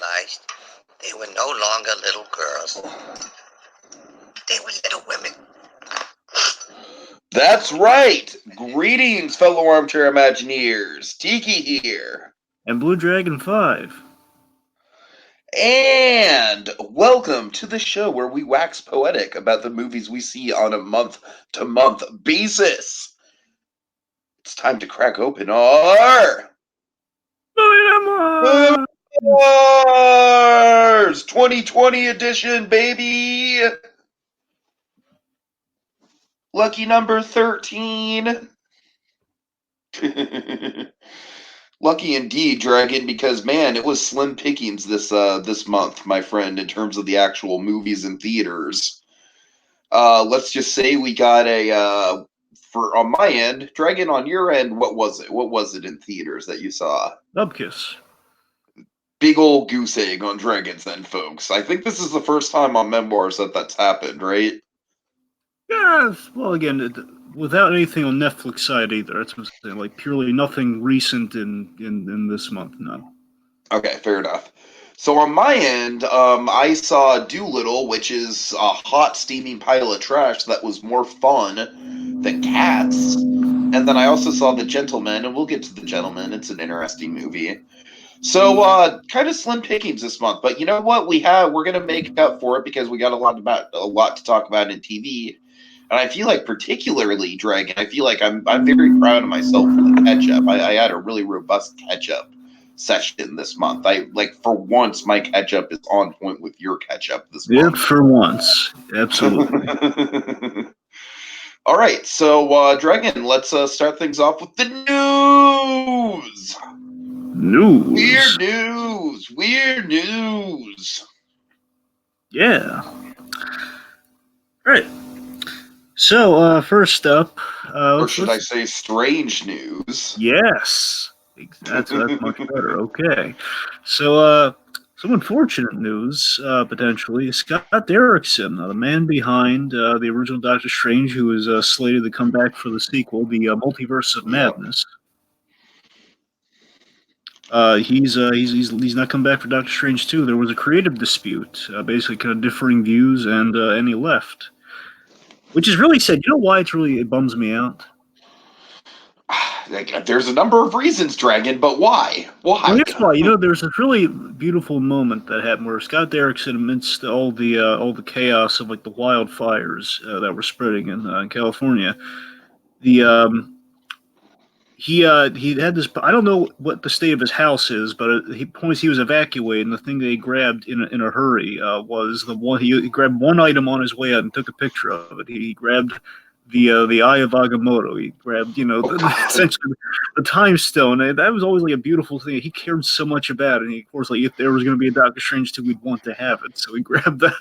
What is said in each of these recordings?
realized they were no longer little girls. They were little women. That's right! Greetings, fellow armchair Imagineers. Tiki here. And Blue Dragon 5. And welcome to the show where we wax poetic about the movies we see on a month-to-month basis. It's time to crack open our Memoirs 2020 edition, baby! Lucky number 13. Lucky indeed, Dragon, because man, it was slim pickings this month, my friend, in terms of the actual movies in theaters. Let's just say we got for on my end, Dragon, on your end, what was it? What was it in theaters that you saw? Upkiss. Big old goose egg on Dragon's end, folks. I think this is the first time on Memoirs that's happened, right? Yeah, well, again, without anything on Netflix side either. It's like purely nothing recent in this month. No. Okay, fair enough. So on my end, I saw Doolittle, which is a hot, steaming pile of trash that was more fun than Cats. And then I also saw The Gentleman, and we'll get to The Gentleman. It's an interesting movie. So, kind of slim pickings this month, but you know what? We're gonna make up for it because we got a lot to talk about in TV. And I feel like, particularly, Dragon, I feel like I'm very proud of myself for the catch-up. I had a really robust catch-up session this month. For once, my catch-up is on point with your catch-up this month. Yeah, for once. Absolutely. All right, so, Dragon, let's start things off with the news! Weird news! Yeah. Right. So, first up... or should I say strange news? Yes. That's much better. Okay. So, some unfortunate news, potentially. Scott Derrickson, the man behind the original Doctor Strange, who is slated to come back for the sequel, the Multiverse of Madness. He's not come back for Doctor Strange 2. There was a creative dispute, basically kind of differing views, and he left. Which is really sad. You know why it bums me out? There's a number of reasons, Dragon, but why? Why? Well, here's why. There's this really beautiful moment that happened where Scott Derrickson, amidst all the chaos of like the wildfires that were spreading in California, he had this. I don't know what the state of his house is, but he was evacuated, and the thing that he grabbed in a hurry was the one he grabbed one item on his way out and took a picture of it. He grabbed the Eye of Agamotto. He grabbed essentially the Time Stone. And that was always like a beautiful thing. He cared so much about it. And of course, like if there was going to be a Doctor Strange 2, we'd want to have it. So he grabbed the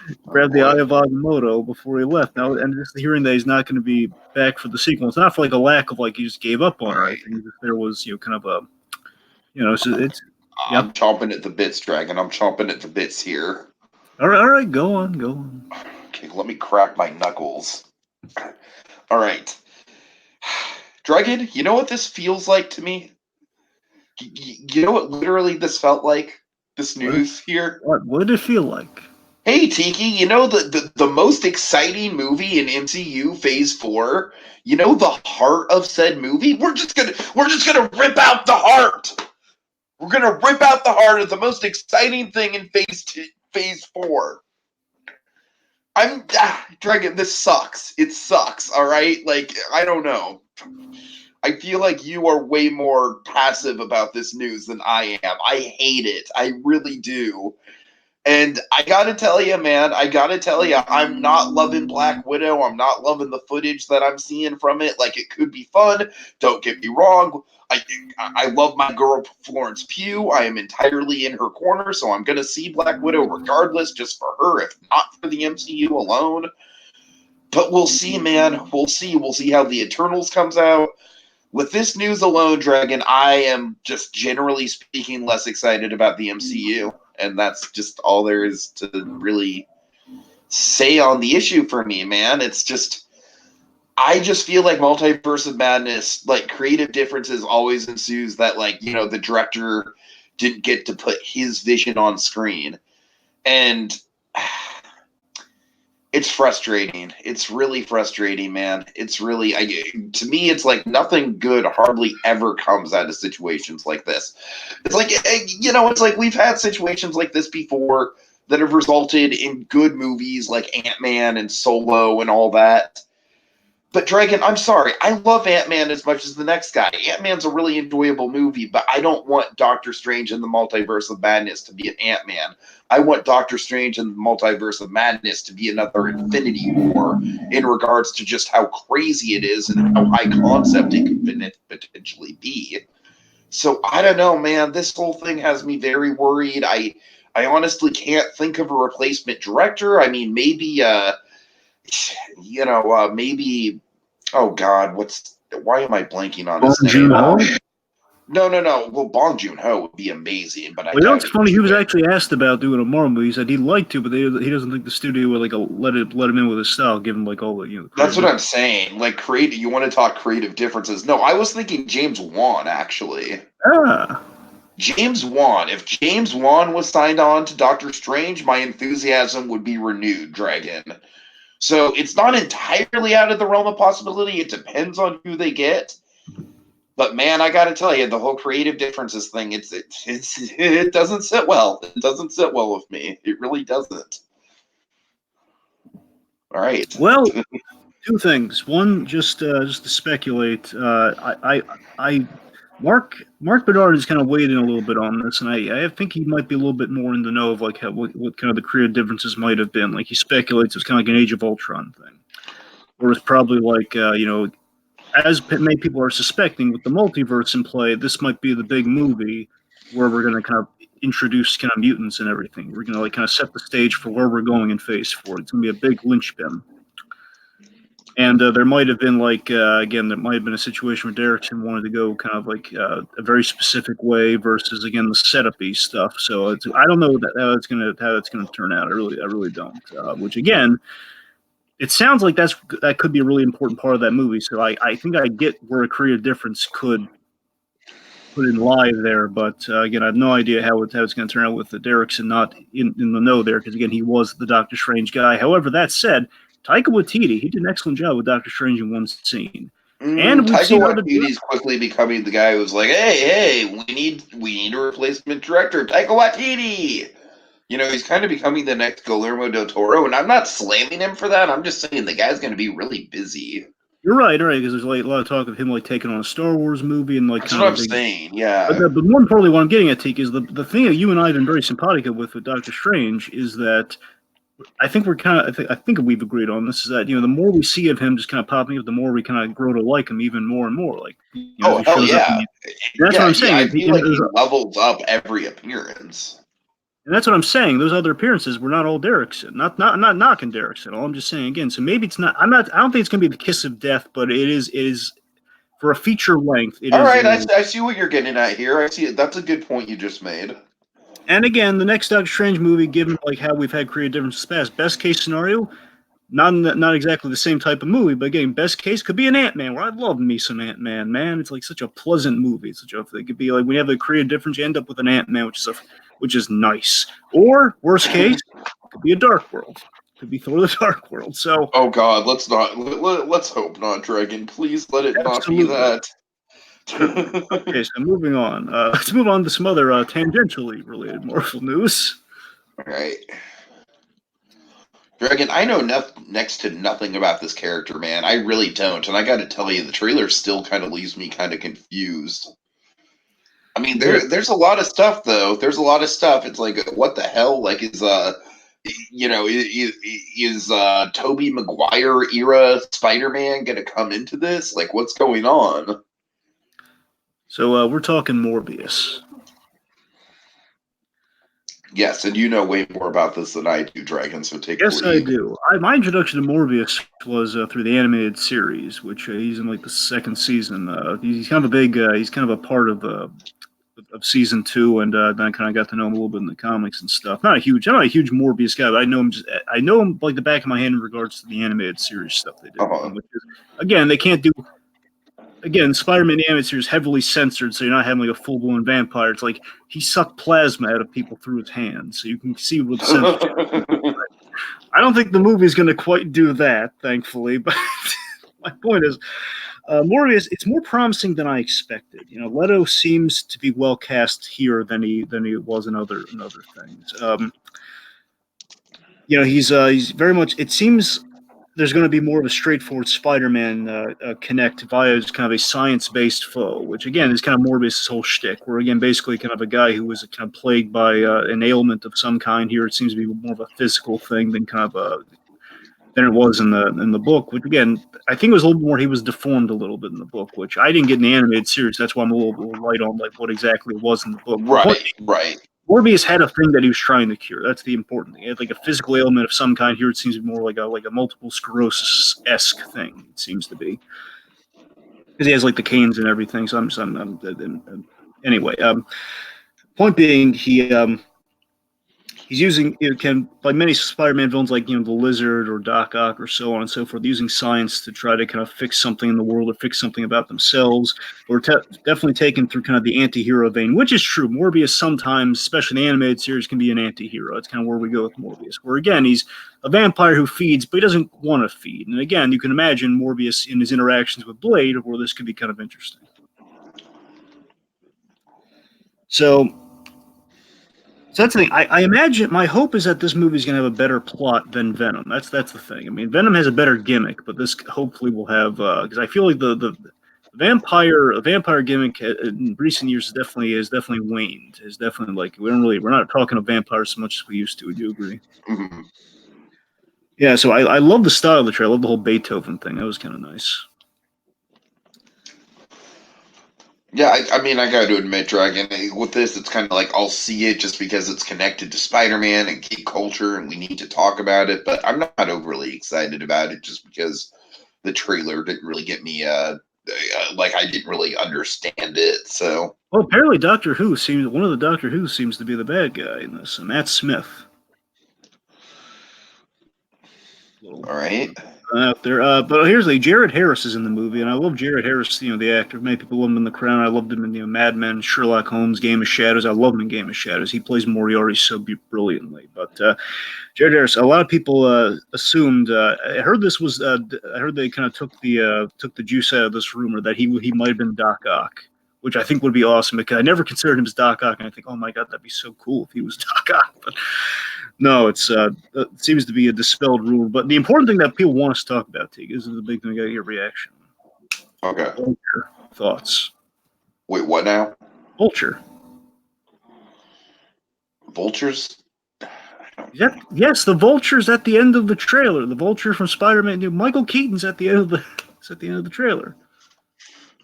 Eye of Agamotto before he left. Now, and just hearing that he's not going to be back for the sequel, it's not for like a lack of like he just gave up on it. If there was kind of a so it's. I'm chomping at the bits, Dragon. I'm chomping at the bits here. All right, go on. Okay, let me crack my knuckles. All right, Dragon. You know what this feels like to me? You know what literally this felt like? This news here. What did it feel like? Hey Tiki, you know the most exciting movie in MCU Phase 4? You know the heart of said movie? We're just gonna rip out the heart! We're gonna rip out the heart of the most exciting thing in Phase 4. Dragon, this sucks. It sucks, alright? Like, I don't know. I feel like you are way more passive about this news than I am. I hate it. I really do. And I gotta tell you, man, I'm not loving Black Widow. I'm not loving the footage that I'm seeing from it. Like, it could be fun. Don't get me wrong. I love my girl Florence Pugh. I am entirely in her corner, so I'm going to see Black Widow regardless, just for her, if not for the MCU alone. But we'll see, man. We'll see. We'll see how the Eternals comes out. With this news alone, Dragon, I am just generally speaking less excited about the MCU. And that's just all there is to really say on the issue for me, man. It's just... I just feel like Multiverse of Madness, like, creative differences always ensues that, like, the director didn't get to put his vision on screen. And it's frustrating. It's really frustrating, man. It's really, to me, it's like nothing good hardly ever comes out of situations like this. It's like, it's like we've had situations like this before that have resulted in good movies like Ant-Man and Solo and all that. But Dragon, I'm sorry, I love Ant-Man as much as the next guy. Ant-Man's a really enjoyable movie, but I don't want Doctor Strange in the Multiverse of Madness to be an Ant-Man. I want Doctor Strange in the Multiverse of Madness to be another Infinity War in regards to just how crazy it is and how high concept it could potentially be. So I don't know, man. This whole thing has me very worried. I honestly can't think of a replacement director. I mean, maybe maybe. Oh God, why am I blanking on his name? No. Well, Bong Joon-ho would be amazing, but it's funny. He was actually asked about doing a Marvel movie. He said he'd like to, but he doesn't think the studio would let him in with his style, give him like all the That's what I'm saying. Like you want to talk creative differences? No, I was thinking James Wan actually. James Wan. If James Wan was signed on to Doctor Strange, my enthusiasm would be renewed. Dragon. So it's not entirely out of the realm of possibility. It depends on who they get. But man, I got to tell you, the whole creative differences thing, it doesn't sit well. It doesn't sit well with me. It really doesn't. All right. Well, two things. One, just to speculate, Mark Bernard has kind of weighed in a little bit on this, and I think he might be a little bit more in the know of like what kind of the creative differences might have been. Like he speculates it's kind of like an Age of Ultron thing, or it's probably like as many people are suspecting with the multiverse in play, this might be the big movie where we're going to kind of introduce kind of mutants and everything. We're going to like kind of set the stage for where we're going in Phase 4. It's going to be a big linchpin. And there might have been again, there might have been a situation where Derrickson wanted to go kind of like a very specific way versus again the setup-y stuff. So I don't know how it's gonna turn out. I really don't. Which again, it sounds like that could be a really important part of that movie. So I think I get where a creative difference could put in lie there, but again, I have no idea how it's going to turn out with the Derrickson not in the know there because again, he was the Doctor Strange guy. However, that said, Taika Waititi, he did an excellent job with Doctor Strange in one scene. And Taika Waititi's quickly becoming the guy who's like, hey, we need a replacement director, Taika Waititi. He's kind of becoming the next Guillermo del Toro, and I'm not slamming him for that. I'm just saying the guy's going to be really busy. You're right, because there's like a lot of talk of him like taking on a Star Wars movie and like. That's what I'm saying, yeah. But more importantly, what I'm getting at, Tika, is the thing that you and I have been very simpatico with Doctor Strange is that. I think I think we've agreed on this is that the more we see of him just kind of popping up, the more we kind of grow to like him even more and more. Like, hell yeah, that's what I'm saying. I feel like he levels up every appearance, and that's what I'm saying. Those other appearances were not all Derrickson. Not knocking Derrickson. All I'm just saying again. So maybe it's not. I don't think it's going to be the kiss of death, but it is for a feature length. All right, I see what you're getting at here. I see it. That's a good point you just made. And again, the next Doctor Strange movie, given like how we've had creative differences past, best case scenario, not exactly the same type of movie, but again, best case could be an Ant-Man, where I'd love me some Ant-Man, man. It's like such a pleasant movie. It could be like we have a creative difference, you end up with an Ant-Man, which is nice. Or worst case, it could be a Dark World. It could be Thor: The Dark World. So oh God, let's hope not, Dragon. Please let it not be that. Okay, so moving on. Let's move on to some other tangentially related Marvel news. All right. Dragon, I know next to nothing about this character, man. I really don't. And I got to tell you, the trailer still kind of leaves me kind of confused. I mean, there's a lot of stuff, though. There's a lot of stuff. It's like, what the hell? Like, is Tobey Maguire era Spider-Man going to come into this? Like, what's going on? So we're talking Morbius. Yes, and you know way more about this than I do, Dragon, so take Yes, I do. My introduction to Morbius was through the animated series, which he's in like the second season. He's kind of a big, he's kind of a part of season 2, and then I kind of got to know him a little bit in the comics and stuff. I'm not a huge Morbius guy, but I know him like the back of my hand in regards to the animated series stuff they did. Which is, again, they can't do. again, Spider-Man the animated series heavily censored, so you're not having like a full-blown vampire. It's like he sucked plasma out of people through his hands, so you can see what the censorship. I don't think the movie's going to quite do that, thankfully. But my point is, Morbius, it's more promising than I expected. You know, Leto seems to be well cast here than he was in other things. You know, he's very much. It seems there's going to be more of a straightforward Spider-Man connect via kind of a science-based foe, which again is kind of Morbius' whole shtick. Where again, basically, kind of a guy who was kind of plagued by an ailment of some kind. Here, it seems to be more of a physical thing than kind of a than it was in the book. Which again, I think it was a little more. He was deformed a little bit in the book, which I didn't get in the animated series. That's why I'm a little light on like what exactly it was in the book. Right. Morbius had a thing that he was trying to cure. That's the important thing. He had like a physical ailment of some kind. Here it seems to be more like a multiple sclerosis-esque thing. It seems to be because he has like the canes and everything. So anyway. Point being, he's using like many Spider-Man villains, like the Lizard or Doc Ock or so on and so forth, using science to try to kind of fix something in the world or fix something about themselves, or definitely taken through kind of the anti-hero vein, which is true. Morbius sometimes, especially in the animated series, can be an anti-hero. It's kind of where we go with Morbius, where again he's a vampire who feeds, but he doesn't want to feed. And again, you can imagine Morbius in his interactions with Blade, where this could be kind of interesting. So that's the thing. I imagine my hope is that this movie is going to have a better plot than Venom. That's the thing. I mean, Venom has a better gimmick, but this hopefully will have because I feel like the vampire gimmick in recent years has definitely waned. Is definitely like we're not talking of vampires so much as we used to. Would you agree? Mm-hmm. Yeah. So I love the style of the trailer. I love the whole Beethoven thing. That was kind of nice. Yeah, I mean, I got to admit, Dragon, with this, it's kind of like I'll see it just because it's connected to Spider-Man and geek culture, and we need to talk about it. But I'm not overly excited about it just because the trailer didn't really get me, like I didn't really understand it. So, well, apparently, one of the Doctor Who seems to be the bad guy in this, Matt Smith. All right. Out there, but here's Jared Harris is in the movie, and I love Jared Harris, the actor. Many people love him in The Crown. I loved him in Mad Men, Sherlock Holmes, Game of Shadows. I love him in Game of Shadows. He plays Moriarty so brilliantly. But Jared Harris, a lot of people assumed. I heard this was. I heard they kind of took the juice out of this rumor that he might have been Doc Ock, which I think would be awesome because I never considered him as Doc Ock, and I think, oh my god, that'd be so cool if he was Doc Ock. But no, it seems to be a dispelled rule. But the important thing that people want us to talk about, Teague, is the big thing. I got your reaction. Okay. Vulture thoughts. Wait, what now? Vulture. Vultures? Yes, the Vulture's at the end of the trailer. The Vulture from Spider-Man. Michael Keaton's at the end of the trailer.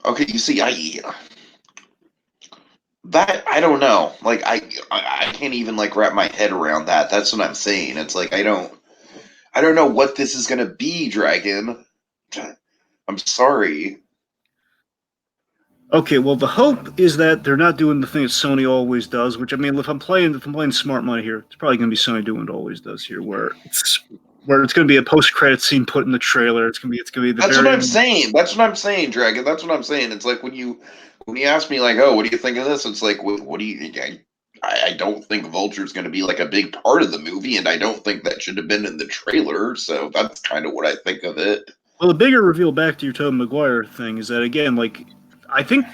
Okay, you see, that I don't know. Like I can't even like wrap my head around that. That's what I'm saying. It's like I don't know what this is gonna be, Dragon. I'm sorry. Okay, well the hope is that they're not doing the thing that Sony always does, which I mean if I'm playing smart money here, it's probably gonna be Sony doing what it always does here, where it's going to be a post-credit scene put in the trailer. It's going to be the. That's what I'm saying. That's what I'm saying, Dragon. That's what I'm saying. It's like when you ask me, like, oh, what do you think of this? It's like, what do you? I don't think Vulture's going to be like a big part of the movie, and I don't think that should have been in the trailer. So that's kind of what I think of it. Well, the bigger reveal back to your Tobey Maguire thing is that again, like, I think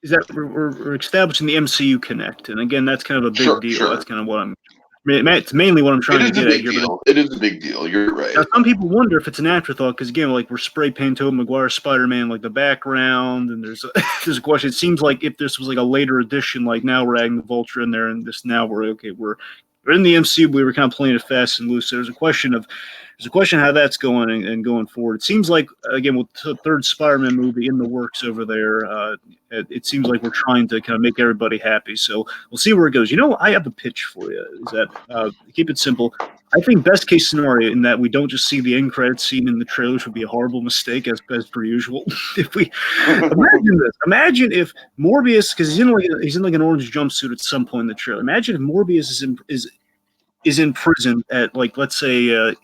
is that we're establishing the MCU connect, and again, that's kind of a big deal. Sure. That's kind of what I'm. It's mainly what I'm trying to get at here. It is a big deal. You're right. Now, some people wonder if it's an afterthought because again, like we're spray painting Tobey Maguire Spider-Man like the background, and there's a question. It seems like if this was like a later edition, like now we're adding the Vulture in there, and this now we're in the MCU. We were kind of playing it fast and loose. So there's a question how that's going and going forward. It seems like again with the third Spider-Man movie in the works over there, it seems like we're trying to kind of make everybody happy. So we'll see where it goes. I have a pitch for you. Is that keep it simple. I think best case scenario in that we don't just see the end credits scene in the trailer, which would be a horrible mistake as per usual. If we imagine if Morbius, because he's in like an orange jumpsuit at some point in the trailer. Imagine if Morbius is in prison at like let's say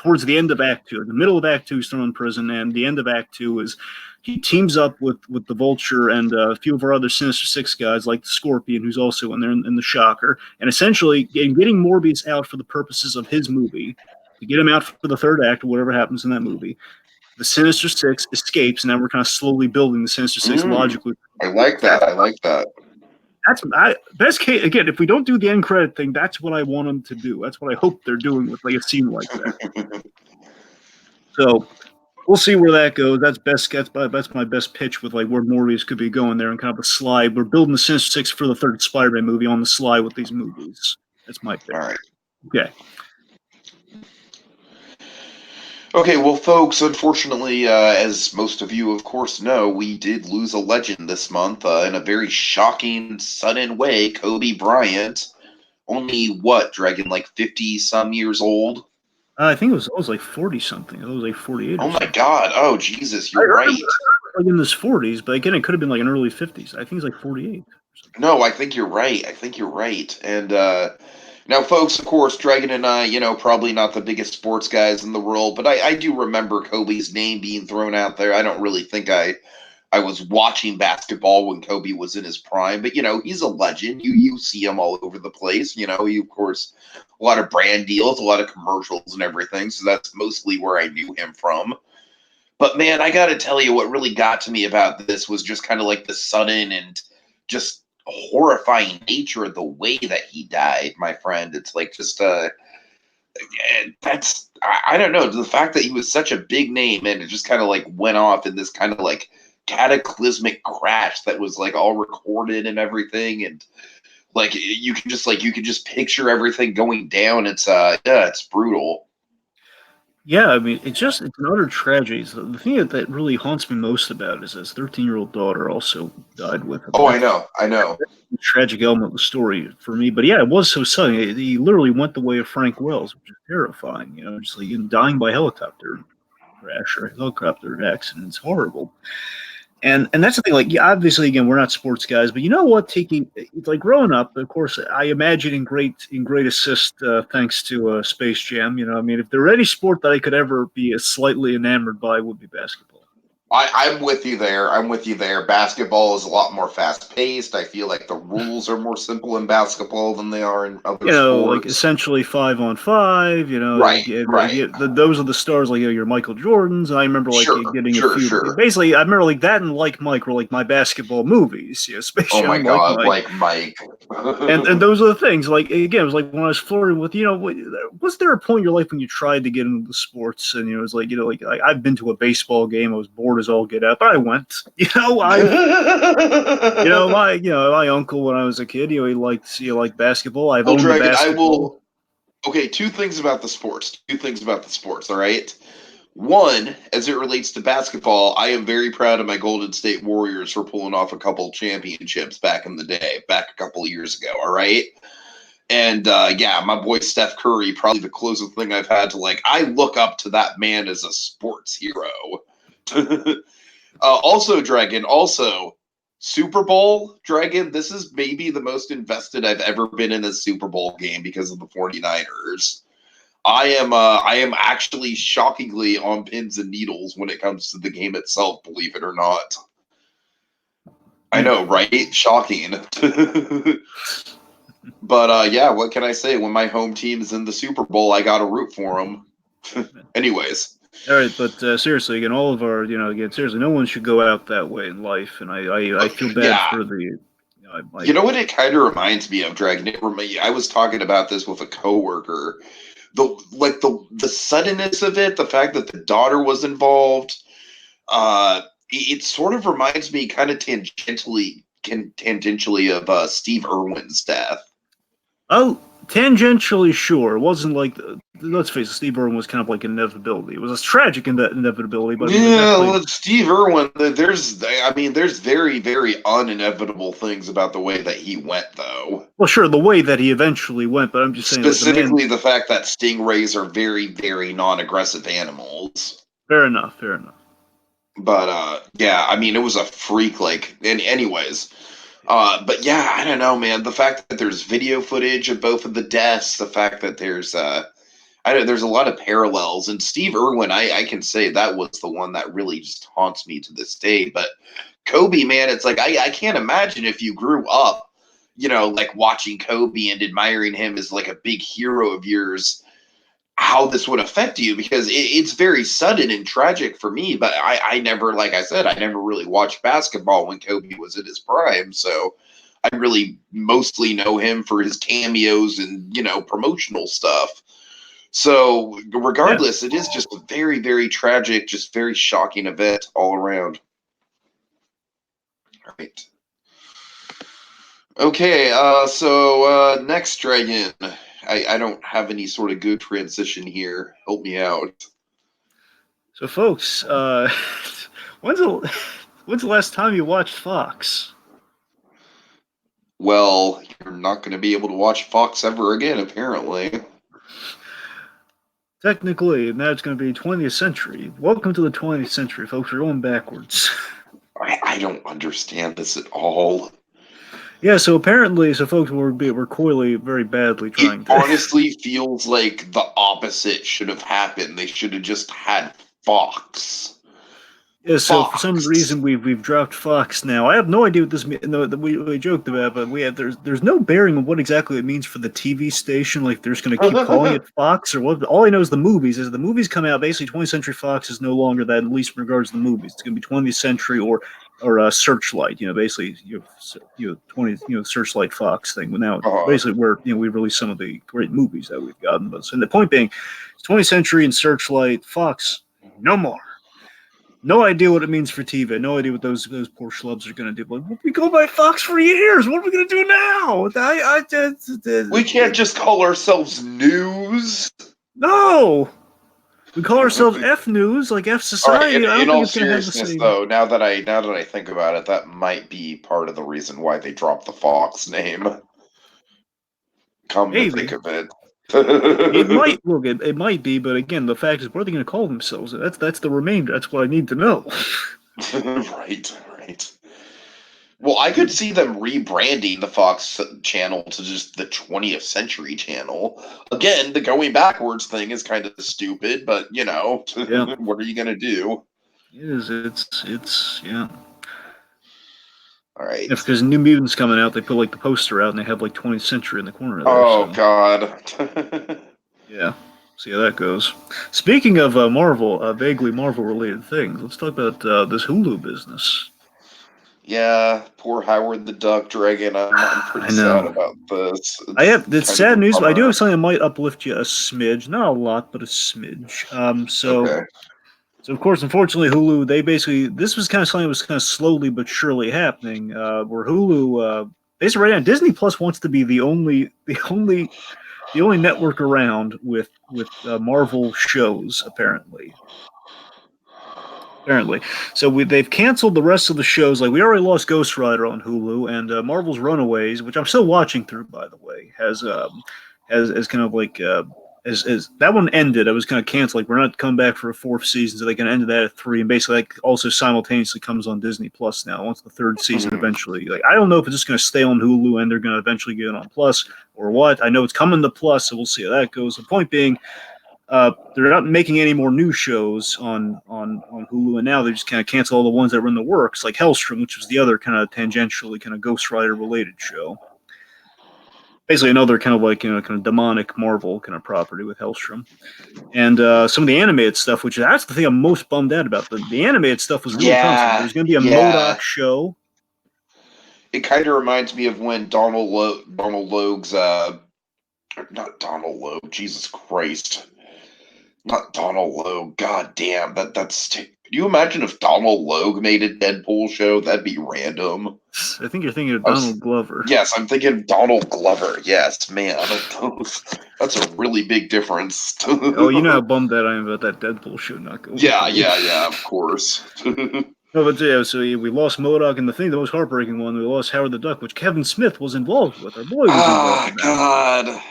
towards the end of Act 2. In the middle of Act 2, he's thrown in prison, and the end of Act 2 is he teams up with the Vulture and a few of our other Sinister Six guys, like the Scorpion, who's also in there, in the Shocker, and essentially getting Morbius out for the purposes of his movie, to get him out for the third act or whatever happens in that movie. The Sinister Six escapes, and now we're kind of slowly building the Sinister Six logically. I like that. I like that. That's best case. Again, if we don't do the end credit thing, that's what I want them to do. That's what I hope they're doing with like a scene like that. So we'll see where that goes. That's my best pitch with like where Morbius could be going there, and kind of a slide. We're building the Sinister Six for the third Spider-Man movie on the slide with these movies. That's my pick. All right. Okay. Okay, well, folks, unfortunately, as most of you, of course, know, we did lose a legend this month in a very shocking, sudden way. Kobe Bryant, only what, Dragon, like 50-some years old? I think it was like 40-something. It was like 48 or Oh, my something. God. Oh, Jesus, you're right. Like in his 40s, but again, it could have been like an early 50s. I think he's like 48. No, I think you're right. And now, folks, of course, Dragon and I, probably not the biggest sports guys in the world, but I do remember Kobe's name being thrown out there. I don't really think I was watching basketball when Kobe was in his prime, but, he's a legend. You see him all over the place. He, of course, a lot of brand deals, a lot of commercials and everything, so that's mostly where I knew him from. But, man, I got to tell you, what really got to me about this was just kind of like the sudden and just horrifying nature of the way that he died, my friend. It's like just that's I don't know, the fact that he was such a big name and it just kind of like went off in this kind of like cataclysmic crash that was like all recorded and everything, and like you can just picture everything going down. It's it's brutal. Yeah, I mean, it's an utter tragedy. So the thing that really haunts me most about it is his 13-year-old daughter also died with him. Oh, I know. That's the tragic element of the story for me. But yeah, it was so sudden. He literally went the way of Frank Wells, which is terrifying. Just like dying by helicopter crash or helicopter accident. It's horrible. And that's the thing, like, yeah, obviously, again, we're not sports guys, but you know what? It's like growing up, of course, I imagine in great assist, thanks to Space Jam. I mean, if there were any sport that I could ever be slightly enamored by, it would be basketball. I'm with you there. Basketball is a lot more fast paced. I feel like the rules are more simple in basketball than they are in other sports. Like essentially 5-on-5. Right. Those are the stars, like your Michael Jordans. I remember getting a few. Sure. Basically, I remember like that and Like Mike were like my basketball movies. Space Jam. Oh my God, like Mike. and those are the things. Like again, it was like when I was flirting with. Was there a point in your life when you tried to get into the sports and it was like I've been to a baseball game. I was bored as all get out, but I went. My uncle when I was a kid, he liked basketball. I've owned Dragon, basketball. Okay, two things about the sports. All right. One, as it relates to basketball, I am very proud of my Golden State Warriors for pulling off a couple championships back in the day, back a couple of years ago. All right. And my boy Steph Curry, probably the closest thing I've had to I look up to that man as a sports hero. Also, Dragon, Super Bowl, Dragon, this is maybe the most invested I've ever been in a Super Bowl game because of the 49ers. I am actually shockingly on pins and needles when it comes to the game itself, believe it or not. I know, right? Shocking. But what can I say? When my home team is in the Super Bowl, I got to root for them. Anyways. All right, but seriously, again, all of our, seriously, no one should go out that way in life, and I feel bad for the. You know what it kind of reminds me of, Dragon? I was talking about this with a coworker. The suddenness of it, the fact that the daughter was involved, it sort of reminds me kind of tangentially of Steve Irwin's death. Oh, tangentially, sure. It wasn't like, let's face it, Steve Irwin was kind of like an inevitability. It was a tragic inevitability, but Steve Irwin, there's very, very uninevitable things about the way that he went, though. Well, sure, the way that he eventually went, but I'm just saying, specifically the fact that stingrays are very, very non-aggressive animals. Fair enough. But it was a freak. Anyways. But yeah, I don't know, man. The fact that there's video footage of both of the deaths, the fact that there's there's a lot of parallels, and Steve Irwin, I can say that was the one that really just haunts me to this day. But Kobe, man, it's like I can't imagine if you grew up, like watching Kobe and admiring him as like a big hero of yours, how this would affect you, because it's very sudden and tragic for me. But I never, like I said, I never really watched basketball when Kobe was in his prime, so I really mostly know him for his cameos and promotional stuff. So regardless, it is just a very, very tragic, just very shocking event all around. All right. Okay, so next Dragon. I don't have any sort of good transition here. Help me out. So, folks, when's the last time you watched Fox? Well, you're not going to be able to watch Fox ever again, apparently. Technically, now it's going to be 20th century. Welcome to the 20th century, folks. We're going backwards. I don't understand this at all. Yeah, so apparently, folks, we're coyly, very badly trying to. It honestly feels like the opposite should have happened. They should have just had Fox. Yeah, so for some reason we've dropped Fox now. I have no idea what this means. No, we joked about, but there's no bearing on what exactly it means for the TV station. Like they're just going to keep calling it Fox or what? All I know is the movies. As the movies come out, basically 20th Century Fox is no longer that. At least in regards to the movies, it's going to be 20th Century or Searchlight. Basically 20 Searchlight Fox thing. But now basically where we release some of the great movies that we've gotten. But and the point being, 20th Century and Searchlight Fox no more. No idea what it means for TV. No idea what those poor schlubs are going to do. But we go by Fox for years. What are we going to do now? We can't just call ourselves News. No, we call ourselves F News, like F Society. Right, in all seriousness, though, now that I think about it, that might be part of the reason why they dropped the Fox name. Come to think of it. It might be, but again, the fact is, what are they going to call themselves? That's the remainder. That's what I need to know. Right. Well, I could see them rebranding the Fox channel to just the 20th Century channel. Again, the going backwards thing is kind of stupid, but what are you going to do? It's All right. If there's New Mutants coming out, they put like the poster out and they have like 20th Century in the corner there. Oh, so. God. Yeah. See how that goes. Speaking of Marvel, vaguely Marvel-related things, let's talk about this Hulu business. Yeah, poor Howard the Duck Dragon. I'm pretty sad about this. It's sad news, but I do have something that might uplift you a smidge. Not a lot, but a smidge. Okay. So, of course, unfortunately, Hulu, this was kind of something that was kind of slowly but surely happening, where Hulu, basically right now, Disney Plus wants to be the only network around with Marvel shows, apparently. So they've canceled the rest of the shows. Like, we already lost Ghost Rider on Hulu, and Marvel's Runaways, which I'm still watching through, by the way, has kind of like... As that one ended, I was kind of canceled. Like, we're not coming back for a fourth season, so they can end that at 3, and basically, like, also simultaneously comes on Disney Plus now. Once the third season eventually, like, I don't know if it's just going to stay on Hulu and they're going to eventually get it on Plus or what. I know it's coming to Plus, so we'll see how that goes. The point being, they're not making any more new shows on Hulu, and now they just kind of cancel all the ones that were in the works, like Hellstrom, which was the other kind of tangentially kind of Ghost Rider related show. Basically another kind of like, kind of demonic Marvel kind of property with Hellstrom. And some of the animated stuff, which that's the thing I'm most bummed out about. The animated stuff was really constant. There's going to be a MODOK show. It kind of reminds me of when Donald Logue's, not Donald Logue, Jesus Christ. Not Donald Logue, god damn, that's... Can you imagine if Donald Logue made a Deadpool show? That'd be random. I think you're thinking of Donald Glover. Yes, I'm thinking of Donald Glover. Yes, man. That's a really big difference. Oh, you know how bummed that I am about that Deadpool show not going. Yeah, of course. No, but yeah, so we lost MODOK, and the most heartbreaking one, we lost Howard the Duck, which Kevin Smith was involved with. Our boy was involved with. God.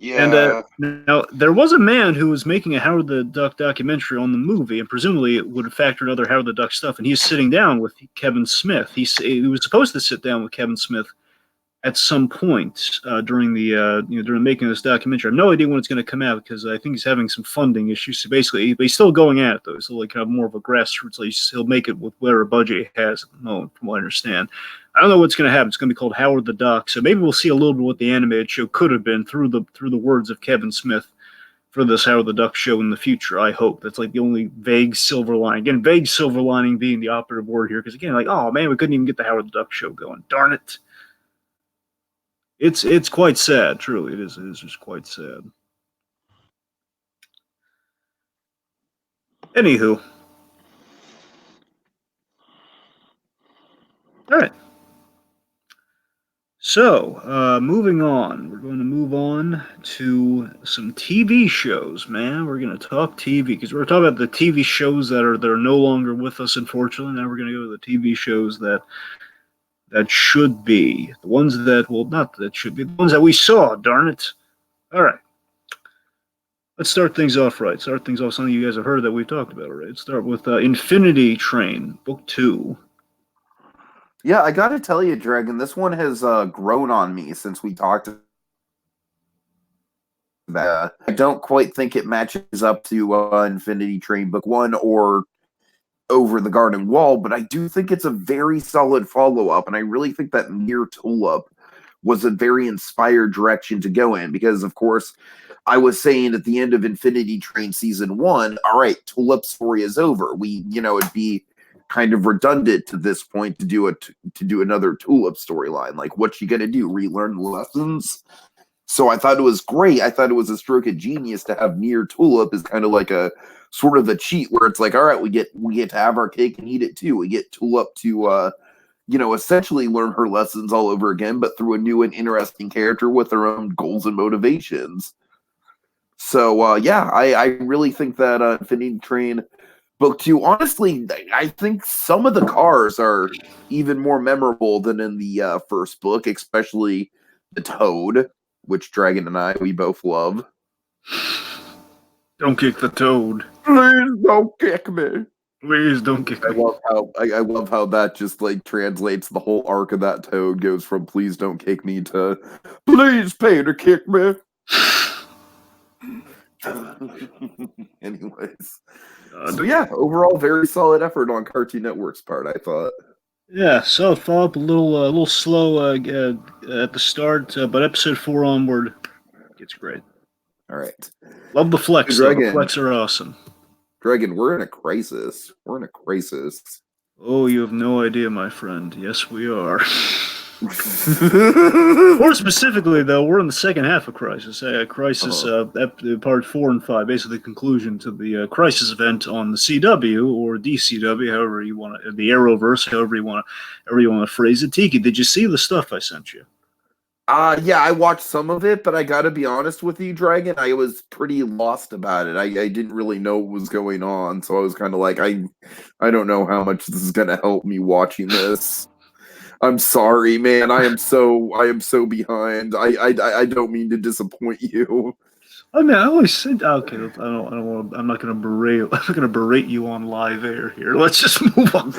Yeah. And now there was a man who was making a Howard the Duck documentary on the movie, and presumably it would factor in other Howard the Duck stuff. And he's sitting down with Kevin Smith. He was supposed to sit down with Kevin Smith at some point during the during making of this documentary. I have no idea when it's going to come out because I think he's having some funding issues. So basically, he's still going at it though. So like kind of more of a grassroots. Like he'll make it with whatever budget he has. No, from what I understand. I don't know what's going to happen. It's going to be called Howard the Duck. So maybe we'll see a little bit what the animated show could have been through the words of Kevin Smith for this Howard the Duck show in the future. I hope that's like the only vague silver lining. Again, vague silver lining being the operative word here because again, like oh man, we couldn't even get the Howard the Duck show going. Darn it. It's quite sad, truly. It is just quite sad. Anywho. All right. So, moving on. We're going to move on to some TV shows, man. We're going to talk TV because we're talking about the TV shows that are no longer with us, unfortunately. Now we're going to go to the TV shows that should be. The ones that, well, not that should be. The ones that we saw, darn it. All right. Let's start things off right. Start things off something you guys have heard that we've talked about already. Let's start with Infinity Train, Book 2. Yeah, I gotta tell you, Dragon, this one has grown on me since we talked about it. I don't quite think it matches up to Infinity Train Book 1 or Over the Garden Wall, but I do think it's a very solid follow-up, and I really think that Near Tulip was a very inspired direction to go in, because, of course, I was saying at the end of Infinity Train Season 1, all right, Tulip's story is over. It'd be kind of redundant to this point to do another Tulip storyline. Like, what's she gonna do? Relearn the lessons? So I thought it was great. I thought it was a stroke of genius to have Near Tulip as kind of like a sort of a cheat where it's like, all right, we get to have our cake and eat it too. We get Tulip to essentially learn her lessons all over again, but through a new and interesting character with her own goals and motivations. So I really think that Infinity Train Book 2, honestly, I think some of the cars are even more memorable than in the first book, especially the Toad, which Dragon and we both love. Don't kick the Toad. Please don't kick me. Please don't kick me. I love how that just like translates. The whole arc of that Toad goes from "please don't kick me" to "please pay to kick me." Anyways, so yeah, overall very solid effort on Cartoon Network's part, I thought. Yeah, so follow-up a little slow at the start, but episode 4 onward gets great. All right, love the flex. The flex are awesome. Dragon, we're in a crisis. Oh, you have no idea, my friend. Yes, we are. More specifically, though, we're in the second half of Crisis. Crisis, part 4 and 5, basically the conclusion to the Crisis event on the CW or DCW, however you want to, the Arrowverse, however you want to phrase it. Tiki, did you see the stuff I sent you? Yeah, I watched some of it, but I gotta be honest with you, Dragon, I was pretty lost about it. I didn't really know what was going on, so I was kind of like, I don't know how much this is gonna help me watching this. I'm sorry, man. I am so behind. I don't mean to disappoint you. I mean, I always said, okay. I'm not gonna berate you on live air here. Let's just move on.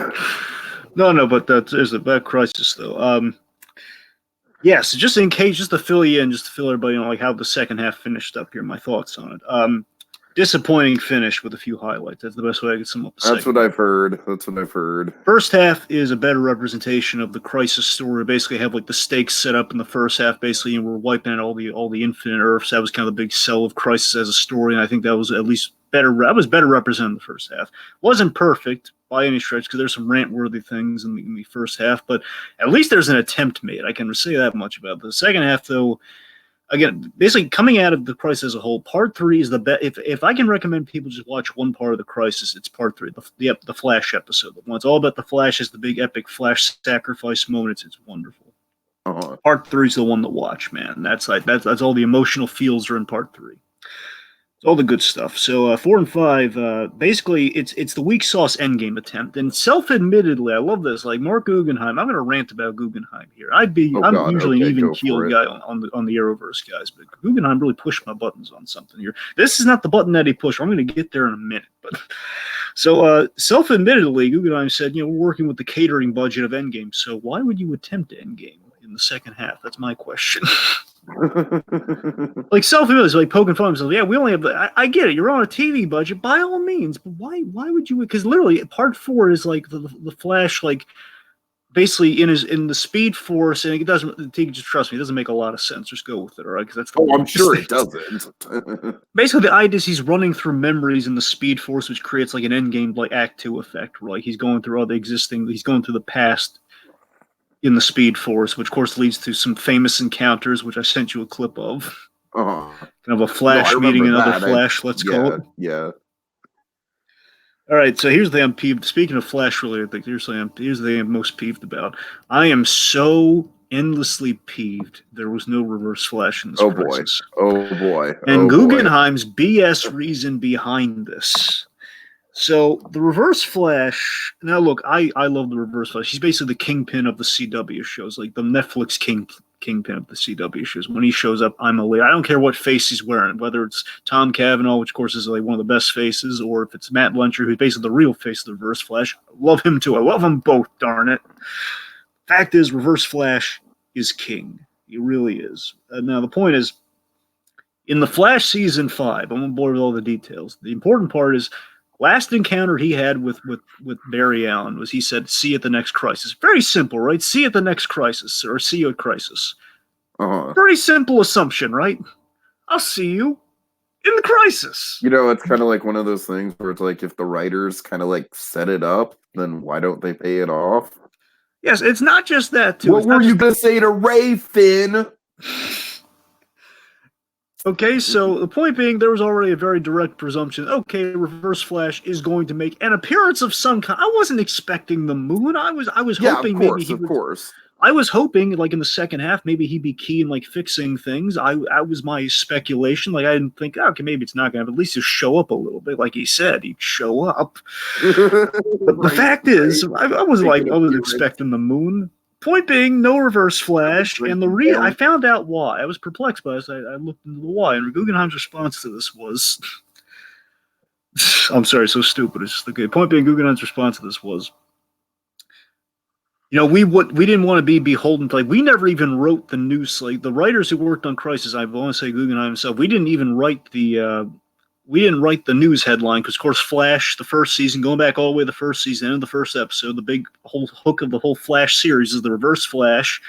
No, but there's a bad Crisis though. Yes, just in case, just to fill you in, just to fill everybody in, like how the second half finished up here. My thoughts on it. Disappointing finish with a few highlights. That's the best way I can sum up the That's what I've heard. First half is a better representation of the Crisis story. Basically, have like the stakes set up in the first half. Basically, and we're wiping out all the infinite Earths. That was kind of the big sell of Crisis as a story, and I think that was at least better. That was better represented in the first half. Wasn't perfect by any stretch because there's some rant-worthy things in the first half, but at least there's an attempt made. I can say that much about it. The second half, though. Again, basically coming out of the Crisis as a whole, part 3 is the best. If I can recommend people just watch one part of the Crisis, it's part 3, the Flash episode. The one it's all about the Flash is the big epic Flash sacrifice moment. It's wonderful. Part 3 is the one to watch, man. That's all the emotional feels are in part 3. It's all the good stuff. So 4 and 5, basically it's the weak sauce endgame attempt. And self-admittedly, I love this. Like Mark Guggenheim, I'm going to rant about Guggenheim here. I'm usually an even keeled guy on the Arrowverse guys, but Guggenheim really pushed my buttons on something here. This is not the button that he pushed. I'm going to get there in a minute. But so self-admittedly, Guggenheim said, we're working with the catering budget of Endgame. So why would you attempt Endgame? in the second half? That's my question. Like self-image, like poking fun at himself. Yeah, we only have. I get it. You're on a TV budget, by all means. But why? Why would you? Because literally, part 4 is like the Flash, like basically in the Speed Force, and it doesn't. Just trust me, it doesn't make a lot of sense. Just go with it, all right? Because that's the. Oh, I'm sure it doesn't. Basically, the idea is he's running through memories in the Speed Force, which creates like an endgame, like Act 2 effect. Right? He's going through all the existing. He's going through the past in the Speed Force, which of course leads to some famous encounters, which I sent you a clip of. Kind of a Flash meeting another Flash, let's call it. Yeah. All right, so here's the thing I'm peeved. Speaking of Flash-related things, here's the thing I'm most peeved about. I am so endlessly peeved there was no Reverse Flash in this crisis. Oh boy. And Guggenheim's BS reason behind this. So the Reverse Flash. Now look, I love the Reverse Flash. He's basically the kingpin of the CW shows, like the Netflix kingpin of the CW shows. When he shows up, I'm a leader. I don't care what face he's wearing, whether it's Tom Cavanaugh, which of course is like one of the best faces, or if it's Matt Luncher, who's basically the real face of the Reverse Flash. I love him too. I love them both. Darn it. Fact is, Reverse Flash is king. He really is. Now the point is, in the Flash season 5, I won't bore with all the details. The important part is. Last encounter he had with Barry Allen was he said, "See you at the next crisis." Very simple, right? See you at the next crisis, or see you at crisis. Pretty simple assumption, right? I'll see you in the crisis. You know, it's kind of like one of those things where it's like if the writers kind of like set it up, then why don't they pay it off? Yes, it's not just that, too. What were you going to say to Ray, Finn? Okay, so the point being, there was already a very direct presumption. Okay, Reverse Flash is going to make an appearance of some kind. I wasn't expecting the moon. I was hoping maybe he would. Of course. I was hoping, like in the second half, maybe he'd be key in like fixing things. I was my speculation. Like I didn't think, okay, maybe it's not going to. But at least he'll show up a little bit, like he said, he'd show up. But the fact is, I was expecting the moon. Point being, no Reverse Flash, and I found out why. I was perplexed by this. I looked into the why, and Guggenheim's response to this was, I'm sorry, so stupid. It's just okay. Point being, Guggenheim's response to this was, we didn't want to be beholden to, like, we never even wrote the news. Like the writers who worked on Crisis, I want to say Guggenheim himself, we didn't even write the news headline because, of course, Flash, the first season, going back all the way to the first season, end of the first episode, the big whole hook of the whole Flash series is the Reverse Flash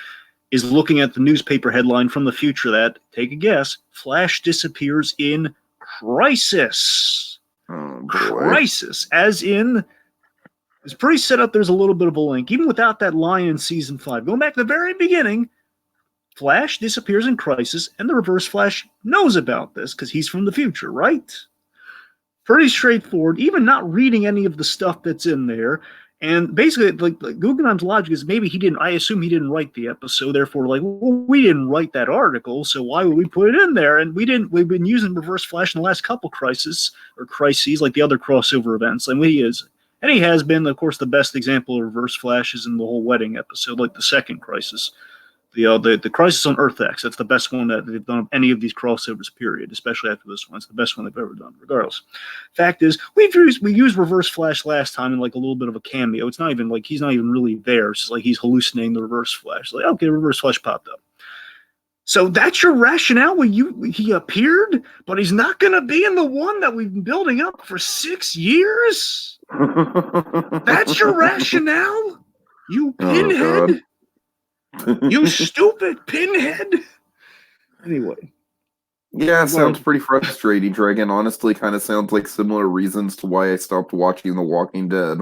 is looking at the newspaper headline from the future that, take a guess, Flash disappears in crisis. Oh, boy. Crisis, as in, it's pretty set up there's a little bit of a link, even without that line in season 5. Going back to the very beginning, Flash disappears in crisis, and the Reverse Flash knows about this because he's from the future, right? Pretty straightforward, even not reading any of the stuff that's in there. And basically, like Guggenheim's logic is maybe I assume he didn't write the episode, therefore, like, well, we didn't write that article, so why would we put it in there? And we've been using Reverse Flash in the last couple crises, like the other crossover events, and he has been, of course, the best example of Reverse Flash is in the whole wedding episode, like the second crisis. The Crisis on Earth X, that's the best one that they've done of any of these crossovers, period, especially after this one. It's the best one they've ever done, regardless. Fact is, we used Reverse Flash last time in like a little bit of a cameo. It's not even like he's not even really there. It's just like he's hallucinating the Reverse Flash. Like, okay, Reverse Flash popped up. So that's your rationale when he appeared, but he's not going to be in the one that we've been building up for 6 years? That's your rationale? You pinhead? Oh, you stupid pinhead. Anyway. Yeah, it sounds pretty frustrating, Dragon. Honestly, kind of sounds like similar reasons to why I stopped watching The Walking Dead.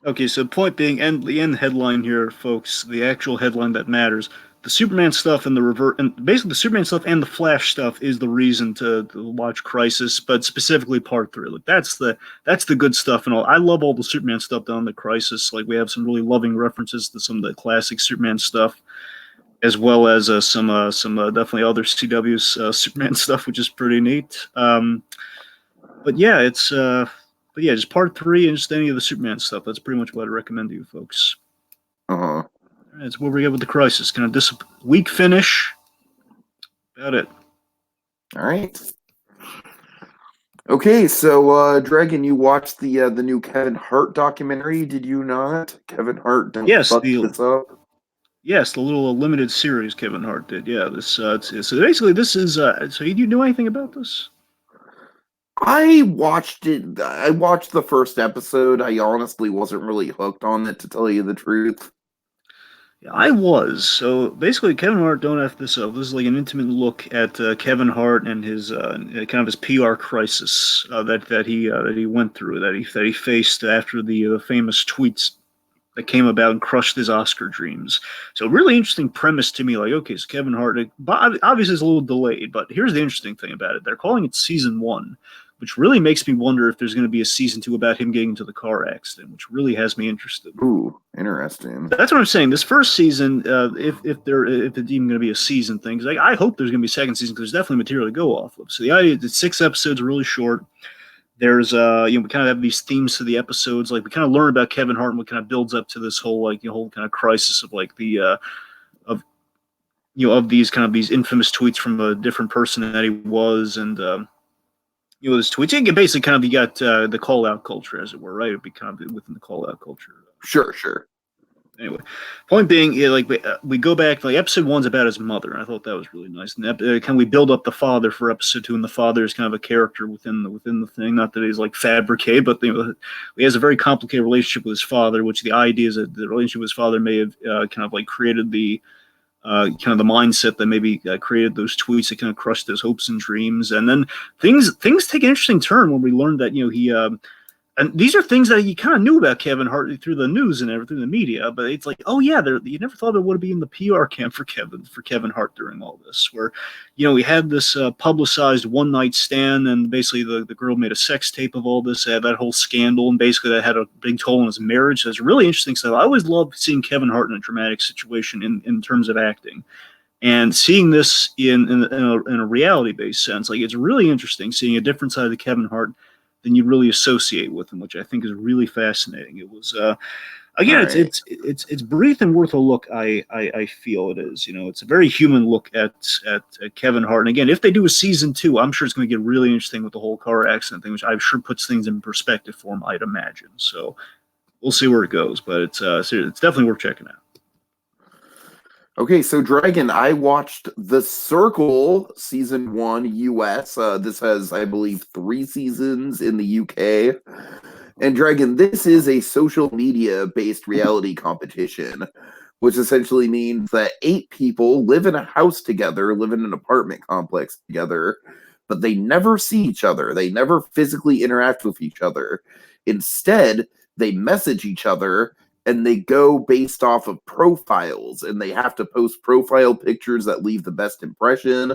Okay, so point being, and the end headline here, folks, the actual headline that matters, the Superman stuff and basically the Superman stuff and the Flash stuff is the reason to watch Crisis, but specifically part 3. Like that's the good stuff and all. I love all the Superman stuff done in the Crisis. Like we have some really loving references to some of the classic Superman stuff, as well as some definitely other CW's Superman stuff, which is pretty neat. But yeah, just part 3 and just any of the Superman stuff. That's pretty much what I recommend to you folks. Uh-huh. That's where we get with the Crisis. Kind of weak finish. About it. All right. Okay, so Dragon, you watched the new Kevin Hart documentary, did you not? Kevin Hart, don't fuck this up. Yes, the little limited series Kevin Hart did. Yeah, this so basically this is so you know anything about this? I watched it. I watched the first episode. I honestly wasn't really hooked on it, to tell you the truth. Yeah, I was. So basically, Kevin Hart don't F this up. This is like an intimate look at Kevin Hart and his kind of his PR crisis that he went through, that he faced after the famous tweets that came about and crushed his Oscar dreams. So really interesting premise to me. Like, okay, so Kevin Hart, obviously it's a little delayed, but here's the interesting thing about it: they're calling it season one, which really makes me wonder if there's going to be a season two about him getting into the car accident, which really has me interested. Ooh, interesting. That's what I'm saying. This first season, if it's even going to be a season thing, because I hope there's going to be a second season because there's definitely material to go off of. So the idea that 6 episodes are really short. There's we kind of have these themes to the episodes. Like we kind of learn about Kevin Hart and what kind of builds up to this whole whole kind of crisis of like the of of these kind of these infamous tweets from a different person that he was, and this tweets. You get basically kind of you got the call out culture, as it were, right? It'd be kind of within the call out culture. Sure, sure. Anyway, point being, we go back. Like episode one's about his mother, and I thought that was really nice. And can we build up the father for episode two? And the father is kind of a character within the thing. Not that he's like fabricated, but he has a very complicated relationship with his father. Which the idea is that the relationship with his father may have kind of like created the kind of the mindset that maybe created those tweets that kind of crushed his hopes and dreams. And then things take an interesting turn when we learned that he. And these are things that you kind of knew about Kevin Hart through the news and everything, the media. But it's like, oh yeah, you never thought it would be in the PR camp for Kevin Hart during all this, where we had this publicized one night stand, and basically the girl made a sex tape of all this, that whole scandal, and basically that had a big toll on his marriage. So it's really interesting stuff. I always love seeing Kevin Hart in a dramatic situation in terms of acting. And seeing this in a reality based sense, like it's really interesting seeing a different side of the Kevin Hart than you really associate with him, which I think is really fascinating. It was again, right. It's brief and worth a look. I feel it is. It's a very human look at Kevin Hart. And again, if they do a season two, I'm sure it's going to get really interesting with the whole car accident thing, which I'm sure puts things in perspective for him, I'd imagine. So we'll see where it goes, but it's definitely worth checking out. Okay, so Dragon, I watched The Circle season 1 US. This has, I believe, 3 seasons in the UK. And Dragon, this is a social media-based reality competition, which essentially means that 8 people live in a house together, live in an apartment complex together, but they never see each other. They never physically interact with each other. Instead, they message each other, and they go based off of profiles, and they have to post profile pictures that leave the best impression.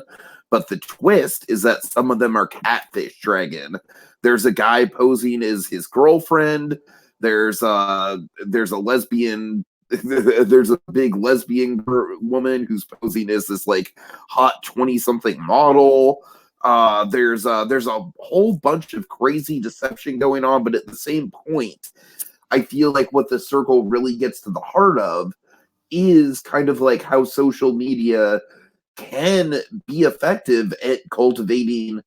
But the twist is that some of them are catfish, Dragon. There's a guy posing as his girlfriend. There's a lesbian. There's a big lesbian woman who's posing as this like hot 20-something model. There's a whole bunch of crazy deception going on, but at the same point, I feel like what The Circle really gets to the heart of is kind of like how social media can be effective at cultivating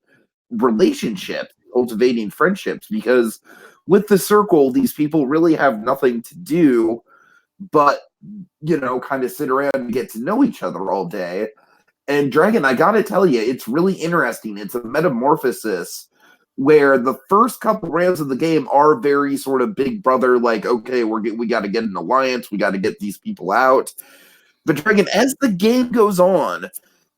relationships, cultivating friendships, because with The Circle, these people really have nothing to do but, kind of sit around and get to know each other all day. And Dragon, I gotta tell you, it's really interesting. It's a metamorphosis where the first couple rounds of the game are very sort of big brother, like, okay, we got to get an alliance, we got to get these people out. But Dragon, as the game goes on,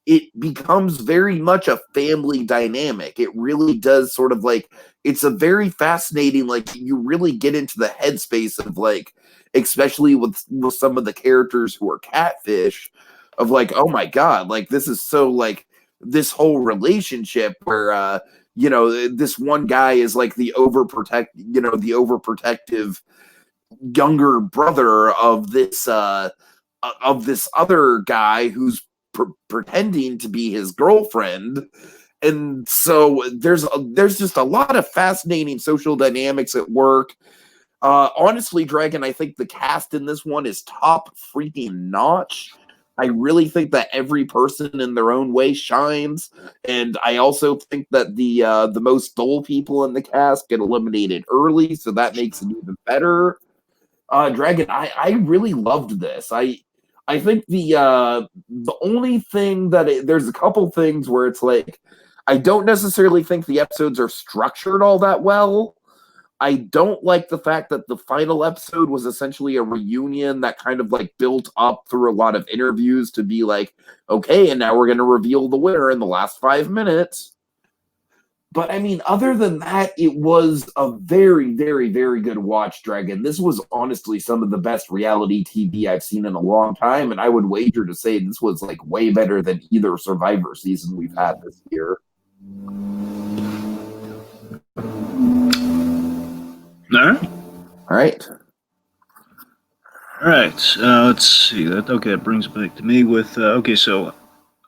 it becomes very much a family dynamic. It really does sort of like, it's a very fascinating, like, you really get into the headspace of like, especially with some of the characters who are catfish, of like, oh my God, like this is so like this whole relationship where, this one guy is like the overprotective younger brother of this other guy who's pretending to be his girlfriend. And so there's just a lot of fascinating social dynamics at work. Honestly, Dragon, I think the cast in this one is top freaking notch. I really think that every person in their own way shines, and I also think that the most dull people in the cast get eliminated early, so that makes it even better. Dragon, I really loved this. I I think the only thing that there's a couple things where it's like I don't necessarily think the episodes are structured all that well. I don't like the fact that the final episode was essentially a reunion that kind of like built up through a lot of interviews to be like, okay, and now we're going to reveal the winner in the last 5 minutes. But I mean, other than that, it was a very, very, very good watch, Dragon. This was honestly some of the best reality TV I've seen in a long time, and I would wager to say this was like way better than either Survivor season we've had this year. All right. Let's see. That brings it back to me with so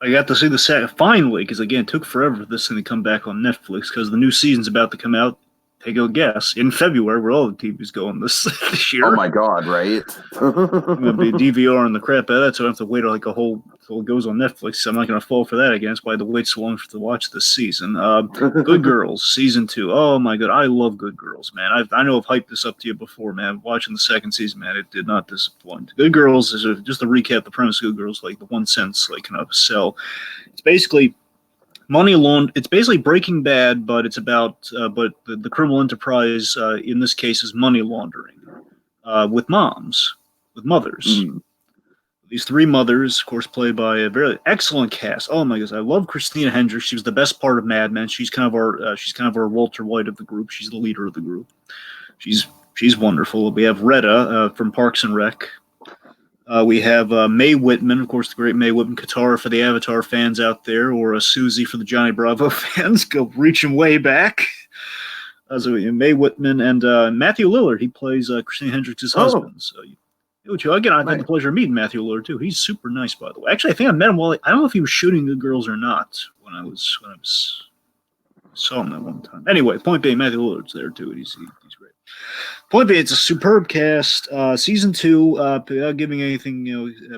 I got to see the set finally because again it took forever for this thing to come back on Netflix because the new season's about to come out. Take a guess in February where all the TV's going this year. Oh my god! Right? I'm gonna be DVRing the crap out of that, so I have to wait like a whole till it goes on Netflix. So I'm not gonna fall for that again. That's why I had to wait so long to watch this season. Good Girls season 2. Oh my god, I love Good Girls, man. I know I've hyped this up to you before, man. Watching the second season, man, it did not disappoint. Good Girls is just to recap the premise of Good Girls, like the 1 cent like kind of sell. It's basically it's basically Breaking Bad, but it's about but the criminal enterprise in this case is money laundering with mothers. These 3 mothers, of course, played by a very excellent cast. Oh my goodness, I love Christina Hendricks. She was the best part of Mad Men. She's kind of our Walter White of the group. She's the leader of the group. She's wonderful. We have Retta from Parks and Rec. We have Mae Whitman, of course, the great Mae Whitman, Katara for the Avatar fans out there, or Susie for the Johnny Bravo fans. Go reaching way back. So Mae Whitman and Matthew Lillard. He plays Christina Hendricks' husband. So again, I've had the pleasure of meeting Matthew Lillard too. He's super nice, by the way. Actually, I think I met him I don't know if he was shooting Good Girls or not when I saw him that one time. Anyway, point being, Matthew Lillard's there too. He's great. Point being, it's a superb cast. Season 2, without giving anything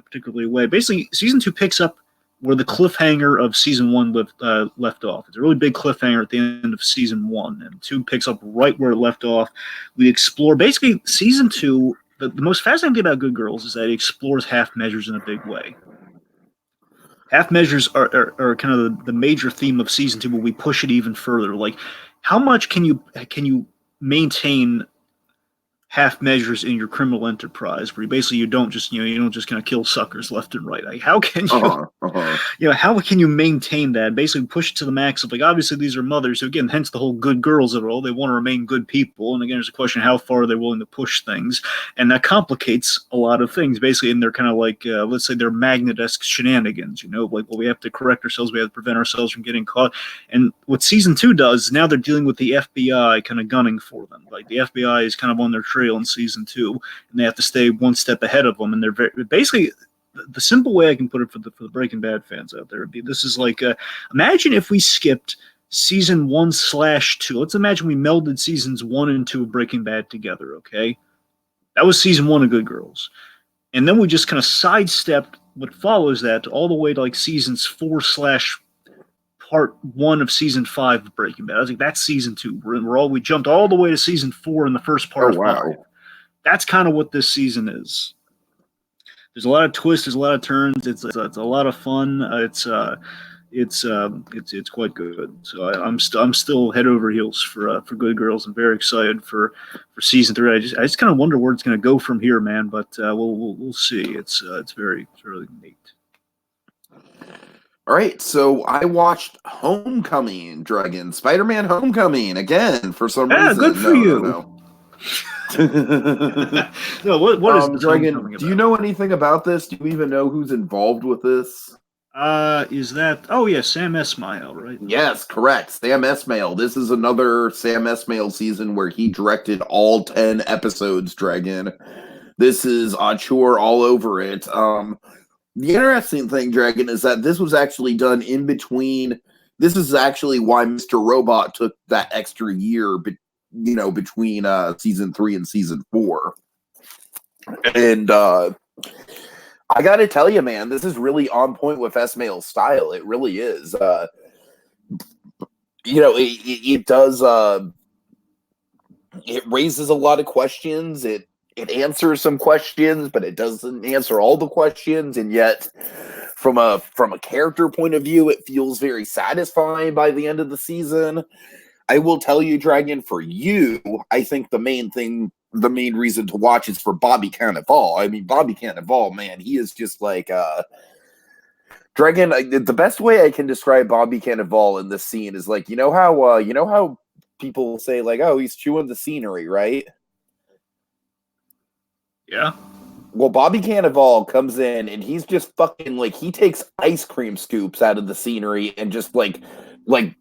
particularly away, basically season 2 picks up where the cliffhanger of season 1 left off. It's a really big cliffhanger at the end of season 1, and 2 picks up right where it left off. We explore basically season 2. The most fascinating thing about Good Girls is that it explores half measures in a big way. Half measures are kind of the major theme of season 2, but we push it even further. Like, how much can you maintain half measures in your criminal enterprise, where you don't just kind of kill suckers left and right? Like, how can you, how can you maintain that? Basically, push it to the max of like, obviously these are mothers, so again, hence the whole good girls of it all. They want to remain good people, and again, there's a question how far they're willing to push things, and that complicates a lot of things. Basically, and they're kind of like, let's say they're Magnet-esque shenanigans. Like, well, we have to correct ourselves, we have to prevent ourselves from getting caught. And what season 2 does, now they're dealing with the FBI kind of gunning for them. Like the FBI is kind of on their trail in season 2, and they have to stay one step ahead of them. And they're basically, the simple way I can put it for the Breaking Bad fans out there would be, this is like, imagine if we skipped season 1/2. Let's imagine we melded seasons 1 and 2 of Breaking Bad together. Okay, that was season 1 of Good Girls, and then we just kind of sidestepped what follows that all the way to like seasons 4/ part 1 of season 5 of Breaking Bad. I was like, that's season 2. We jumped all the way to season 4 in the first part of 5. That's kind of what this season is. There's a lot of twists. There's a lot of turns. It's a lot of fun. It's quite good. So I'm still head over heels for Good Girls. I'm very excited for season 3. I just kind of wonder where it's going to go from here, man. But we'll see. It's really neat. All right, so I watched Homecoming, Dragon. Spider-Man Homecoming again for some reason. Yeah, good for you. No, what is this Dragon? Do you know anything about this? Do you even know who's involved with this? Is that? Oh yeah, Sam Esmail, right? Yes, correct. Sam Esmail. This is another Sam Esmail season where he directed all 10 episodes. Dragon. This is auteur all over it. The interesting thing, Dragon, is that this was actually done in between. This is actually why Mr. Robot took that extra year, between season 3 and season 4. And I got to tell you, man, this is really on point with Esmail's style. It really is. It does. It raises a lot of questions. It it answers some questions, but it doesn't answer all the questions, and yet from a character point of view, it feels very satisfying by the end of the season. I will tell you, Dragon, for you, I think the main reason to watch is for Bobby Cannavale. I mean, Bobby Cannavale, man, he is just like Dragon. The best way I can describe Bobby Cannavale in this scene is like, you know how people say like, oh, he's chewing the scenery, right? Yeah. Well, Bobby Cannavale comes in and he's just fucking like, he takes ice cream scoops out of the scenery and just like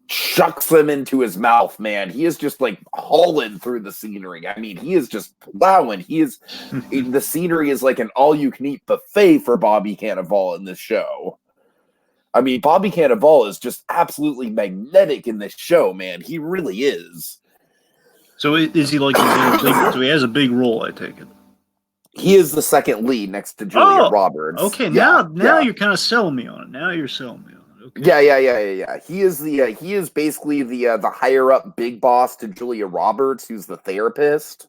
chucks them into his mouth, man. He is just like hauling through the scenery. I mean, he is just plowing. The scenery is like an all-you-can-eat buffet for Bobby Cannavale in this show. I mean, Bobby Cannavale is just absolutely magnetic in this show, man. He really is. So is he like, so he has a big role, I take it. He is the second lead next to Julia Roberts. Okay, yeah, now you're kind of selling me on it. Now you're selling me on it. Okay. Yeah. He is basically the higher up big boss to Julia Roberts, who's the therapist.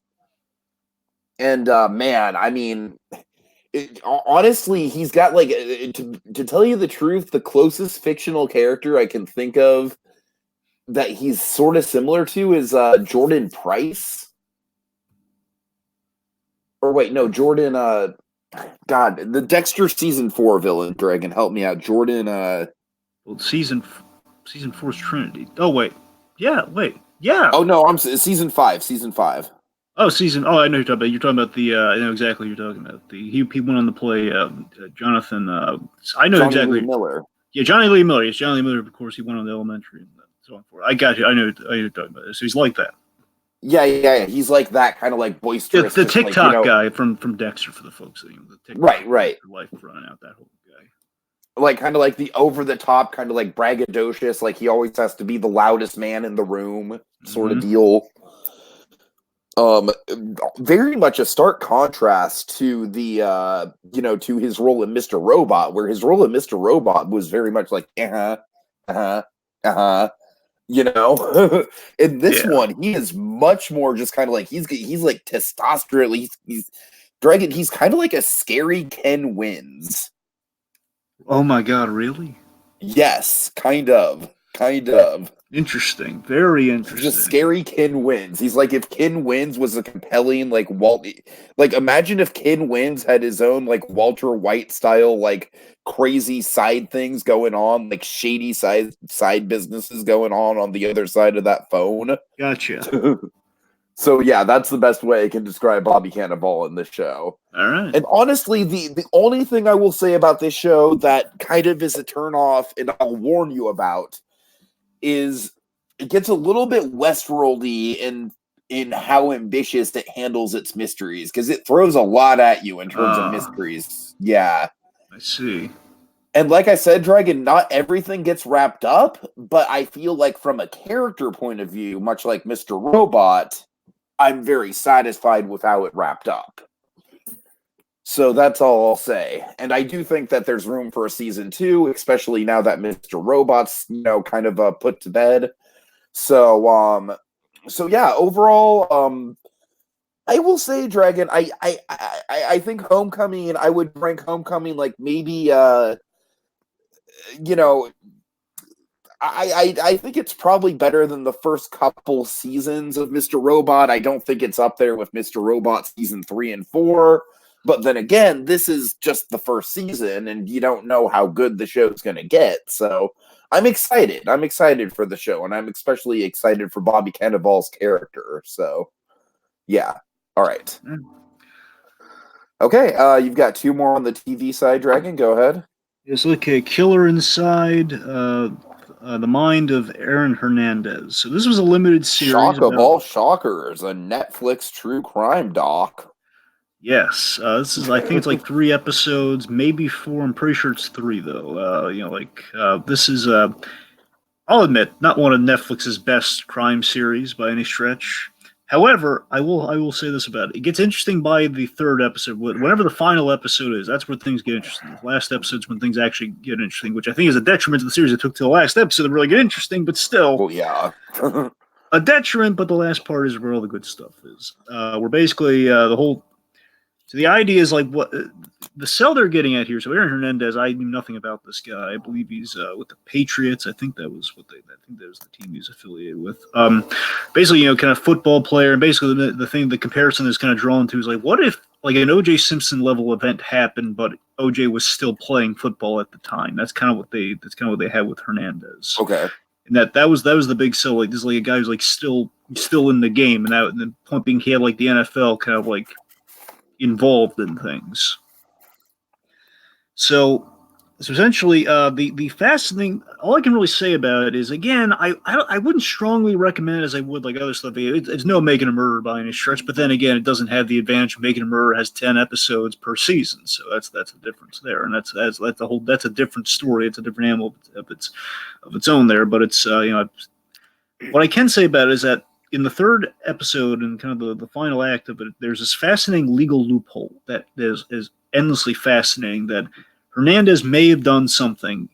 And man, I mean, honestly, he's got like to tell you the truth, the closest fictional character I can think of that he's sort of similar to is Jordan Price. Or wait, no, Jordan. God, the Dexter season 4 villain. Dragon, help me out. Jordan. Well, season 4's Trinity. Oh wait, yeah. Oh no, I'm season 5. Season 5. Oh, Oh, I know you're talking about. You're talking about the. I know exactly what you're talking about. He went on to play Jonathan. I know Johnny exactly. Lee Miller. Yeah, Johnny Lee Miller. Yes, Johnny Lee Miller. Of course, he went on the Elementary and so on. I got you. I know you're talking about. So he's like that. Yeah. He's like that kind of like boisterous. The TikTok like, guy from Dexter for the folks. The TikTok right. Life running out, that whole guy. Like kind of like the over the top, kind of like braggadocious. Like he always has to be the loudest man in the room, sort of deal. Very much a stark contrast to the to his role in Mr. Robot, where his role in Mr. Robot was very much like in this one he is much more just kind of like he's like testosterone. He's Dragon. He's kind of like a scary Ken Wins. Oh my god, really? Yes, kind of. Interesting. Very interesting. Just scary Ken Wins. He's like if Ken Wins was a compelling like like imagine if Ken Wins had his own like Walter White style like crazy side things going on, like shady side businesses going on the other side of that phone. Gotcha. So yeah, that's the best way I can describe Bobby Cannavale in this show. All right. And honestly, the only thing I will say about this show that kind of is a turnoff, and I'll warn you about, is it gets a little bit Westworld-y in how ambitious it handles its mysteries, because it throws a lot at you in terms of mysteries. Yeah. I see. And like I said, Dragon, not everything gets wrapped up, but I feel like from a character point of view, much like Mr. Robot, I'm very satisfied with how it wrapped up. So that's all I'll say. And I do think that there's room for a season 2, especially now that Mr. Robot's, kind of put to bed. So yeah, overall, I will say, Dragon, I think Homecoming, I would rank Homecoming like maybe, I think it's probably better than the first couple seasons of Mr. Robot. I don't think it's up there with Mr. Robot season 3 and 4. But then again, this is just the first season, and you don't know how good the show's going to get. So I'm excited. I'm excited for the show, and I'm especially excited for Bobby Cannavale's character. So, yeah. All right. Okay, you've got 2 more on the TV side, Dragon. Go ahead. Yes, okay. Killer Inside, The Mind of Aaron Hernandez. So this was a limited series. Shock of all shockers, a Netflix true crime doc. Yes, this is. I think it's like 3 episodes, maybe 4. I'm pretty sure it's 3 though. This is. I'll admit, not one of Netflix's best crime series by any stretch. However, I will say this about it: it gets interesting by the 3rd episode. Whatever the final episode is, that's where things get interesting. The last episode's when things actually get interesting, which I think is a detriment to the series. It took to the last episode to really get interesting, but still. Well, yeah. A detriment, but the last part is where all the good stuff is. We're basically the whole. So the idea is like what the sell they're getting at here. So Aaron Hernandez, I knew nothing about this guy. I believe he's with the Patriots. I think that was the team he's affiliated with. Basically, kind of football player. And basically, the comparison is kind of drawn to is like, what if like an O.J. Simpson level event happened, but O.J. was still playing football at the time? That's kind of what they had with Hernandez. Okay. And that was the big sell. Like this is like a guy who's like still in the game, and the point being he had like the NFL kind of like involved in things. So essentially, the fascinating. All I can really say about it is, again, I wouldn't strongly recommend it as I would like other stuff. It's no Making a Murderer by any stretch, but then again, it doesn't have the advantage of Making a Murderer has 10 episodes per season, so that's a difference there, and that's a different story. It's a different animal of its own there, but it's what I can say about it is that in the third episode and kind of the final act of it, there's this fascinating legal loophole that is endlessly fascinating that Hernandez may have done something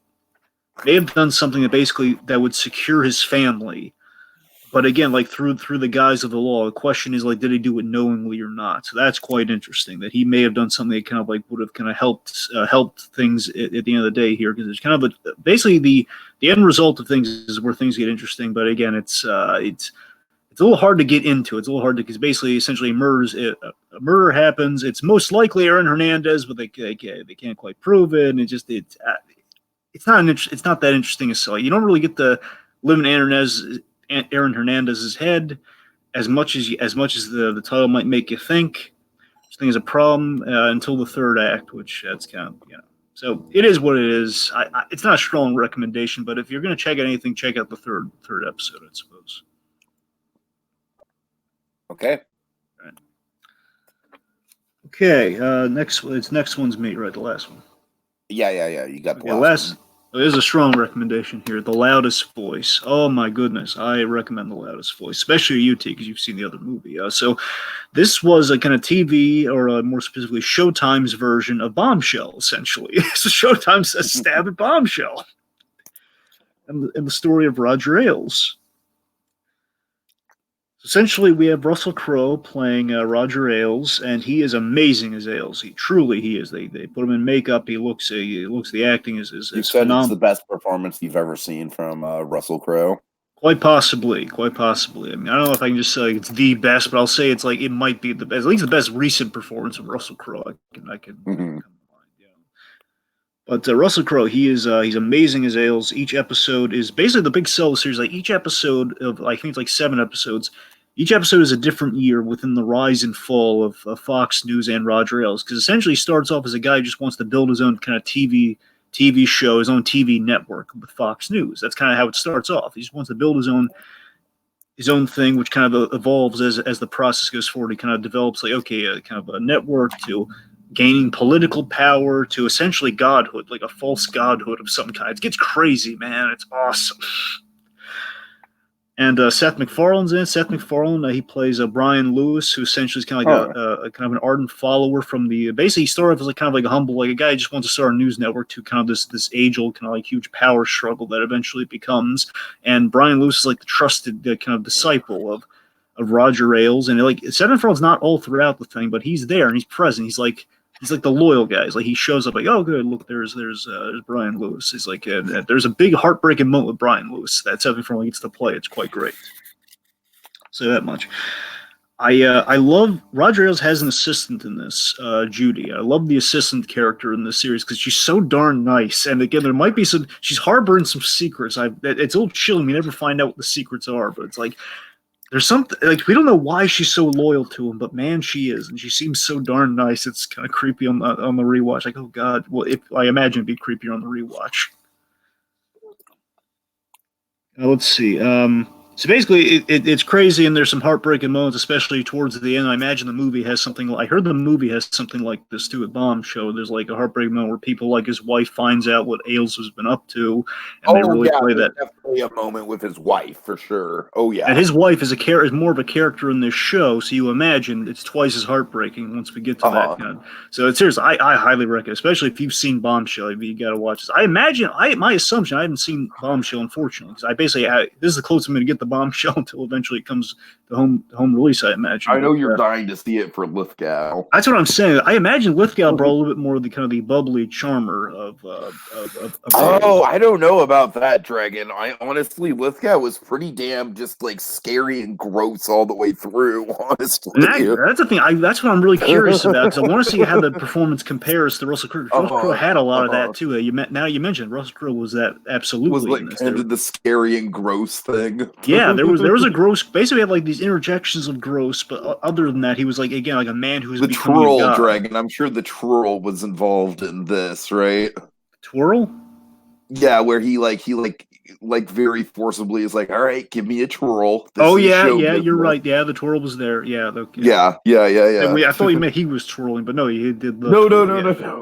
that basically that would secure his family. But again, like through the guise of the law, the question is like, did he do it knowingly or not? So that's quite interesting that he may have done something that kind of like would have kind of helped things at the end of the day here, because it's kind of basically the end result of things is where things get interesting. But again, it's a little hard to get into. It's a little hard because basically, essentially, a murder happens. It's most likely Aaron Hernandez, but they can't quite prove it. And it's not that interesting as so. You don't really get to live in Aaron Hernandez's head as much as the title might make you think. This thing is a problem until the third act, which that's kind of So it is what it is. It's not a strong recommendation, but if you're going to check out anything, check out the third episode, I suppose. Okay. Right. Okay. Next one's me, right? The last one. Yeah. You got the last one. There's a strong recommendation here. The Loudest Voice. Oh my goodness, I recommend The Loudest Voice, especially you, T, because you've seen the other movie. So this was a kind of TV, or more specifically, Showtime's version of Bombshell. Essentially, so Showtime says stab at Bombshell, and the story of Roger Ailes. Essentially, we have Russell Crowe playing Roger Ailes, and he is amazing as Ailes. He is. They put him in makeup. He looks. The acting is You said phenomenal. It's the best performance you've ever seen from Russell Crowe. Quite possibly. I mean, I don't know if I can just say like it's the best, but I'll say it's like it might be the best, at least the best recent performance of Russell Crowe. I can come to mind. Yeah. But Russell Crowe, he's amazing as Ailes. Each episode is basically the big sell of the series. Like each episode of, I think it's like 7 episodes. Each episode is a different year within the rise and fall of Fox News and Roger Ailes, because essentially he starts off as a guy who just wants to build his own kind of TV show, his own TV network with Fox News. That's kind of how it starts off. He just wants to build his own thing, which kind of evolves as the process goes forward. He kind of develops like, kind of a network to gaining political power to essentially godhood, like a false godhood of some kind. It gets crazy, man. It's awesome. And Seth MacFarlane's in it. Seth MacFarlane, he plays Brian Lewis, who essentially is kind of like a kind of an ardent follower from the. Basically, he started off as like kind of like a humble, like a guy who just wants to start a news network to kind of this age-old kind of like huge power struggle that eventually becomes. And Brian Lewis is like the trusted kind of disciple of Roger Ailes, and like Seth MacFarlane's not all throughout the thing, but he's there and he's present. He's like the loyal guy. He's like he shows up like, oh good, look, there's Brian Lewis. He's like there's a big heartbreaking moment with Brian Lewis that Seth MacFarlane gets to play. It's quite great. Say that much. I love Roger Ailes has an assistant in this, Judy. I love the assistant character in this series because she's so darn nice. And again, there might be she's harboring some secrets. It's a little chilling. We never find out what the secrets are, but it's like. There's something like we don't know why she's so loyal to him, but man, she is, and she seems so darn nice. It's kind of creepy on the rewatch. Like, oh god, well, I imagine it'd be creepier on the rewatch. Let's see. So basically, it's crazy, and there's some heartbreaking moments, especially towards the end. I imagine the movie has something. I heard the movie has something like this too at Bombshell. There's like a heartbreaking moment where people, like his wife, finds out what Ailes has been up to, and they really play that. Definitely a moment with his wife for sure. Oh yeah, and his wife is more of a character in this show, so you imagine it's twice as heartbreaking once we get to that kind of. So it's serious. I highly recommend, especially if you've seen Bombshell, you got to watch this. I imagine my assumption I haven't seen Bombshell, unfortunately, because this is the closest I'm going to get to bombshell until eventually it comes to home release, I imagine. I know you're dying to see it for Lithgow. That's what I'm saying. I imagine Lithgow brought a little bit more of the kind of the bubbly charmer of Oh, I don't know about that, Dragon. I honestly, Lithgow was pretty damn just like scary and gross all the way through. Honestly, that's the thing. That's what I'm really curious about, because I want to see how the performance compares to Russell Crowe. Russell Crowe had a lot of that too. Now you mentioned Russell Crowe was that absolutely was like kind of the scary and gross thing. Yeah, there was a gross. Basically, had like these interjections of gross, but other than that, he was like again like a man who's the becoming twirl a god. Dragon. I'm sure the twirl was involved in this, right? Twirl? Yeah, where he very forcibly is like, all right, give me a twirl. Yeah, you're right. Yeah, the twirl was there. Yeah, yeah. I thought you meant he was twirling, but no, he did. No.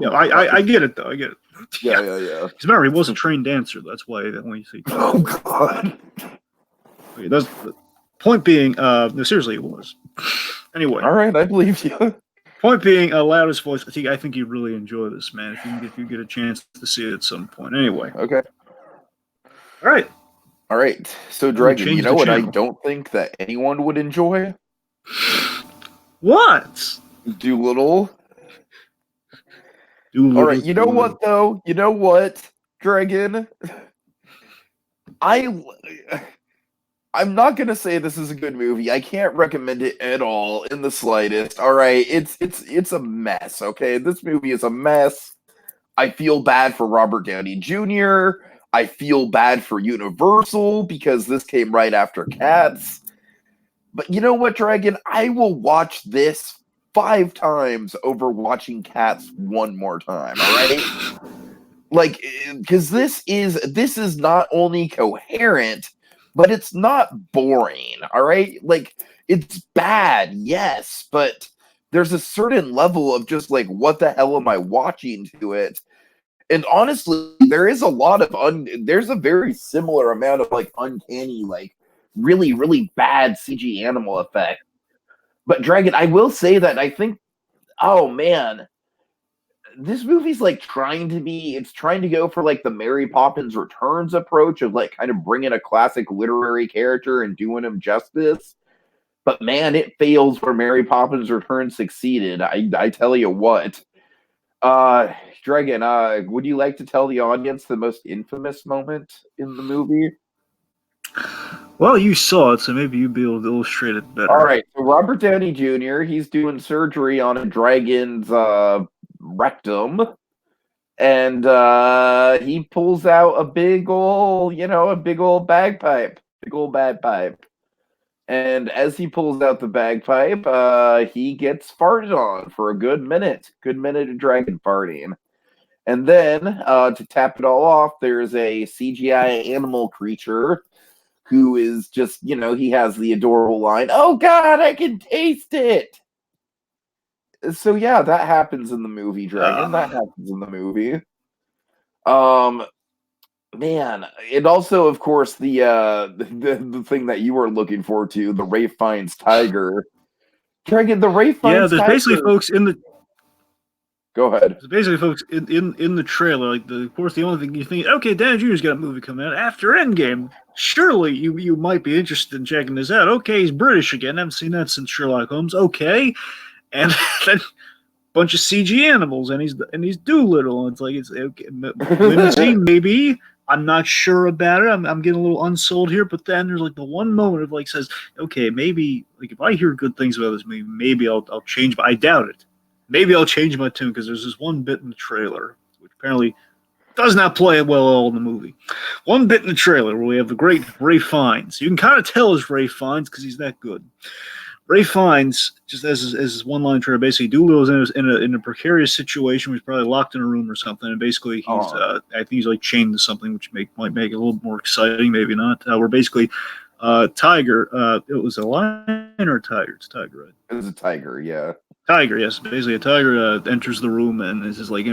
Yeah, I get it though. I get it. Yeah. Because remember, he was a trained dancer. That's why when you see. Oh God. Okay, that's the point being. No, seriously, it was. Anyway. All right, I believe you. Point being, Loudest Voice. I think you'd really enjoy this, man. If you get a chance to see it at some point. Anyway. Okay. All right. So, Dragon, you know what I don't think that anyone would enjoy? What? Doolittle. All right. You know what, though? You know what, Dragon? I'm not gonna say this is a good movie. I can't recommend it at all in the slightest. All right, it's a mess. Okay, this movie is a mess. I feel bad for Robert Downey Jr. I feel bad for Universal because this came right after Cats. But you know what, Dragon? I will watch this 5 times over watching Cats one more time. All right, like because this is not only coherent, but it's not boring, all right? Like, it's bad, yes, but there's a certain level of just like, what the hell am I watching to it? And honestly, there is a lot of there's a very similar amount of like uncanny, like really, really bad CG animal effect. But Dragon, I will say that I think, oh man, this movie's like trying to go for like the Mary Poppins Returns approach of like kind of bringing a classic literary character and doing him justice. But man, it fails where Mary Poppins Returns succeeded. I tell you what. Dragon, would you like to tell the audience the most infamous moment in the movie? Well, you saw it, so maybe you'd be able to illustrate it better. All right, so Robert Downey Jr., he's doing surgery on a dragon's rectum, and he pulls out a big old bagpipe, big old bagpipe. And as he pulls out the bagpipe, he gets farted on for a good minute of dragon farting. And then, to tap it all off, there's a CGI animal creature who is just, he has the adorable line, "Oh God, I can taste it." So yeah, that happens in the movie, Dragon. That happens in the movie. Man, and also, of course, the thing that you were looking forward to, the Ralph Fiennes tiger. Dragon, the Ralph Fiennes there's tiger. basically folks in the. Go ahead. There's basically folks in the trailer, like of course, the only thing you think, okay, Downey Jr.'s got a movie coming out after Endgame. Surely you might be interested in checking this out. Okay, he's British again. I haven't seen that since Sherlock Holmes. Okay, and then bunch of CG animals, and he's Doolittle. And it's like it's okay, whimsy, maybe. I'm not sure about it. I'm getting a little unsold here, but then there's like the one moment of like says, okay, maybe like if I hear good things about this movie, maybe I'll change. But I doubt it. Maybe I'll change my tune because there's this one bit in the trailer which apparently does not play well at all in the movie. One bit in the trailer where we have the great Ralph Fiennes. You can kind of tell it's Ralph Fiennes because he's that good. Ralph Fiennes, just as his one-line trailer, basically Doolittle's in a precarious situation. He's probably locked in a room or something, and basically he's I think he's like chained to something, which might make it a little more exciting, maybe not. Where basically Tiger, it was a lion or a tiger? It's a tiger, right? It was a tiger, yeah. Tiger, yes. Basically, a tiger enters the room and is just like,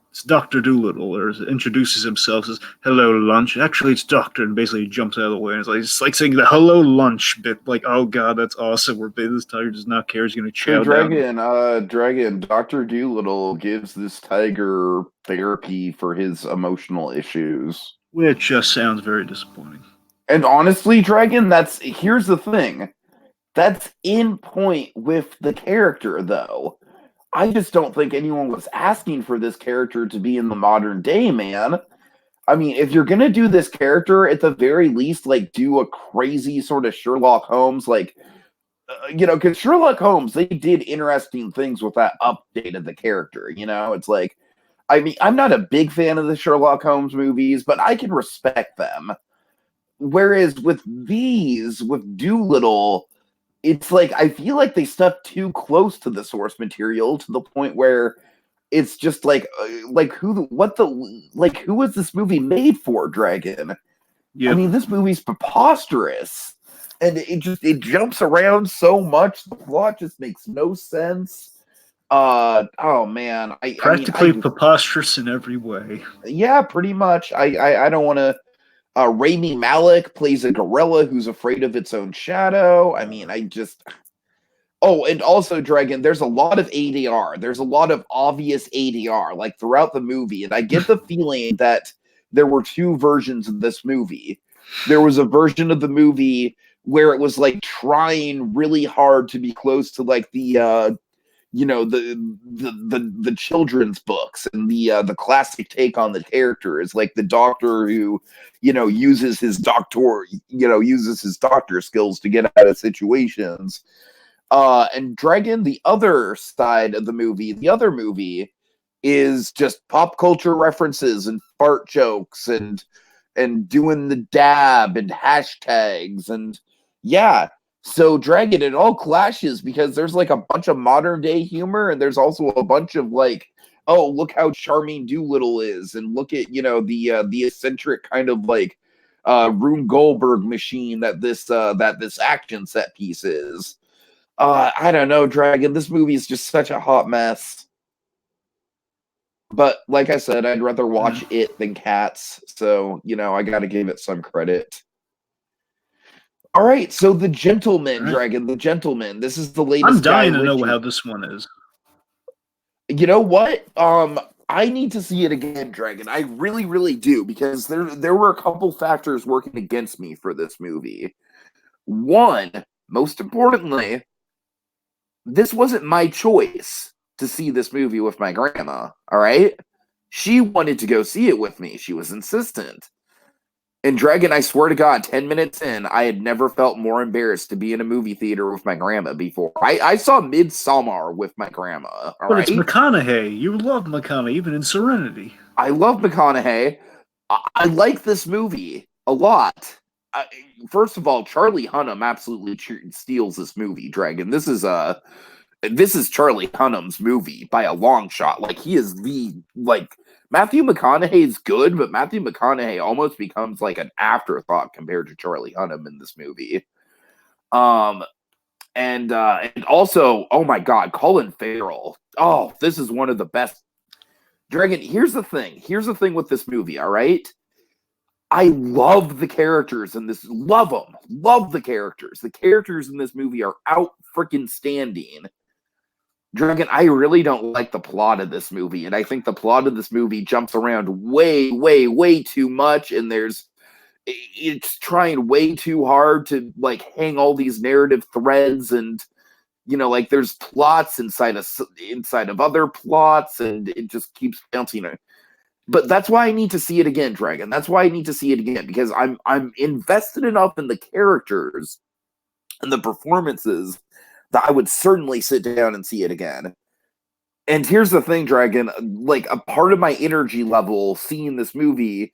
it's Dr. Doolittle, or introduces himself, says, "Hello, lunch." Actually, it's Doctor, and basically he jumps out of the way. And it's like saying the "hello, lunch" bit. Like, oh god, that's awesome. Where this tiger does not care. He's going to chow down. Dragon, Dr. Doolittle gives this tiger therapy for his emotional issues. Which just sounds very disappointing. And honestly, Dragon, here's the thing. That's in point with the character, though. I just don't think anyone was asking for this character to be in the modern day, man. I mean, if you're gonna do this character, at the very least, like, do a crazy sort of Sherlock Holmes, like, because Sherlock Holmes, they did interesting things with that update of the character. It's like, I mean, I'm not a big fan of the Sherlock Holmes movies, but I can respect them. Whereas with Doolittle, it's like I feel like they stuck too close to the source material to the point where it's just like who was this movie made for, Dragon? Yeah. I mean, this movie's preposterous, and it jumps around so much. The plot just makes no sense. Oh man, Practically preposterous in every way. Yeah, pretty much. I don't want to. Rami Malek plays a gorilla who's afraid of its own shadow. I mean, Oh, and also, Dragon, there's a lot of ADR. There's a lot of obvious ADR, like, throughout the movie. And I get the feeling that there were two versions of this movie. There was a version of the movie where it was, like, trying really hard to be close to, like, the children's books, and the classic take on the character is like the doctor who uses his doctor skills to get out of situations. And Dragon, the other side of the other movie is just pop culture references and fart jokes and doing the dab and hashtags, and yeah. So, Dragon, it all clashes because there's like a bunch of modern day humor, and there's also a bunch of like, oh, look how charming Doolittle is, and look at the eccentric kind of like Rube Goldberg machine that this action set piece is. I don't know, Dragon. This movie is just such a hot mess. But like I said, I'd rather watch it than Cats, so I got to give it some credit. All right, so The Gentleman, Dragon, The Gentleman. This is the latest. I'm dying to know how this one is. You know what? I need to see it again, Dragon. I really, really do, because there were a couple factors working against me for this movie. One, most importantly, this wasn't my choice to see this movie with my grandma. All right, she wanted to go see it with me. She was insistent. And Dragon, I swear to God, 10 minutes in, I had never felt more embarrassed to be in a movie theater with my grandma before. I saw Midsommar with my grandma. But it's McConaughey. You love McConaughey, even in Serenity. I love McConaughey. I like this movie a lot. First of all, Charlie Hunnam absolutely steals this movie, Dragon. This is Charlie Hunnam's movie by a long shot. Like, he is Matthew McConaughey is good, but Matthew McConaughey almost becomes like an afterthought compared to Charlie Hunnam in this movie. And also, oh my God, Colin Farrell. Oh, this is one of the best. Dragon, here's the thing. Here's the thing with this movie, all right? I love the characters in this. Love them. Love the characters. The characters in this movie are out freaking standing. Dragon, I really don't like the plot of this movie, and I think the plot of this movie jumps around way, way, way too much, and it's trying way too hard to like hang all these narrative threads, and like there's plots inside of other plots, and it just keeps bouncing. But that's why I need to see it again, Dragon. That's why I need to see it again, because I'm invested enough in the characters and the performances that I would certainly sit down and see it again. And here's the thing, Dragon, like a part of my energy level seeing this movie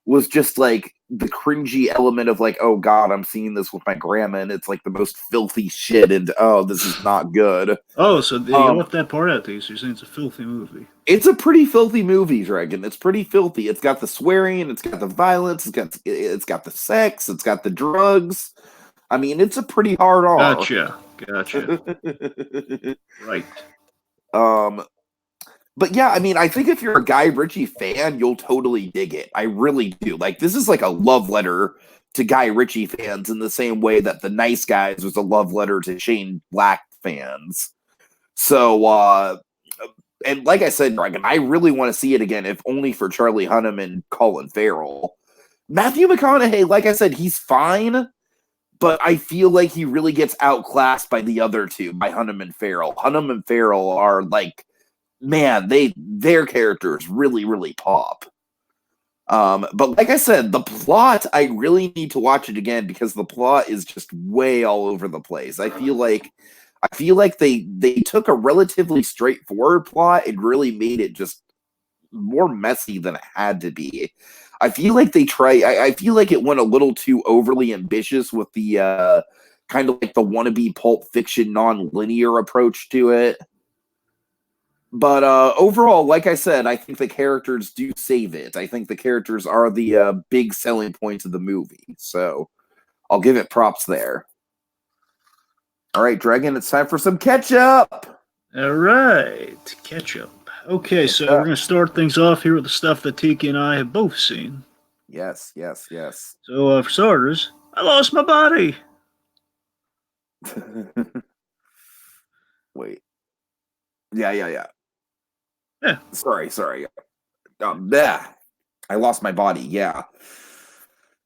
was just like the cringy element of like, oh God, I'm seeing this with my grandma, and it's like the most filthy shit, and oh, this is not good. Oh, so they left that part out there, so you're saying it's a filthy movie. It's a pretty filthy movie, Dragon. It's pretty filthy. It's got the swearing, it's got the violence, it's got the sex, it's got the drugs. I mean, it's a pretty hard R. Gotcha. Right. But yeah, I mean, I think if you're a Guy Ritchie fan, you'll totally dig it. I really do. Like, this is like a love letter to Guy Ritchie fans in the same way that The Nice Guys was a love letter to Shane Black fans. So, and like I said, Dragon, I really want to see it again, if only for Charlie Hunnam and Colin Farrell. Matthew McConaughey, like I said, he's fine, but I feel like he really gets outclassed by the other two, by Hunnam and Farrell. Hunnam and Farrell are like, man, their characters really, really pop. But like I said, the plot, I really need to watch it again because the plot is just way all over the place. I feel like they took a relatively straightforward plot and really made it just more messy than it had to be. I feel like I feel like it went a little too overly ambitious with the kind of like the wannabe Pulp Fiction non-linear approach to it. But overall, like I said, I think the characters do save it. I think the characters are the big selling points of the movie. So I'll give it props there. All right, Dragon, it's time for some ketchup. All right, ketchup. Okay, so we're going to start things off here with the stuff that Tiki and I have both seen. Yes. So, for starters, I lost my body. Wait. Yeah. Yeah. Sorry. I lost my body. Yeah.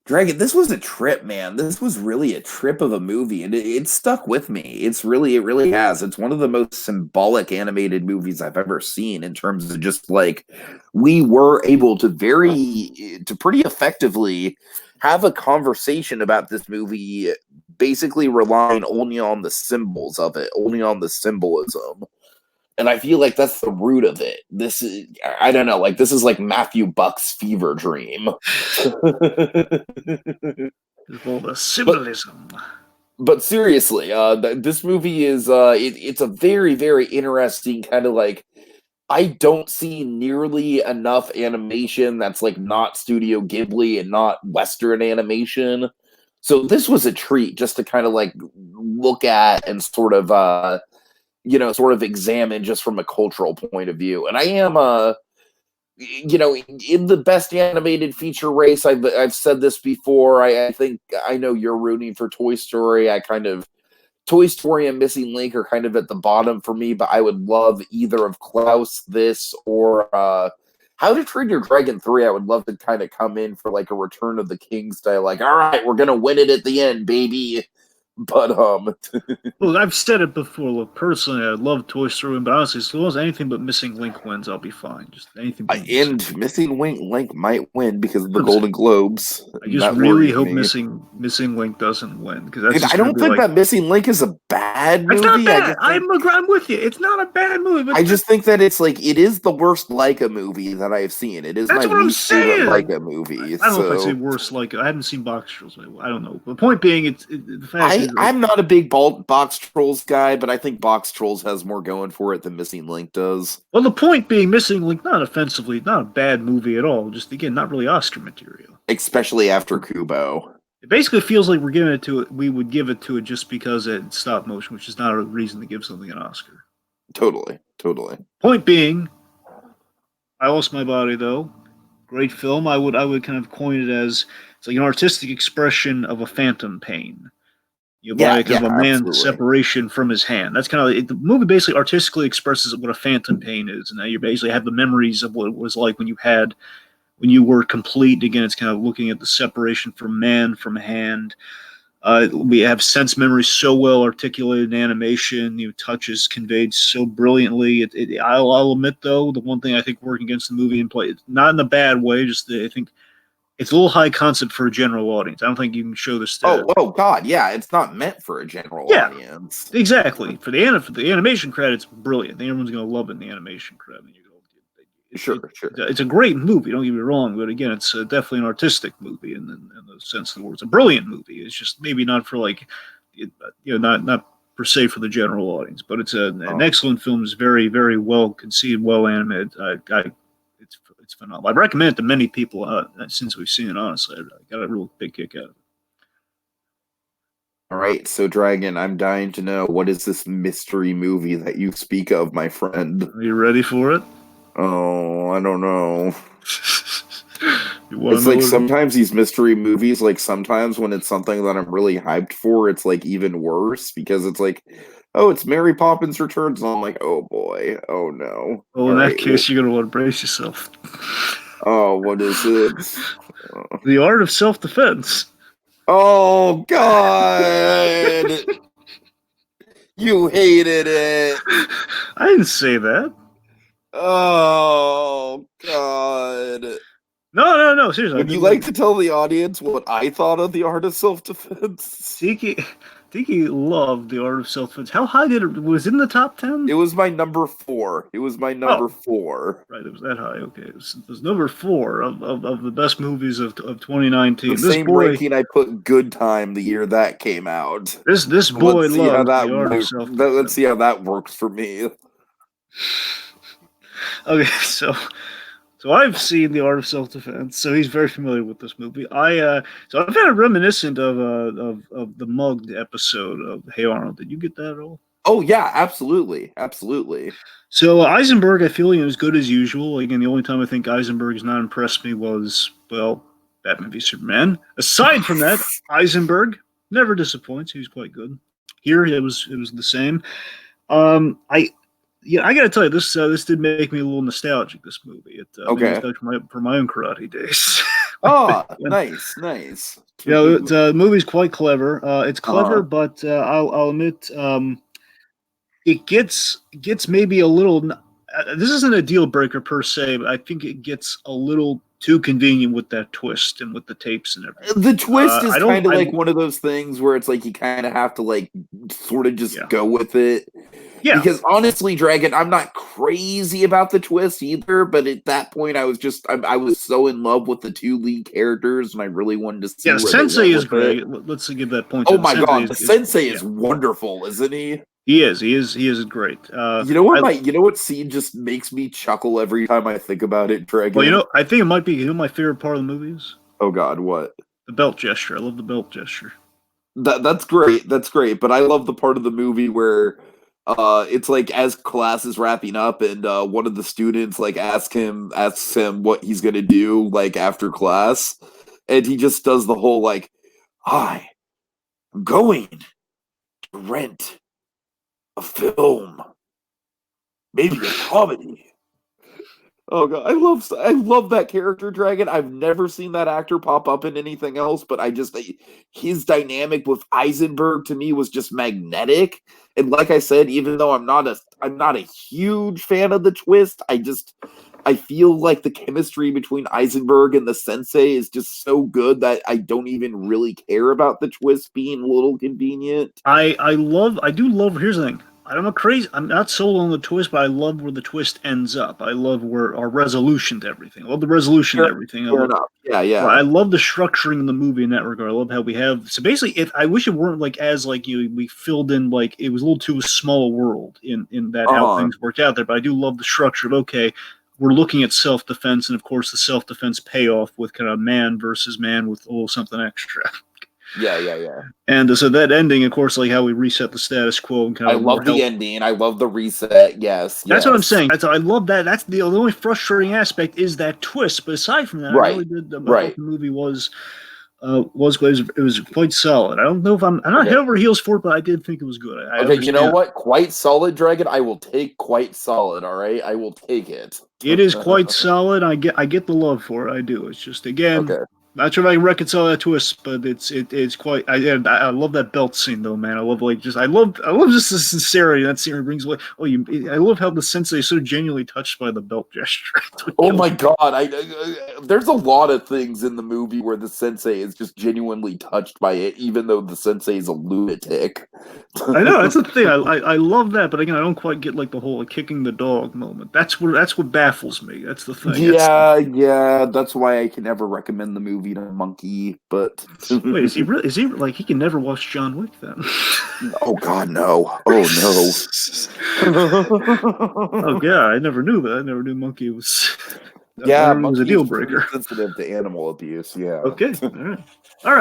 Dragon, this was a trip, man. This was really a trip of a movie, and it stuck with me. It really has. It's one of the most symbolic animated movies I've ever seen in terms of just like we were able to pretty effectively have a conversation about this movie, basically relying only on the symbols of it, only on the symbolism. And I feel like that's the root of it. This is, I don't know, like this is like Matthew Buck's fever dream. All the symbolism. But seriously, this movie is it's a very, very interesting kind of like, I don't see nearly enough animation that's like not Studio Ghibli and not Western animation. So this was a treat just to kind of like look at and sort of examine just from a cultural point of view. And I am, in the best animated feature race, I've said this before. I think I know you're rooting for Toy Story. Toy Story and Missing Link are kind of at the bottom for me, but I would love either of Klaus, this, or How to Train Your Dragon 3. I would love to kind of come in for like a Return of the King style, like, all right, we're gonna win it at the end, baby. But well, I've said it before. Look, personally, I love Toy Story, but honestly, as long as anything but Missing Link wins, I'll be fine. Just anything. But and Missing Link might win because of the Golden Globes. I just really hope Missing Link doesn't win because that's. I don't think that Missing Link is a bad movie. It's not bad. I'm with you. It's not a bad movie. But I just think that it's like it is the worst Leica movie that I've seen. It is my least favorite Leica movie. I don't know if I'd say worst Leica. I haven't seen Box Trolls. I don't know. The point being, the fact I'm not a big Box Trolls guy, but I think Box Trolls has more going for it than Missing Link does. Well, the point being, Missing Link, not offensively, not a bad movie at all. Just again, not really Oscar material. Especially after Kubo. It basically feels like we're giving it to it. We would give it to it just because it's stop motion, which is not a reason to give something an Oscar. Totally. Point being, I lost my body though. Great film. I would kind of coin it as it's like an artistic expression of a phantom pain. By kind of a man's separation from his hand. That's kind of the movie basically artistically expresses what a phantom pain is. And now you basically have the memories of what it was like when you were complete. Again, it's kind of looking at the separation from man, from hand. We have sense memory so well articulated in animation. Touches conveyed so brilliantly. I'll admit though, the one thing I think working against the movie and play, not in a bad way, just I think it's a little high concept for a general audience. I don't think you can show this. Oh God, yeah, it's not meant for a general audience. Exactly. For the animation credits, brilliant. Everyone's going to love it in the animation credit. Sure. It's a great movie. Don't get me wrong, but again, it's definitely an artistic movie in the sense of the word. It's a brilliant movie. It's just maybe not for not per se for the general audience, but it's an excellent film. It's very, very well conceived, well animated. It's phenomenal. I recommend it to many people since we've seen it. Honestly, I got a real big kick out of it. All right, so Dragon, I'm dying to know, what is this mystery movie that you speak of, my friend? Are you ready for it? Oh, I don't know. It's like sometimes these mystery movies, like sometimes when it's something that I'm really hyped for, it's like even worse because it's like, oh, it's Mary Poppins Returns, and I'm like, oh boy, oh no. Well, in that case, you're gonna want to brace yourself. Oh, what is it? The Art of Self-Defense. Oh God! You hated it. I didn't say that. Oh God! No. Seriously. Would you like to tell the audience what I thought of the Art of Self-Defense? Tiki loved The Art of Self-Defense. How high did it was it in the top 10? It was my number 4. It was my number 4. Right, it was that high. Okay, it was number 4 of the best movies of 2019. The This same boy, ranking I put Good Time the year that came out. this boy Let's see how loved that The Art of works. Self-Defense. Let's see how that works for me. Okay, so I've seen The Art of Self-Defense, so he's very familiar with this movie. So I'm kind of reminiscent of the Mugged episode of Hey Arnold. Did you get that at all? Oh yeah, absolutely. So Eisenberg, I feel, as good as usual. Again, the only time I think Eisenberg has not impressed me was, well, Batman v Superman. Aside from that, Eisenberg never disappoints. He was quite good. Here, it was the same. I got to tell you, this did make me a little nostalgic. This movie, it made me nostalgic for my own karate days. Oh, nice. The movie's quite clever. It's clever, but I'll admit, it gets maybe a little. This isn't a deal breaker per se, but I think it gets a little too convenient with that twist and with the tapes and everything. The twist is kind of like one of those things where it's like you kind of have to like sort of just go with it. Yeah. Because honestly, Dragon, I'm not crazy about the twist either, but at that point I was so in love with the 2 lead characters and I really wanted to see. Yeah, Sensei is great. Let's give that point. Oh my God, the Sensei is wonderful, isn't he? He is great. You know what scene just makes me chuckle every time I think about it, Dragon? Well, I think it might be my favorite part of the movie is. Oh God, what? The belt gesture. I love the belt gesture. That's great. But I love the part of the movie where it's like as class is wrapping up and one of the students like asks him what he's gonna do like after class, and he just does the whole like, I'm going to rent a film, maybe a comedy. Oh God, I love that character, Dragon. I've never seen that actor pop up in anything else, but his dynamic with Eisenberg to me was just magnetic. And like I said, even though I'm not a huge fan of the twist, I feel like the chemistry between Eisenberg and the Sensei is just so good that I don't even really care about the twist being a little convenient. I do love. Here's the thing. I'm not sold on the twist, but I love where the twist ends up. I love where our resolution to everything. I love the resolution to everything. Yeah. I love the structuring in the movie in that regard. I love how we have. So basically, I wish it weren't like we filled in like it was a little too small a world in that how things worked out there. But I do love the structure of we're looking at self-defense, and of course the self-defense payoff with kind of man versus man with a little something extra. Yeah. And so that ending, of course, like how we reset the status quo. And kind of I love the ending. I love the reset. Yes. That's what I'm saying. I love that. That's the only frustrating aspect is that twist. But aside from that, I really did. I thought the movie was quite solid. I don't know if I'm not head over heels for it, but I did think it was good. You know what? Quite solid, Dragon. I will take quite solid. All right, I will take it. It is quite solid. I get the love for it. I do. It's just not sure if I can reconcile that twist, but it's quite. I love that belt scene though, man. I love just the sincerity that scene brings. Like, I love how the Sensei is so genuinely touched by the belt gesture. Oh my God! There's a lot of things in the movie where the Sensei is just genuinely touched by it, even though the Sensei is a lunatic. I know that's the thing. I love that, but again, I don't quite get like the whole kicking the dog moment. That's what baffles me. That's the thing. Yeah. That's why I can never recommend the movie to Monkey. But wait, is he really? Is he like he can never watch John Wick then? Oh God, no! Oh no! Oh yeah, I never knew that. I never knew Monkey was. Monkey was a deal breaker. Sensitive to animal abuse. Yeah. Okay. All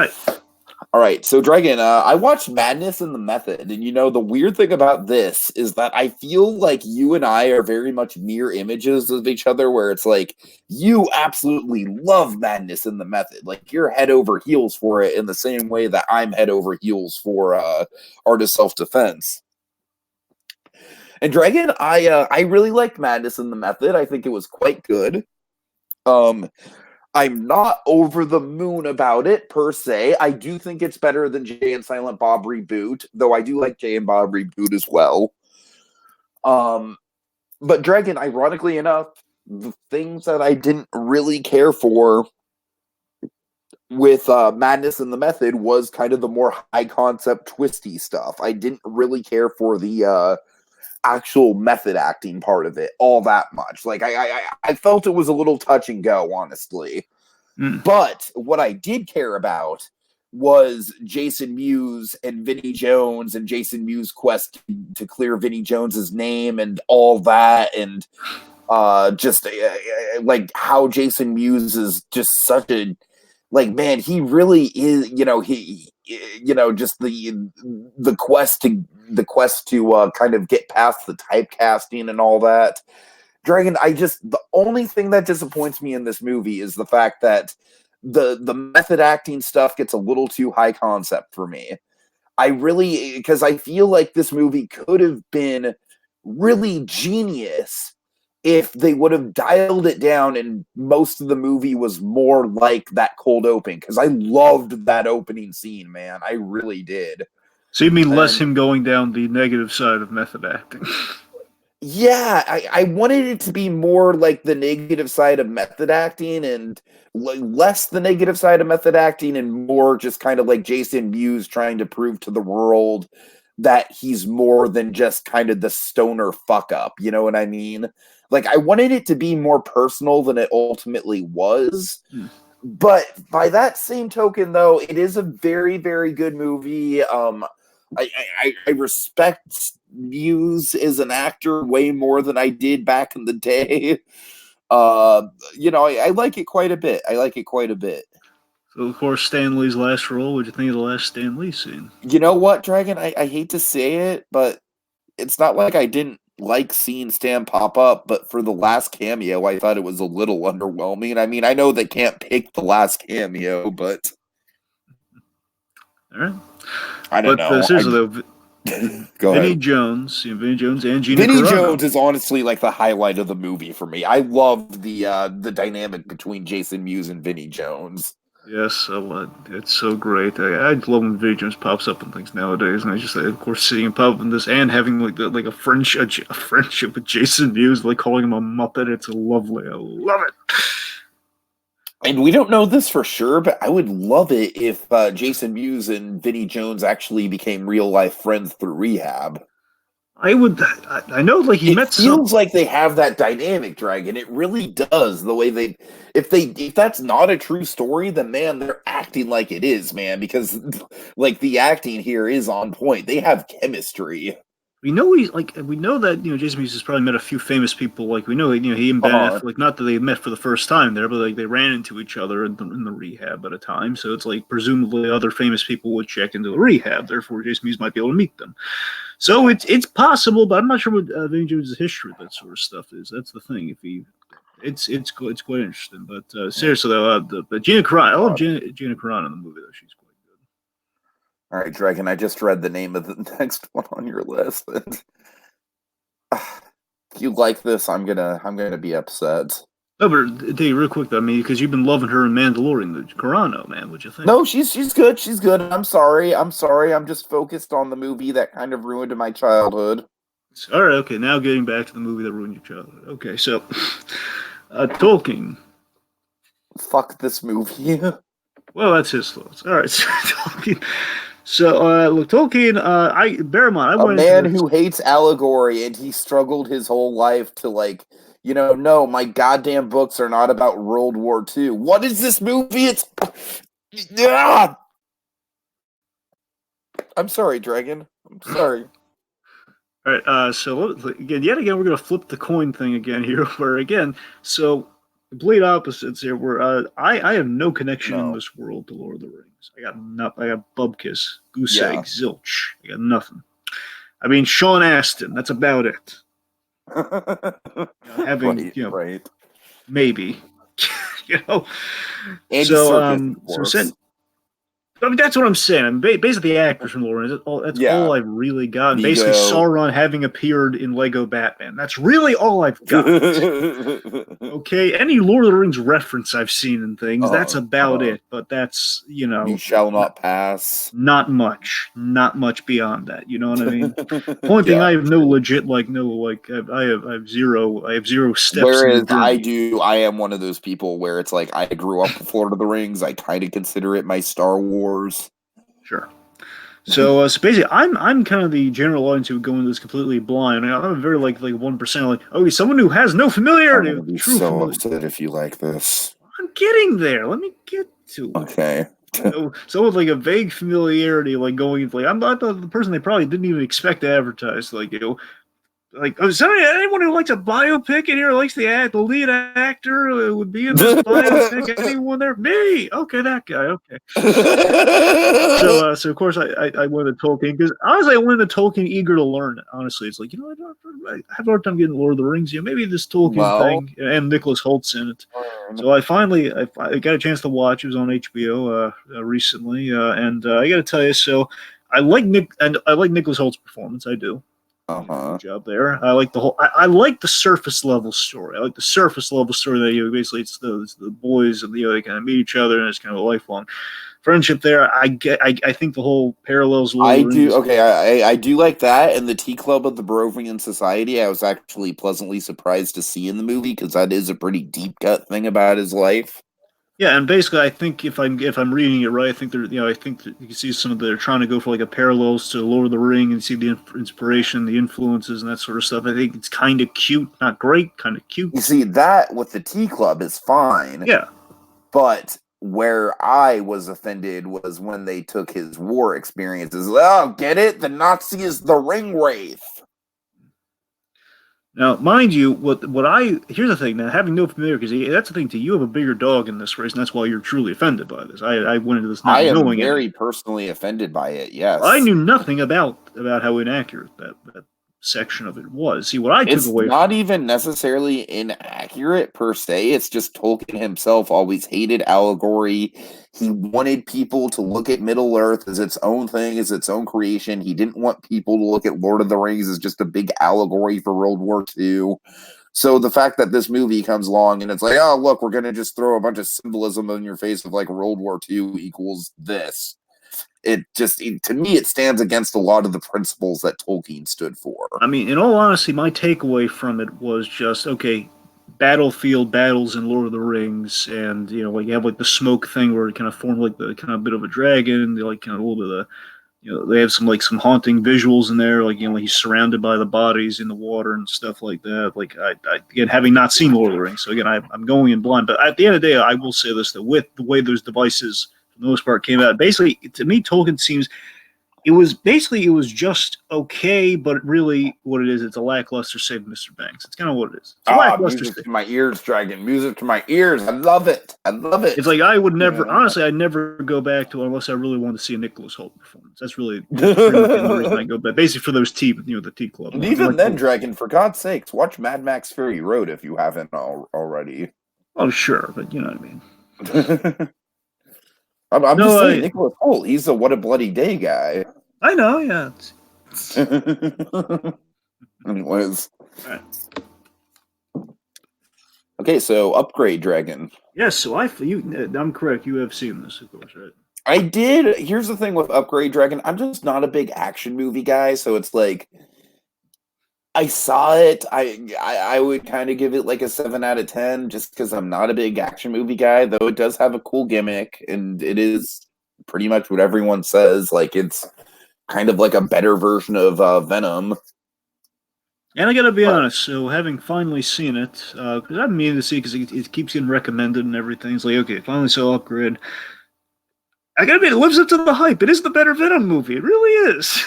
right. So, Dragon, I watched Madness in the Method, and the weird thing about this is that I feel like you and I are very much mirror images of each other, where it's like you absolutely love Madness in the Method, like you're head over heels for it, in the same way that I'm head over heels for Art of Self-Defense. And Dragon, I really liked Madness in the Method. I think it was quite good. I'm not over the moon about it per se. I do think it's better than Jay and Silent Bob Reboot, though I do like Jay and Bob Reboot as well. But Dragon, ironically enough, the things that I didn't really care for with Madness and the Method was kind of the more high concept twisty stuff. I didn't really care for the actual method acting part of it all that much. Like I felt it was a little touch and go, honestly. But what I did care about was Jason Mewes and Vinnie Jones and Jason Mewes' quest to clear Vinnie Jones's name and all that, and just like how Jason Mewes is just such a man. He really is. Just the quest to kind of get past the typecasting and all that. Dragon, the only thing that disappoints me in this movie is the fact that the method acting stuff gets a little too high concept for me. Because I feel like this movie could have been really genius if they would have dialed it down and most of the movie was more like that cold open. Because I loved that opening scene, man. I really did. So you mean less him going down the negative side of method acting? Yeah, I wanted it to be more like the negative side of method acting and less the negative side of method acting and more just kind of like Jason Mewes trying to prove to the world that he's more than just kind of the stoner fuck up. You know what I mean? Like, I wanted it to be more personal than it ultimately was. But by that same token, though, it is a very, very good movie. I respect Mewes as an actor way more than I did back in the day. I like it quite a bit. So, of course, Stan Lee's last role. What'd you think of the last Stan Lee scene? You know what, Dragon? I hate to say it, but it's not like I didn't like seeing Stan pop up, but for the last cameo, I thought it was a little underwhelming. I mean, I know they can't pick the last cameo, but... All right. I don't know. Seriously, though, Vinnie Jones and Gina Vinnie Carano. Jones is honestly like the highlight of the movie for me. I love the dynamic between Jason Mewes and Vinnie Jones. Yes, it's so great. I love when Vinnie Jones pops up in things nowadays, and I just, of course, seeing him pop up in this and having a friendship with Jason Mewes, like calling him a Muppet. It's lovely. I love it. And we don't know this for sure, but I would love it if Jason Mewes and Vinnie Jones actually became real life friends through rehab. I would. I know, like he met. It feels like they have that dynamic, Dragon. It really does. The way they, if that's not a true story, then man, they're acting like it is, man. Because like the acting here is on point. They have chemistry. We know we know that Jason Mewes has probably met a few famous people. Like we know he and Ben Affleck, not that they met for the first time there, but like they ran into each other in the rehab at a time. So it's like presumably other famous people would check into the rehab. Therefore, Jason Mewes might be able to meet them. So it's possible, but I'm not sure what Vinnie Jones' history with that sort of stuff is. That's the thing. It's quite interesting. But seriously though, but Gina Carano, I love Gina Carano in the movie though. She's quite good. All right, Dragon, I just read the name of the next one on your list. If you like this, I'm gonna be upset. No, but Dave, real quick though, I mean, because you've been loving her in Mandalorian, the Carano, man. What'd you think? No, she's good. She's good. I'm sorry. I'm just focused on the movie that kind of ruined my childhood. All right, okay. Now getting back to the movie that ruined your childhood. Okay, so Tolkien. Fuck this movie. Well, that's his thoughts. All right, so Tolkien. So, look, Tolkien, bear in mind, a man who hates allegory and he struggled his whole life to no, my goddamn books are not about World War II. What is this movie? It's... I'm sorry, Dragon. I'm sorry. All right, so yet again, we're going to flip the coin thing again here, where again, so complete opposites here, where I have no connection in this world to Lord of the Rings. I got nothing. I got Bubkiss, Goose Egg, Zilch. I got nothing. I mean, Sean Astin. That's about it. Having right. Maybe Andy Serkis, I mean, that's what I'm saying. I mean, basically, the actors from Lord of the Rings. That's all I've really got. And basically, Sauron having appeared in Lego Batman. That's really all I've got. Okay, any Lord of the Rings reference I've seen in things, that's about it. But that's, You shall not pass. Not much beyond that. You know what I mean? Point being, I have no legit, I have zero steps. Whereas I am one of those people where it's like I grew up with Lord of the Rings. I kind of consider it my Star Wars. Sure. So basically, I'm kind of the general audience who would go into this completely blind. I'm a very like 1%, okay, someone who has no familiarity. I'm so upset if you like this. I'm getting there. Let me get to it. Okay. So with a vague familiarity, going I'm not the person they probably didn't even expect to advertise. Anyone who likes a biopic in here likes the lead actor would be in this biopic. Anyone there? Me. Okay, that guy. Okay. So of course I went to Tolkien because honestly I went to Tolkien eager to learn it. Honestly, it's I have a hard time getting Lord of the Rings. Maybe this Tolkien thing and Nicholas Holt's in it. So I finally got a chance to watch. It was on HBO recently, and I got to tell you, so I like Nicholas Holt's performance. I do. Good job there. I like the whole. I like the surface level story. I like the surface level story that basically it's the boys and they kind of meet each other and it's kind of a lifelong friendship there. I think the whole parallels. I do. Okay, I do like that, and the Tea Club of the Barovian Society. I was actually pleasantly surprised to see in the movie because that is a pretty deep cut thing about his life. Yeah, and basically, I think if I'm reading it right, I think I think that you can see they're trying to go for a parallels to Lord of the Ring and see the inspiration, the influences, and that sort of stuff. I think it's kind of cute, not great, kind of cute. You see, that with the Tea Club is fine. Yeah, but where I was offended was when they took his war experiences. Oh, get it? The Nazi is the ring wraith. Now, mind you, here's the thing. Now, having no familiarity, because that's the thing too. You have a bigger dog in this race, and that's why you're truly offended by this. I went into this not knowing it. I am very personally offended by it. Yes, I knew nothing about how inaccurate that section of it was. See, what I took away. It's not even necessarily inaccurate per se. It's just Tolkien himself always hated allegory. He wanted people to look at Middle Earth as its own thing, as its own creation. He didn't want people to look at Lord of the Rings as just a big allegory for World War II. So the fact that this movie comes along and it's oh, look, we're going to just throw a bunch of symbolism in your face of World War II equals this. To me, it stands against a lot of the principles that Tolkien stood for. I mean, in all honesty, my takeaway from it was just, okay, battlefield battles in Lord of the Rings, and, you have the smoke thing where it kind of formed the kind of bit of a dragon, kind of a little bit of they have some haunting visuals in there, he's surrounded by the bodies in the water and stuff like that. Again, having not seen Lord of the Rings, so again, I'm going in blind. But at the end of the day, I will say this, that with the way those devices the most part came out. Basically, to me, Tolkien seems it was just okay, but really, what it is, it's a lackluster save Mr. Banks. It's kind of what it is. It's lackluster music to my ears, Dragon. Music to my ears. I love it. It's I would never, honestly, I'd never go back to it unless I really wanted to see a Nicholas Hoult performance. That's pretty much the reason I go back. Basically, for those the Tea Club. And even then, Dragon, for God's sakes, watch Mad Max Fury Road if you haven't already. Oh, sure, but you know what I mean. I'm just saying, Nicholas Hoult, he's a What a Bloody Day guy. I know, yeah. Anyways. Right. Okay, so Upgrade Dragon. Yes, so I'm correct. You have seen this, of course, right? I did. Here's the thing with Upgrade Dragon. I'm just not a big action movie guy, so it's I saw it. I would kind of give it a 7 out of 10 just because I'm not a big action movie guy, though it does have a cool gimmick, and it is pretty much what everyone says. It's kind of a better version of Venom. And I gotta be honest, so having finally seen it, because I've been meaning to see because it keeps getting recommended and everything, it's okay, finally saw Upgrade. I gotta admit, it lives up to the hype. It is the better Venom movie. It really is.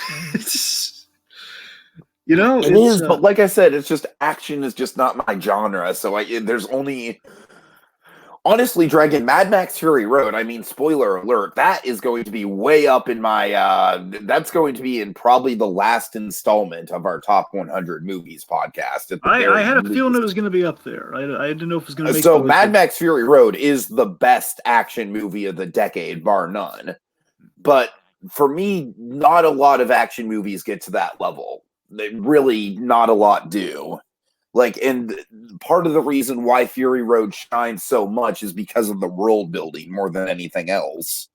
It is, but like I said, it's just action is just not my genre. So there's only, honestly, Dragon, Mad Max Fury Road. I mean, spoiler alert, that is going to be way up in my. That's going to be in probably the last installment of our top 100 movies podcast. I had a feeling it was going to be up there. I didn't know if it was going to. So Mad Max Fury Road is the best action movie of the decade, bar none. But for me, not a lot of action movies get to that level. They really, not a lot do. Like, and part of the reason why Fury Road shines so much is because of the world building more than anything else.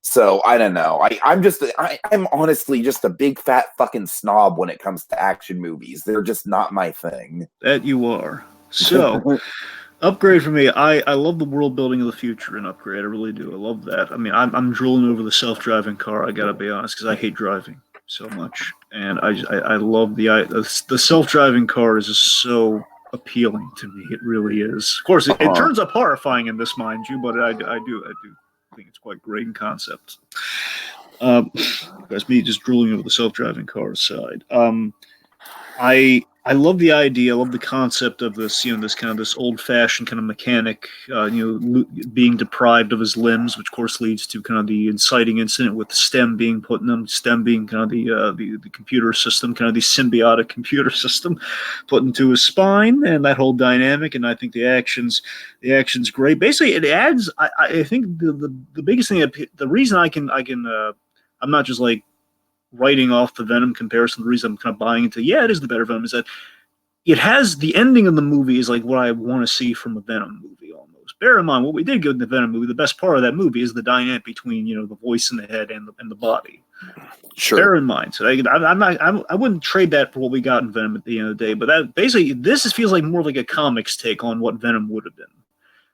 So I don't know. I'm honestly just a big fat fucking snob when it comes to action movies. They're just not my thing. That you are. So, Upgrade for me. I love the world building of the future in Upgrade. I really do. I love that. I mean, I'm drooling over the self-driving car. I gotta be honest, because I hate driving so much, and I love the self-driving car is just so appealing to me. It really is. Of course, it turns up horrifying in this, mind you, but I do think it's quite great in concept. That's me just drooling over the self-driving car side. I love the idea. I love the concept of this, this kind of this old-fashioned kind of mechanic, being deprived of his limbs, which of course leads to kind of the inciting incident with the stem being put in them. Stem being kind of the computer system, kind of the symbiotic computer system, put into his spine, and that whole dynamic. And I think the action's great. Basically, it adds. I think the biggest thing, the reason I'm not just like writing off the Venom comparison, the reason I'm kind of buying into, it is the better Venom, is that it has the ending of the movie is like what I want to see from a Venom movie almost. Bear in mind, what we did get in the Venom movie, the best part of that movie is the dynamic between, the voice in the head and the body. Sure. Bear in mind. So I wouldn't trade that for what we got in Venom at the end of the day, but that basically, this feels like more like a comics take on what Venom would have been.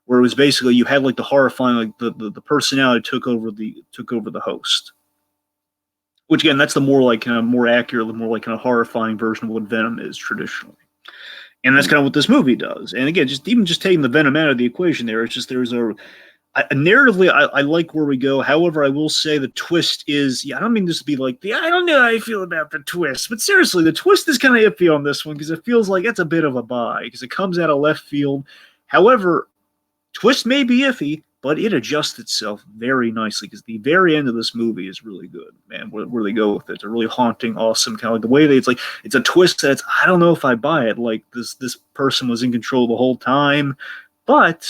Where it was basically, you had like the horrifying, like the personality took over the host. Which again, that's the more like kind of more accurate, the more like kind of horrifying version of what Venom is traditionally, and that's kind of what this movie does. And again, just taking the Venom out of the equation, there's narratively, I like where we go. However, I will say the twist is, I don't mean this to be like I don't know how I feel about the twist, but seriously, the twist is kind of iffy on this one because it feels like it's a bit of a buy because it comes out of left field. However, twist may be iffy, but it adjusts itself very nicely because the very end of this movie is really good, man. Where they go with it, it's a really haunting, awesome kind of like the way it's a twist that I don't know if I buy it. Like this person was in control the whole time, but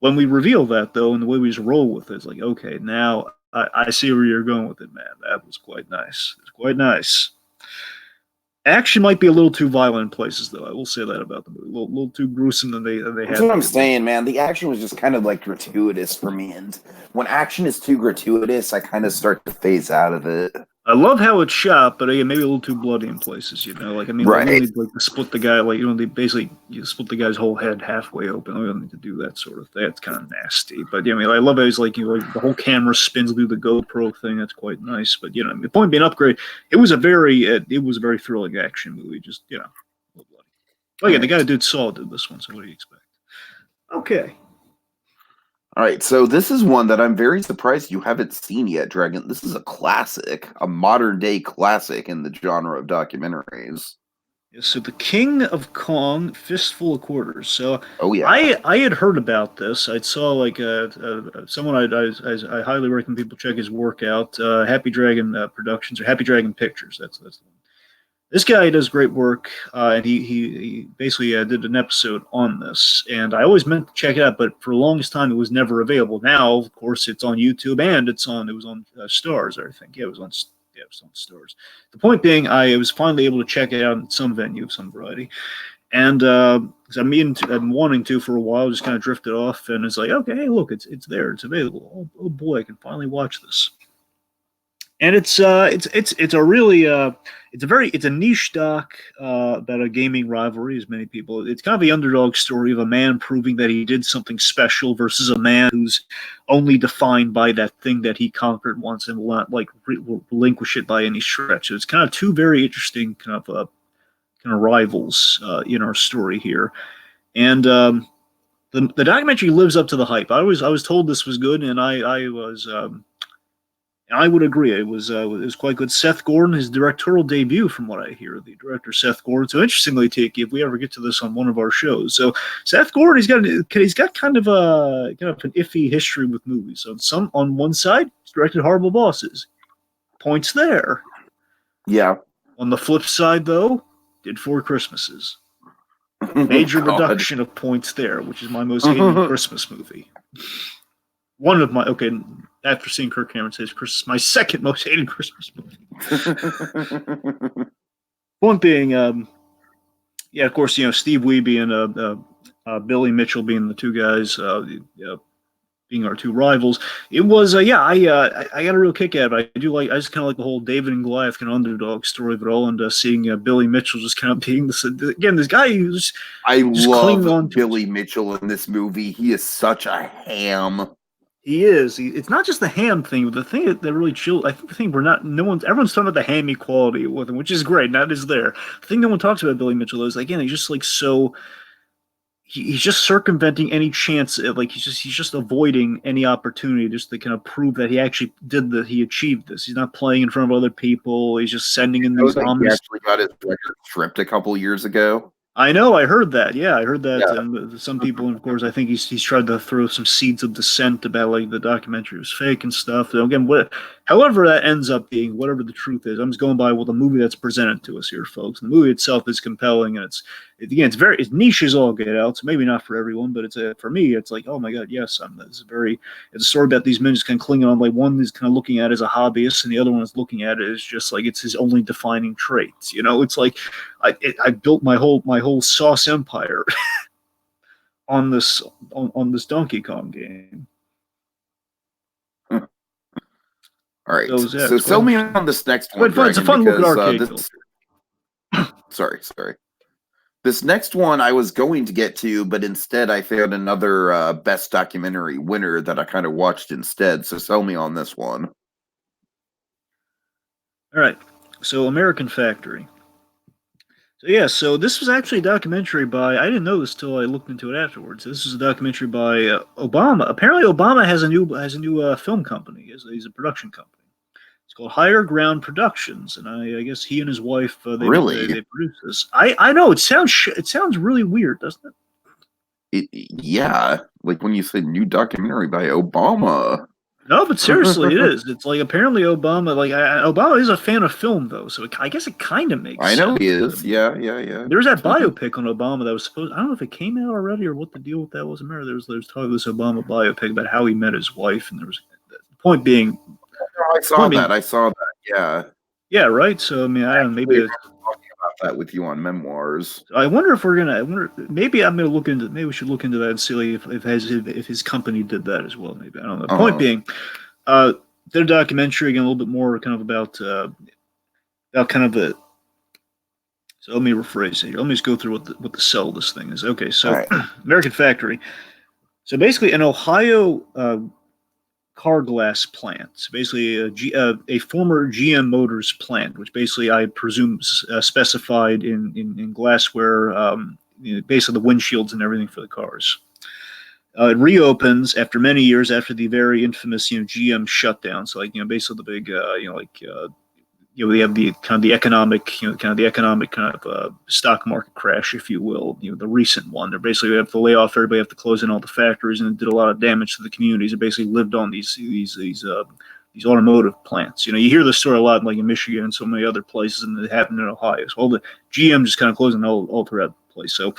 when we reveal that though, and the way we just roll with it, it's like, okay, now I see where you're going with it, man. That was quite nice. It's quite nice. Action might be a little too violent in places, though. I will say that about the movie. A little too gruesome than they had. That's what I'm saying, man. The action was just kind of like gratuitous for me. And when action is too gratuitous, I kind of start to phase out of it. I love how it's shot, but again, maybe a little too bloody in places, Like, I mean, right. They need, like, to split the guy, like, they basically, you split the guy's whole head halfway open. We don't need to do that sort of thing. It's kind of nasty. But, I mean, I love how he's, like, like, the whole camera spins through the GoPro thing. That's quite nice. But, the point being, Upgrade, it was a very thrilling action movie. Just, a little bloody. Oh, yeah, the guy who did Saw did this one, so what do you expect? Okay. All right, so this is one that I'm very surprised you haven't seen yet, Dragon. This is a classic, a modern-day classic in the genre of documentaries. Yeah, so The King of Kong, Fistful of Quarters. So oh, yeah. I had heard about this. I saw like someone I highly recommend people check his work out. Happy Dragon Productions or Happy Dragon Pictures. That's the one. This guy does great work, and he basically did an episode on this, and I always meant to check it out, but for the longest time it was never available. Now, of course, it's on YouTube and it was on Stars, I think. Yeah, it was on Stars. The point being, I was finally able to check it out in some venue of some variety, and because I'm wanting to for a while, just kind of drifted off, and it's like, okay, hey, look, it's there, it's available. Oh boy, I can finally watch this. And it's a really it's a niche doc about a gaming rivalry, as many people. It's kind of the underdog story of a man proving that he did something special versus a man who's only defined by that thing that he conquered once and will not like relinquish it by any stretch. So it's kind of two very interesting kind of rivals in our story here, and the documentary lives up to the hype. I was told this was good, and I would agree. It was quite good. Seth Gordon, his directorial debut, from what I hear, the director Seth Gordon. So interestingly, Tiki, if we ever get to this on one of our shows, so Seth Gordon, he's got kind of an iffy history with movies. So on one side, he's directed Horrible Bosses, points there. Yeah. On the flip side, though, did Four Christmases, major reduction of points there, which is my most hated Christmas movie. One of my after seeing Kirk Cameron say it's my second most hated Christmas movie. One being, yeah, of course, Steve Wiebe and Billy Mitchell being the two guys, being our two rivals. It was, I got a real kick out of it. I just kind of like the whole David and Goliath kind of underdog story of it all, and seeing Billy Mitchell just kind of being this guy who's I just clinging on love to Billy Mitchell in this movie. He is such a ham. He is. It's not just the ham thing, but the thing that really chilled. I think the thing everyone's talking about the hammy quality with him, which is great. And that is there. The thing no one talks about Billy Mitchell is, again, he's just like so. He's just circumventing any chance. Like he's just avoiding any opportunity just to kind of prove that he actually he achieved this. He's not playing in front of other people. He's just sending in these He actually got his record stripped a couple years ago. I know. I heard that. Yeah, I heard that. Yeah. And some people, and of course, I think he's tried to throw some seeds of dissent about like the documentary was fake and stuff. So again, however that ends up being, whatever the truth is, I'm just going by the movie that's presented to us here, folks. And the movie itself is compelling, and it's niche as all get out. So maybe not for everyone, but for me, it's like, oh my god, yes, it's a story about these men just kind of clinging on. Like one is kind of looking at it as a hobbyist, and the other one is looking at it as just like it's his only defining traits. It's like I built my whole sauce empire on this Donkey Kong game. All right, So sell me on this next one. It's a fun looking arcade. Sorry. This next one I was going to get to, but instead I found another best documentary winner that I kind of watched instead. So sell me on this one. All right, so American Factory. So this was actually a documentary by, I didn't know this till I looked into it afterwards. This is a documentary by Obama. Apparently Obama has a new film company. He's a production company. It's called Higher Ground Productions, and I guess he and his wife they produce this. I know it sounds really weird, doesn't it? Yeah, like when you say new documentary by Obama. No, but seriously, it is. It's like apparently Obama, Obama is a fan of film though, so I guess it kind of makes sense. I know he is. Yeah. There's that biopic on Obama that was supposed. I don't know if it came out already or what the deal with that was. I remember there was talk of this Obama biopic about how he met his wife, and there was the point being. I saw that. Yeah. Yeah. Right. So I mean, I don't know. Maybe talking about that with you on Memoirs. I wonder if maybe I'm gonna look into. Maybe we should look into that and see if his company did that as well. Maybe I don't know. The point being, their documentary again a little bit more kind of about kind of the. So let me rephrase it here. Let me just go through what the sell of this thing is. Okay, so right. American Factory. So basically, an Ohio car glass plant. So basically, a former GM Motors plant, which basically I presume specified in glassware, basically the windshields and everything for the cars. It reopens after many years after the very infamous GM shutdown. So basically the big we have the kind of the economic stock market crash, if you will, the recent one. They're basically have to lay off everybody, have to close in all the factories, and it did a lot of damage to the communities that basically lived on these automotive plants. You hear this story a lot, like in Michigan and so many other places, and it happened in Ohio. So all the GM just kind of closing all throughout the place. So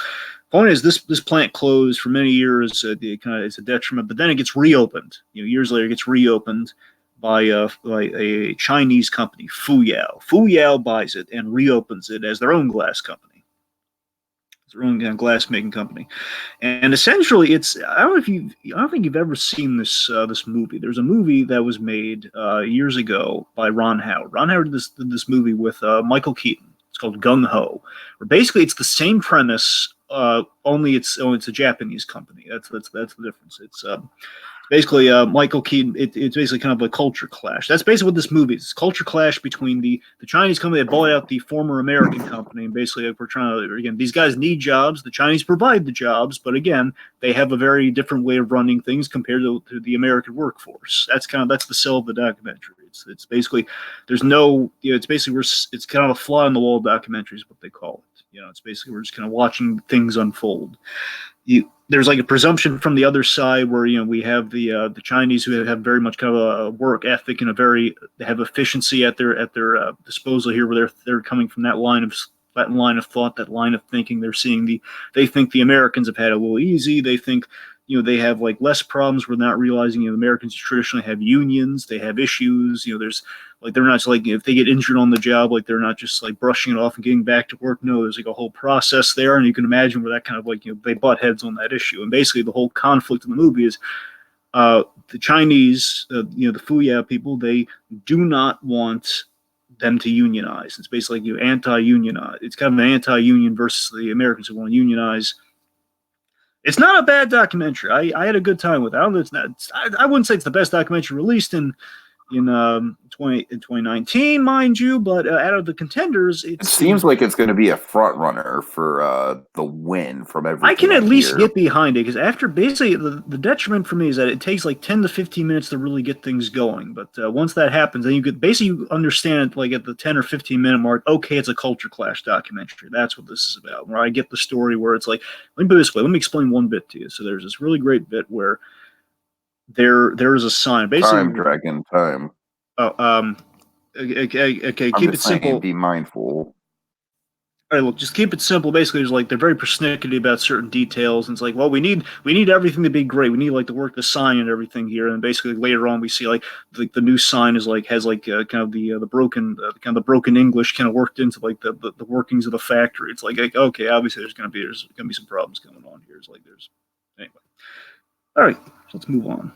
point is, this plant closed for many years. It's a detriment, but then it gets reopened. Years later, it gets reopened by a Chinese company, Fuyao. Fuyao buys it and reopens it as their own glass company. It's their own glass making company, and essentially, I don't think you've ever seen this movie. There's a movie that was made years ago by Ron Howard. Ron Howard did this movie with Michael Keaton. It's called Gung Ho, where basically it's the same premise, only it's a Japanese company. That's the difference. It's basically Michael Keaton. It's basically kind of a culture clash. That's basically what this movie is. It's a culture clash between the Chinese company that bought out the former American company, and basically we're trying to, again, these guys need jobs. The Chinese provide the jobs, but again, they have a very different way of running things compared to the American workforce. That's the sell of the documentary. It's basically there's no it's basically it's kind of a fly on the wall documentary is what they call it. It's basically we're just kind of watching things unfold. There's like a presumption from the other side where we have the Chinese who have very much kind of a work ethic and they have efficiency at their disposal here, where they're coming from that line of thought, that line of thinking. They think the Americans have had it a little easy. They think they have like less problems. We're not realizing, the Americans traditionally have unions, they have issues. There's like, they're not just like, if they get injured on the job, like they're not just like brushing it off and getting back to work. No, there's like a whole process there, and you can imagine where that kind of like, they butt heads on that issue. And basically, the whole conflict in the movie is the Chinese, the Fuyao people, they do not want them to unionize. It's basically like anti-unionize. It's kind of an anti-union versus the Americans who want to unionize. It's not a bad documentary. I had a good time with it. I wouldn't say it's the best documentary released in 2019, mind you, but out of the contenders, it seems like it's going to be a front runner for the win from everything. I can at least get behind it, because after basically the detriment for me is that it takes like 10 to 15 minutes to really get things going. But once that happens, then you understand, like at the 10 or 15 minute mark, okay, it's a culture clash documentary. That's what this is about. Where I get the story where it's like, let me put it this way, let me explain one bit to you. So there's this really great bit where there is a sign. Basically, time, Dragon, time. Oh, okay. Keep it simple. Be mindful. All right, look, just keep it simple. Basically, there's like they're very persnickety about certain details, and it's like, well, we need everything to be great. We need like to work the sign and everything here, and basically later on we see like the new sign is like has like kind of the broken kind of the broken English kind of worked into like the workings of the factory. It's like okay, obviously there's gonna be some problems going on here. It's like anyway. All right, so let's move on.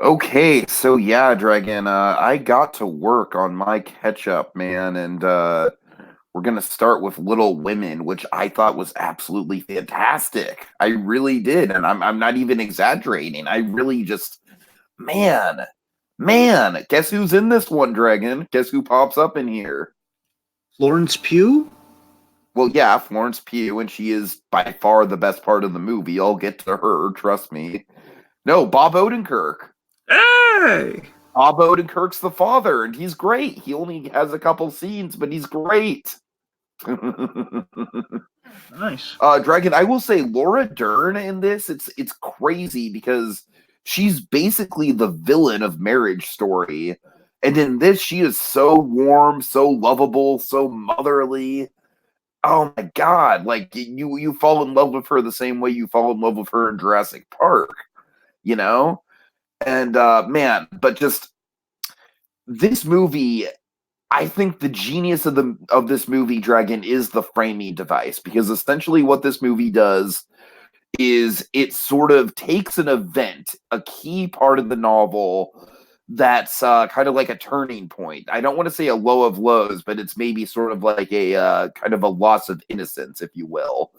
Okay, so yeah, Dragon, I got to work on my catch-up, man, and we're going to start with Little Women, which I thought was absolutely fantastic. I really did, and I'm not even exaggerating. I really just, man, guess who's in this one, Dragon? Guess who pops up in here? Florence Pugh? Well, yeah, Florence Pugh, and she is by far the best part of the movie. I'll get to her, trust me. No, Bob Odenkirk. Hey! Bob Odenkirk's the father, and he's great. He only has a couple scenes, but he's great. Nice. Dragon, I will say Laura Dern in this, it's crazy because she's basically the villain of Marriage Story. And in this, she is so warm, so lovable, so motherly. Oh my God. Like you fall in love with her the same way you fall in love with her in Jurassic Park, you know? And man, but just this movie, I think the genius of this movie, Dragon, is the framing device, because essentially what this movie does is it sort of takes an event, a key part of the novel that's kind of like a turning point. I don't want to say a low of lows, but it's maybe sort of like a kind of a loss of innocence, if you will.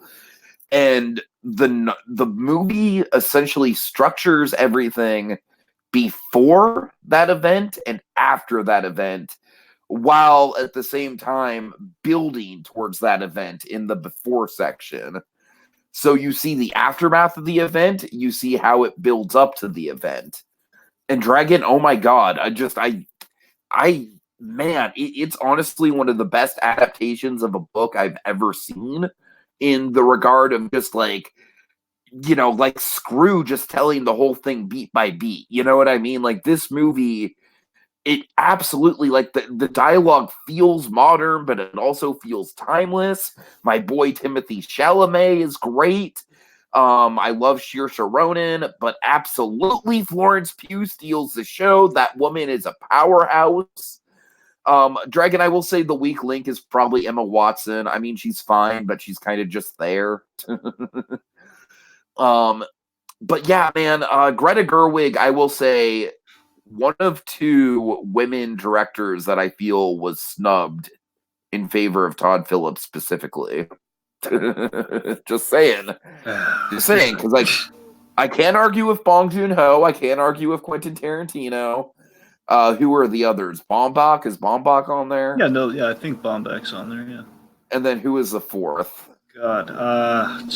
And the movie essentially structures everything before that event and after that event, while at the same time building towards that event in the before section. So you see the aftermath of the event, you see how it builds up to the event. And Dragon, oh my God, it's honestly one of the best adaptations of a book I've ever seen, in the regard of just like, like screw just telling the whole thing beat by beat. You know what I mean? Like this movie, it absolutely, like the dialogue feels modern, but it also feels timeless. My boy Timothy Chalamet is great. I love Saoirse Ronan, but absolutely Florence Pugh steals the show. That woman is a powerhouse. Dragon, I will say the weak link is probably Emma Watson. I mean, she's fine, but she's kind of just there. But yeah, man, Greta Gerwig, I will say, one of two women directors that I feel was snubbed in favor of Todd Phillips specifically. Just saying, because I can't argue with Bong Joon-ho, I can't argue with Quentin Tarantino. Who are the others? Baumbach? Is Baumbach on there? Yeah, I think Baumbach's on there. Yeah. And then who is the fourth? God, darn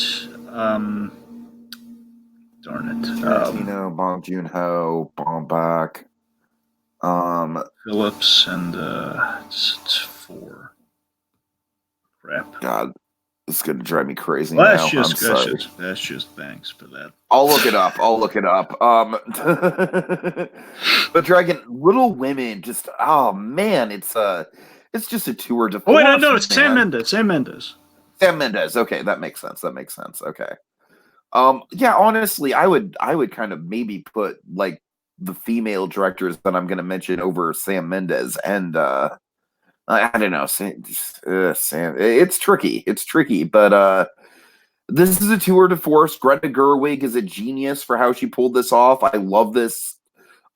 it. Tarantino, Bong Joon-ho, Baumbach, Phillips, and it's 4. Crap. God, it's gonna drive me crazy Well, now. that's just thanks for that. I'll look it up. But Dragon, Little Women, just man, it's just a tour de force. Oh wait, no, it's Sam Mendes. Sam Mendes. Okay, that makes sense. Okay. Yeah, honestly, I would kind of maybe put like the female directors that I'm going to mention over Sam Mendes, and I don't know, Sam. It's tricky, but this is a tour de force. Greta Gerwig is a genius for how she pulled this off. I love this.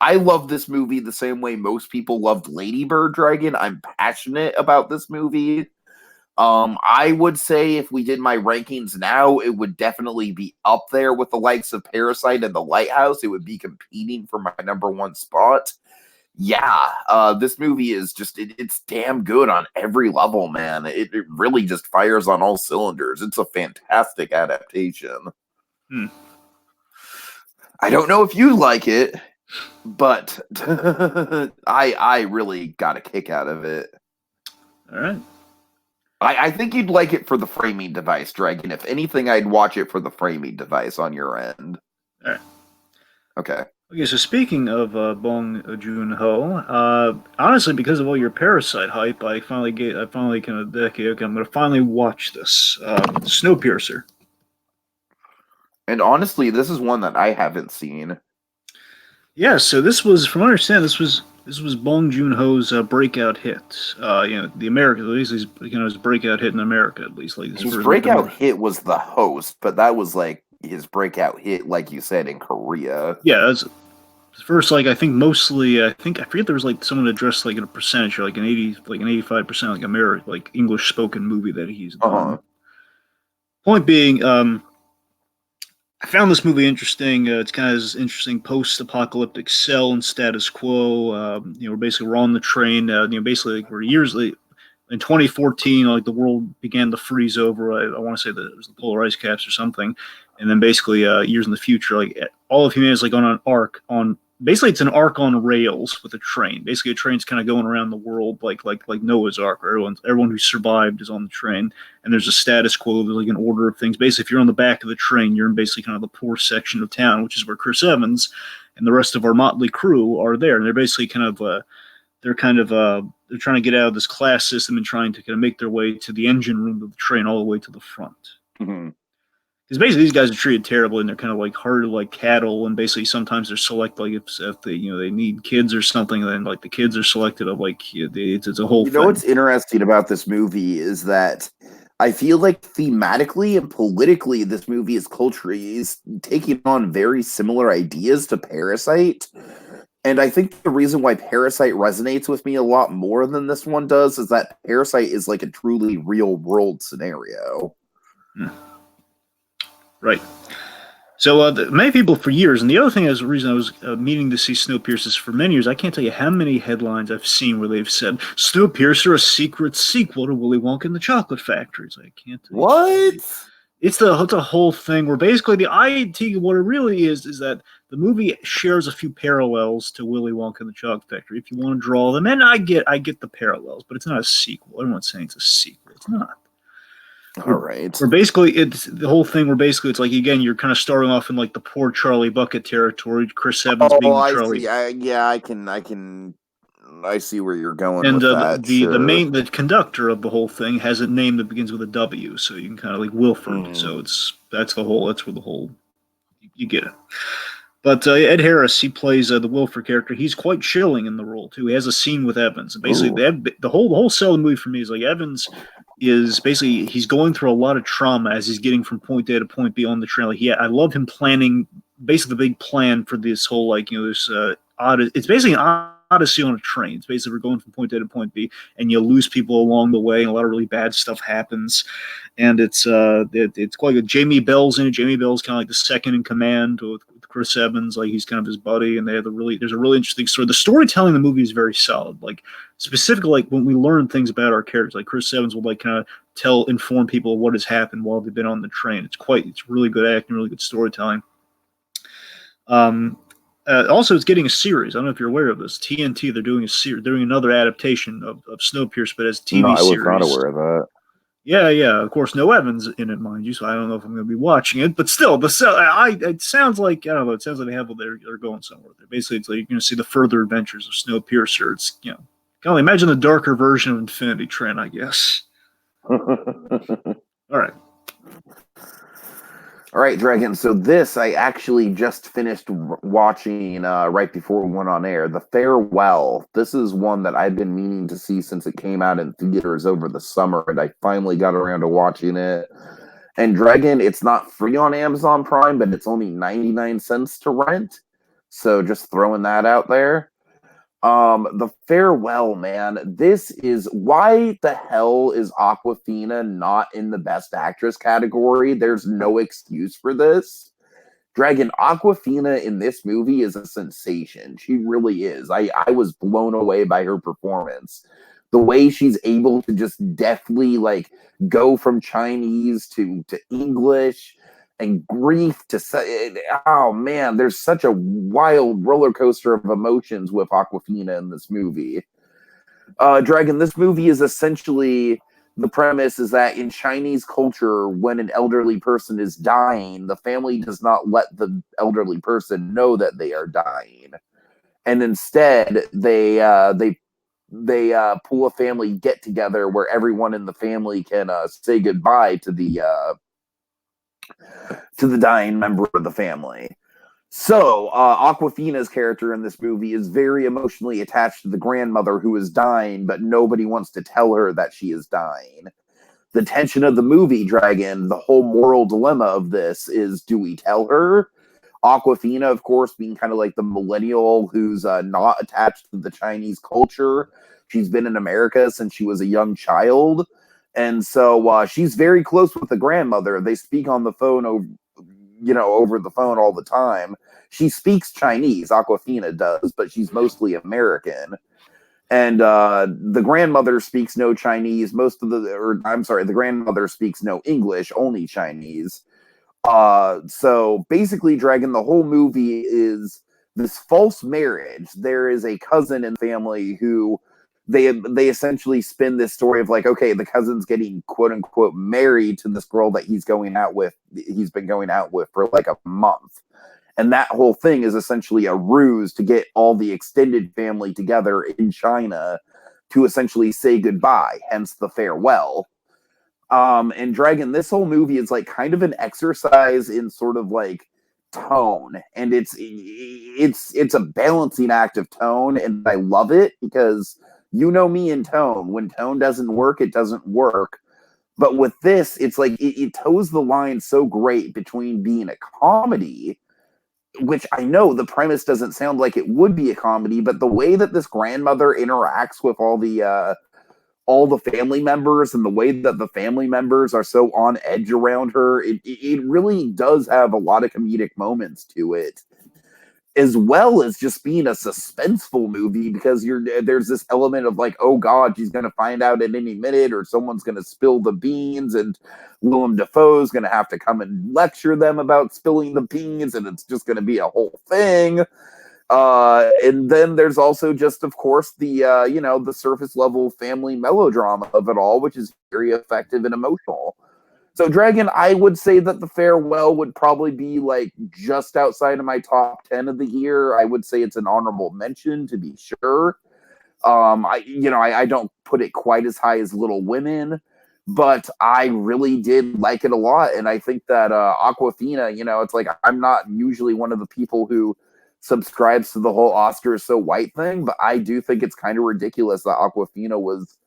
I love this movie the same way most people loved Lady Bird Dragon. I'm passionate about this movie. I would say if we did my rankings now, it would definitely be up there with the likes of Parasite and The Lighthouse. It would be competing for my number one spot. Yeah, this movie is just, it's damn good on every level, man. It really just fires on all cylinders. It's a fantastic adaptation. I don't know if you like it, but I really got a kick out of it. All right. I think you'd like it for the framing device, Dragon. If anything, I'd watch it for the framing device on your end. All right. Okay. Okay, so speaking of Bong Joon-ho, honestly, because of all your Parasite hype, I finally kind of okay, I'm going to finally watch this Snowpiercer. And honestly, this is one that I haven't seen. Yeah, so this was, from what I understand, this was Bong Joon-ho's breakout hit. The American, at least his breakout hit in America, at least. Like his breakout hit was The Host, but that was like his breakout hit, like you said, in Korea. Yeah, that's first. Like I think mostly, I forget there was like someone addressed like in a percentage, or like an 85%, like American, like English spoken movie that he's done. Point being, I found this movie interesting. It's kind of this interesting post-apocalyptic cell and status quo. We're on the train. Basically, like, we're years late. In 2014, like the world began to freeze over. I want to say that it was the polar ice caps or something. And then basically, years in the future, like all of humanity is like on an arc on. Basically, it's an arc on rails with a train. Basically, a train's kind of going around the world like Noah's Ark. Where everyone who survived is on the train, and there's a status quo. There's like an order of things. Basically, if you're on the back of the train, you're in basically kind of the poor section of town, which is where Chris Evans and the rest of our motley crew are there. And they're basically they're trying to get out of this class system and trying to kind of make their way to the engine room of the train all the way to the front. Mm-hmm. Because basically these guys are treated terribly and they're kind of like herded like cattle, and basically sometimes they're selected like if they they need kids or something, then like the kids are selected of like it's a whole thing. What's interesting about this movie is that I feel like thematically and politically this movie is taking on very similar ideas to Parasite. And I think the reason why Parasite resonates with me a lot more than this one does is that Parasite is like a truly real world scenario. Right. So many people for years, and the other thing is the reason I was meaning to see Snowpiercer is for many years, I can't tell you how many headlines I've seen where they've said, Snowpiercer, a secret sequel to Willy Wonka and the Chocolate Factory. It's like, I can't tell what? You. It's a whole thing where basically the idea, what it really is that the movie shares a few parallels to Willy Wonka and the Chocolate Factory. If you want to draw them, and I get the parallels, but it's not a sequel. Everyone's saying it's a sequel. It's not. All right. Where basically it's the whole thing where basically it's like, again, you're kind of starting off in like the poor Charlie Bucket territory. Chris Evans being Charlie. I see where you're going. And with that. the conductor of the whole thing has a name that begins with a W, so you can kind of like Wilford. So that's where the whole you get it. But Ed Harris, he plays the Wilford character. He's quite chilling in the role too. He has a scene with Evans. And basically, the whole sell of the movie for me is like Evans is basically he's going through a lot of trauma as he's getting from point A to point B on the train. Like, I love him planning basically the big plan for this whole this it's basically an odyssey on a train. It's basically we're going from point A to point B, and you lose people along the way, and a lot of really bad stuff happens. And it's quite good. Jamie Bell's in it. Jamie Bell's kind of like the second in command with Chris Evans, like he's kind of his buddy, and there's a really interesting story. The storytelling in the movie is very solid. Like specifically, like when we learn things about our characters, like Chris Evans will like kind of inform people of what has happened while they've been on the train. It's really good acting, really good storytelling. Also, it's getting a series. I don't know if you're aware of this. TNT, they're doing another adaptation of Snowpiercer, but as a TV series. No, I was not aware of that. Yeah. Of course, no Evans in it, mind you. So I don't know if I'm going to be watching it, but still, it sounds like I don't know. It sounds like they're going somewhere. Basically, it's like you're going to see the further adventures of Snowpiercer. It's kind of imagine the darker version of Infinity Train, I guess. All right. All right, Dragon. So this I actually just finished watching right before we went on air. The Farewell. This is one that I've been meaning to see since it came out in theaters over the summer, and I finally got around to watching it. And Dragon, it's not free on Amazon Prime, but it's only 99 cents to rent. So just throwing that out there. The Farewell, man. This is why the hell is Aquafina not in the Best Actress category? There's no excuse for this. Dragon, Aquafina in this movie is a sensation. She really is. I was blown away by her performance. The way she's able to just deftly like go from Chinese to English and grief to oh man, there's such a wild roller coaster of emotions with Aquafina in this movie. Dragon, this movie is essentially the premise is that in Chinese culture, when an elderly person is dying, the family does not let the elderly person know that they are dying, and instead they pull a family get together where everyone in the family can say goodbye to the dying member of the family. So, Aquafina's character in this movie is very emotionally attached to the grandmother who is dying, but nobody wants to tell her that she is dying. The tension of the movie, Dragon, the whole moral dilemma of this is, do we tell her? Aquafina, of course, being kind of like the millennial who's not attached to the Chinese culture. She's been in America since she was a young child. And so she's very close with the grandmother. They speak on the phone over the phone all the time. She speaks Chinese, Aquafina does, but she's mostly American. And the grandmother speaks no Chinese. The grandmother speaks no English, only Chinese. So basically, Dragon, the whole movie is this false marriage. There is a cousin in the family who they essentially spin this story of like, okay, the cousin's getting quote unquote married to this girl that he's been going out with for like a month. And that whole thing is essentially a ruse to get all the extended family together in China to essentially say goodbye, hence the farewell. And Dragon, this whole movie is like kind of an exercise in sort of like tone, and it's a balancing act of tone, and I love it because you know me in tone. When tone doesn't work, it doesn't work. But with this, it's like it toes the line so great between being a comedy, which I know the premise doesn't sound like it would be a comedy, but the way that this grandmother interacts with all the family members and the way that the family members are so on edge around her, it really does have a lot of comedic moments to it, as well as just being a suspenseful movie because there's this element of like, oh God, she's going to find out at any minute or someone's going to spill the beans and Willem Dafoe's going to have to come and lecture them about spilling the beans and it's just going to be a whole thing. And then there's also just, of course, the surface level family melodrama of it all, which is very effective and emotional. So, Dragon, I would say that The Farewell would probably be like just outside of my top 10 of the year. I would say it's an honorable mention to be sure. I don't put it quite as high as Little Women, but I really did like it a lot. And I think that Aquafina, it's like I'm not usually one of the people who subscribes to the whole Oscar is so white thing, but I do think it's kind of ridiculous that Aquafina was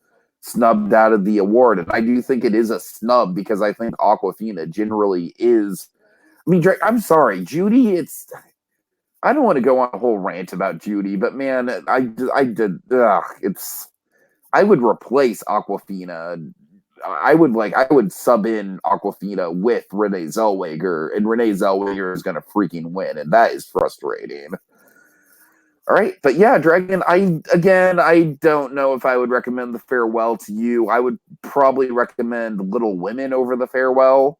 snubbed out of the award. And I do think it is a snub because I think Aquafina generally is. I mean, I'm sorry, Judy, I don't want to go on a whole rant about Judy, but man, I would replace Aquafina. I would sub in Aquafina with Renee Zellweger, and Renee Zellweger is going to freaking win, and that is frustrating. All right, but yeah, Dragon, I don't know if I would recommend The Farewell to you. I would probably recommend Little Women over The Farewell.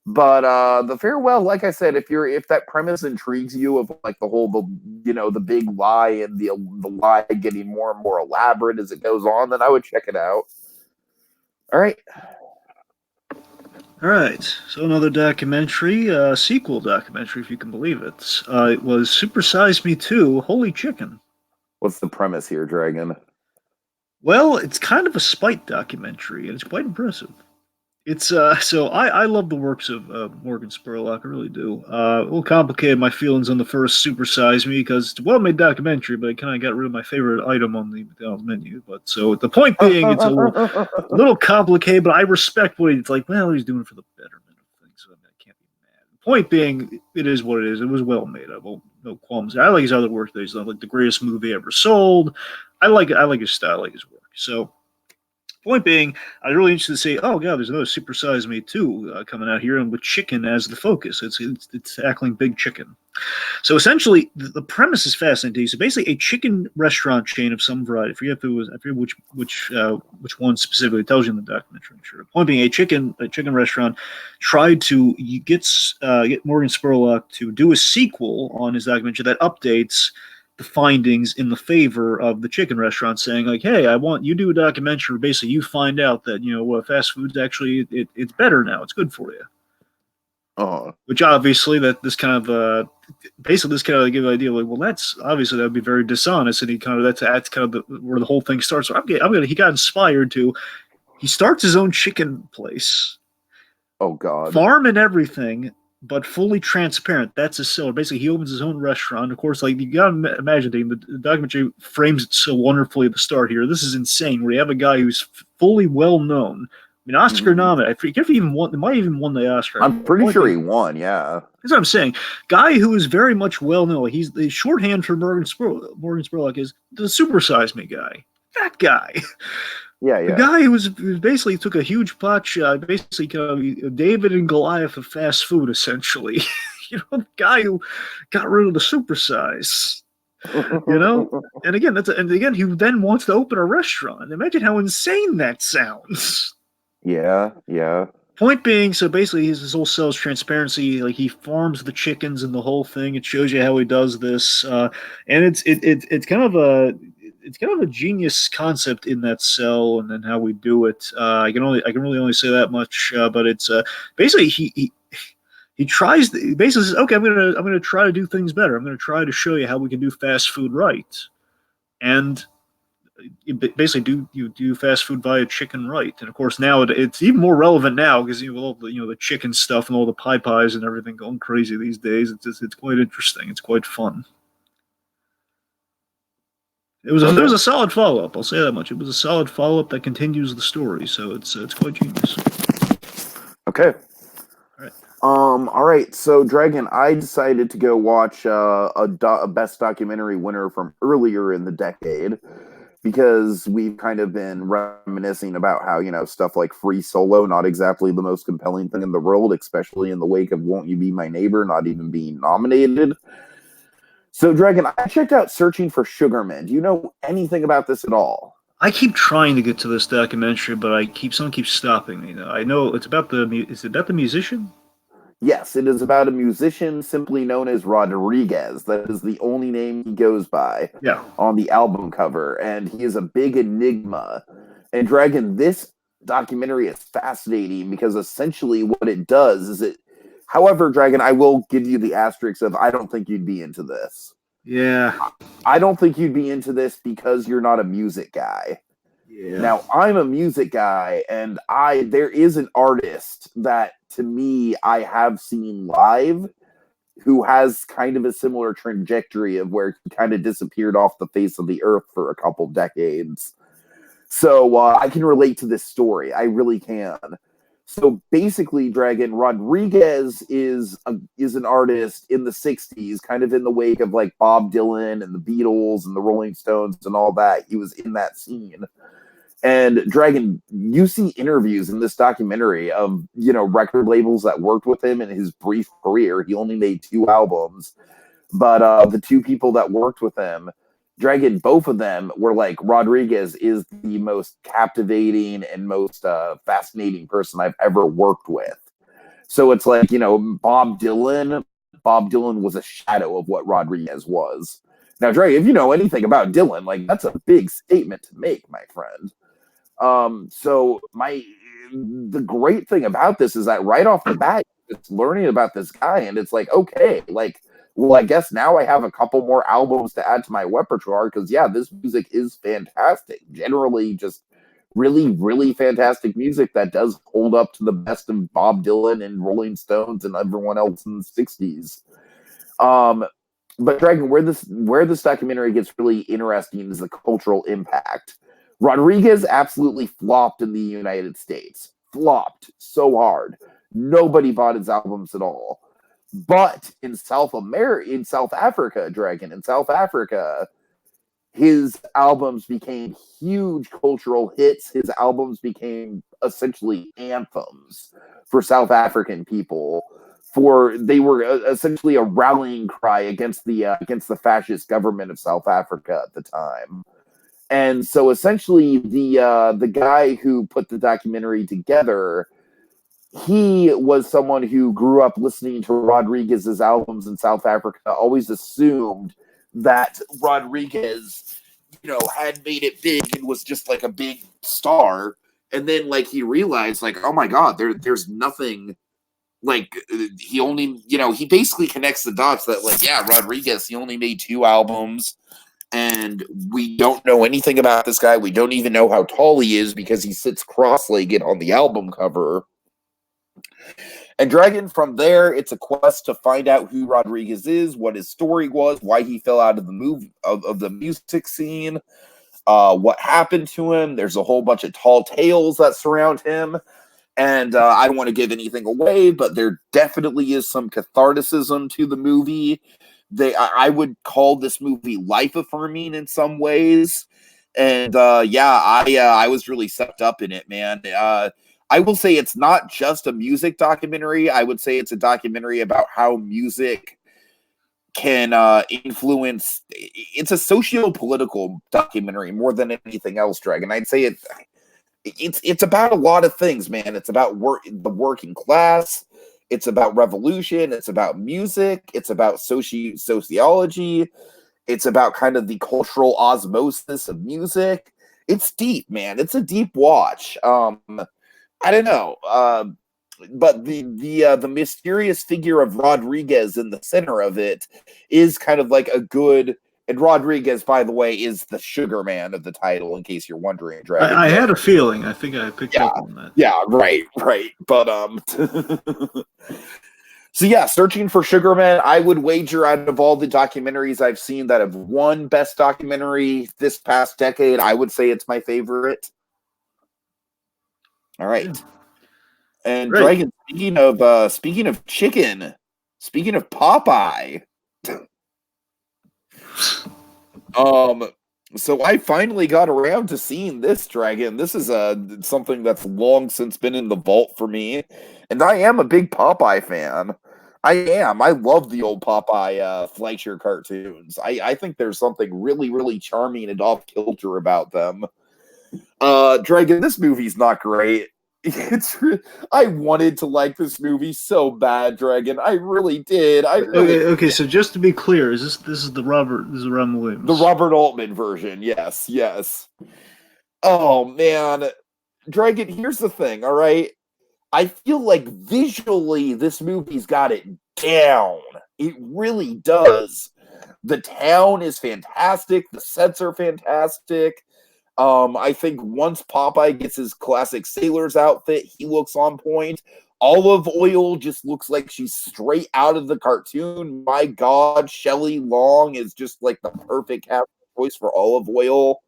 But The Farewell, like I said, if that premise intrigues you of like the big lie and the lie getting more and more elaborate as it goes on, then I would check it out. All right. All right. So another documentary, sequel documentary, if you can believe it. It was Super Size Me 2, Holy Chicken. What's the premise here, Dragon? Well, it's kind of a spite documentary, and it's quite impressive. It's so I love the works of Morgan Spurlock. I really do. A little complicated my feelings on the first Super Size Me because it's a well-made documentary, but it kind of got rid of my favorite item on the McDonald's menu. But so the point being, it's a little complicated, but I respect what he's like. Well, he's doing it for the betterment of things, so I can't be mad. Point being, it is what it is. It was well made. I won't no qualms. I like his other work that he's done, like The Greatest Movie Ever Sold. I like it. I like his style. I like his work. So. Point being, I was really interested to say, oh god, there's another Super Size Me 2 coming out here, and with chicken as the focus. It's tackling big chicken. So essentially, the premise is fascinating. So basically, a chicken restaurant chain of some variety. I forget which one specifically. It tells you in the documentary. I'm sure. Point being, a chicken restaurant tried to get Morgan Spurlock to do a sequel on his documentary that updates the findings in the favor of the chicken restaurant, saying like, hey, I want you to do a documentary where basically you find out that, fast food's actually it's better now, it's good for you. Which obviously that this kind of give an idea like, well, that's obviously that would be very dishonest, and he kind of that's kind of where the whole thing starts. So he got inspired to, he starts his own chicken place, farm and everything, but fully transparent. That's his seller. Basically, he opens his own restaurant. Of course, like, you gotta imagine, the documentary frames it so wonderfully at the start here. This is insane, where you have a guy who's fully well known. I mean, Oscar nominated. I forget if he even won. He might even won the Oscar. I'm pretty sure he won. Yeah, that's what I'm saying. Guy who is very much well known. He's the shorthand for Morgan Spurlock is the Super Size Me guy. That guy. Yeah. The guy who basically took a huge pot shot, basically kind of David and Goliath of fast food, essentially. The guy who got rid of the supersize. And again, he then wants to open a restaurant. Imagine how insane that sounds. Yeah. Point being, so basically his whole sells transparency. Like, he farms the chickens and the whole thing. It shows you how he does this, and it's kind of a genius concept in that cell, and then how we do it. I can really only say that much, but it's basically he tries. Basically says, okay, I'm gonna try to do things better. I'm gonna try to show you how we can do fast food right, and basically do fast food via chicken right. And of course now it's even more relevant now because all the chicken stuff and all the pies and everything going crazy these days. It's quite interesting. It's quite fun. It was a solid follow-up. I'll say that much. It was a solid follow-up that continues the story, so it's quite genius. Okay. All right. All right. So, Dragon, I decided to go watch a best documentary winner from earlier in the decade, because we've kind of been reminiscing about how, stuff like Free Solo, not exactly the most compelling thing in the world, especially in the wake of Won't You Be My Neighbor not even being nominated. So, Dragon, I checked out Searching for Sugarman. Do you know anything about this at all? I keep trying to get to this documentary, but someone keeps stopping me. I know it's about is it about the musician? Yes, it is about a musician simply known as Rodriguez. That is the only name he goes by on the album cover, and he is a big enigma. And, Dragon, this documentary is fascinating because essentially what it does is however, Dragon, I will give you the asterisk of I don't think you'd be into this. Yeah. I don't think you'd be into this because you're not a music guy. Yeah. Now, I'm a music guy, and there is an artist that, to me, I have seen live who has kind of a similar trajectory of where he kind of disappeared off the face of the earth for a couple decades. So I can relate to this story. I really can. So basically, Dragon, Rodriguez is an artist in the 60s, kind of in the wake of like Bob Dylan and the Beatles and the Rolling Stones and all that. He was in that scene. And Dragon, you see interviews in this documentary of, record labels that worked with him in his brief career. He only made 2 albums. But the 2 people that worked with him, Dragon, both of them were like, Rodriguez is the most captivating and most fascinating person I've ever worked with. So it's like, Bob Dylan was a shadow of what Rodriguez was. Now, Dragon, if you know anything about Dylan, like, that's a big statement to make, my friend. So the great thing about this is that right off the bat, it's learning about this guy, and it's like, okay, like, well, I guess now I have a couple more albums to add to my repertoire because, this music is fantastic. Generally just really, really fantastic music that does hold up to the best of Bob Dylan and Rolling Stones and everyone else in the 60s. But Dragon, where this documentary gets really interesting is the cultural impact. Rodriguez absolutely flopped in the United States. Flopped so hard. Nobody bought his albums at all. But in South Africa, Dragon, in South Africa, his albums became huge cultural hits. His albums became essentially anthems for South African people. They were essentially a rallying cry against the fascist government of South Africa at the time. And so essentially the guy who put the documentary together, he was someone who grew up listening to Rodriguez's albums in South Africa, always assumed that Rodriguez, had made it big and was just like a big star. And then like he realized like, oh my God, there's nothing like he basically connects the dots that like, yeah, Rodriguez, he only made 2 albums and we don't know anything about this guy. We don't even know how tall he is because he sits cross-legged on the album cover. And Dragon, from there, it's a quest to find out who Rodriguez is, what his story was, why he fell out of the music scene, what happened to him. There's a whole bunch of tall tales that surround him. And I don't want to give anything away, but there definitely is some catharticism to the movie. I would call this movie life-affirming in some ways. And I was really sucked up in it, man. I will say it's not just a music documentary. I would say it's a documentary about how music can influence. It's a socio-political documentary more than anything else, Dragon. I'd say it's about a lot of things, man. It's about the working class. It's about revolution. It's about music. It's about sociology. It's about kind of the cultural osmosis of music. It's deep, man. It's a deep watch. I don't know, but the mysterious figure of Rodriguez in the center of it is kind of like a good. And Rodriguez, by the way, is the sugar man of the title, in case you're wondering, Dragon. I had a feeling. I think I picked up on that. Yeah, right. But so yeah, searching for Sugar Man, I would wager out of all the documentaries I've seen that have won Best Documentary this past decade, I would say it's my favorite. All right. Yeah. And right. Dragon, speaking of chicken, speaking of Popeye. So I finally got around to seeing this, Dragon. This is something that's long since been in the vault for me, and I am a big Popeye fan. I am. I love the old Popeye Fleischer cartoons. I think there's something really, really charming and off kilter about them. Dragon, this movie's not great. I wanted to like this movie so bad, Dragon. I really did. Okay. So just to be clear, this is Robert Williams, the Robert Altman version? Yes. Oh man, Dragon. Here's the thing. All right, I feel like visually this movie's got it down. It really does. The town is fantastic. The sets are fantastic. I think once Popeye gets his classic sailor's outfit, he looks on point. Olive Oil just looks like she's straight out of the cartoon. My God, Shelley Long is just like the perfect casting choice for Olive Oil.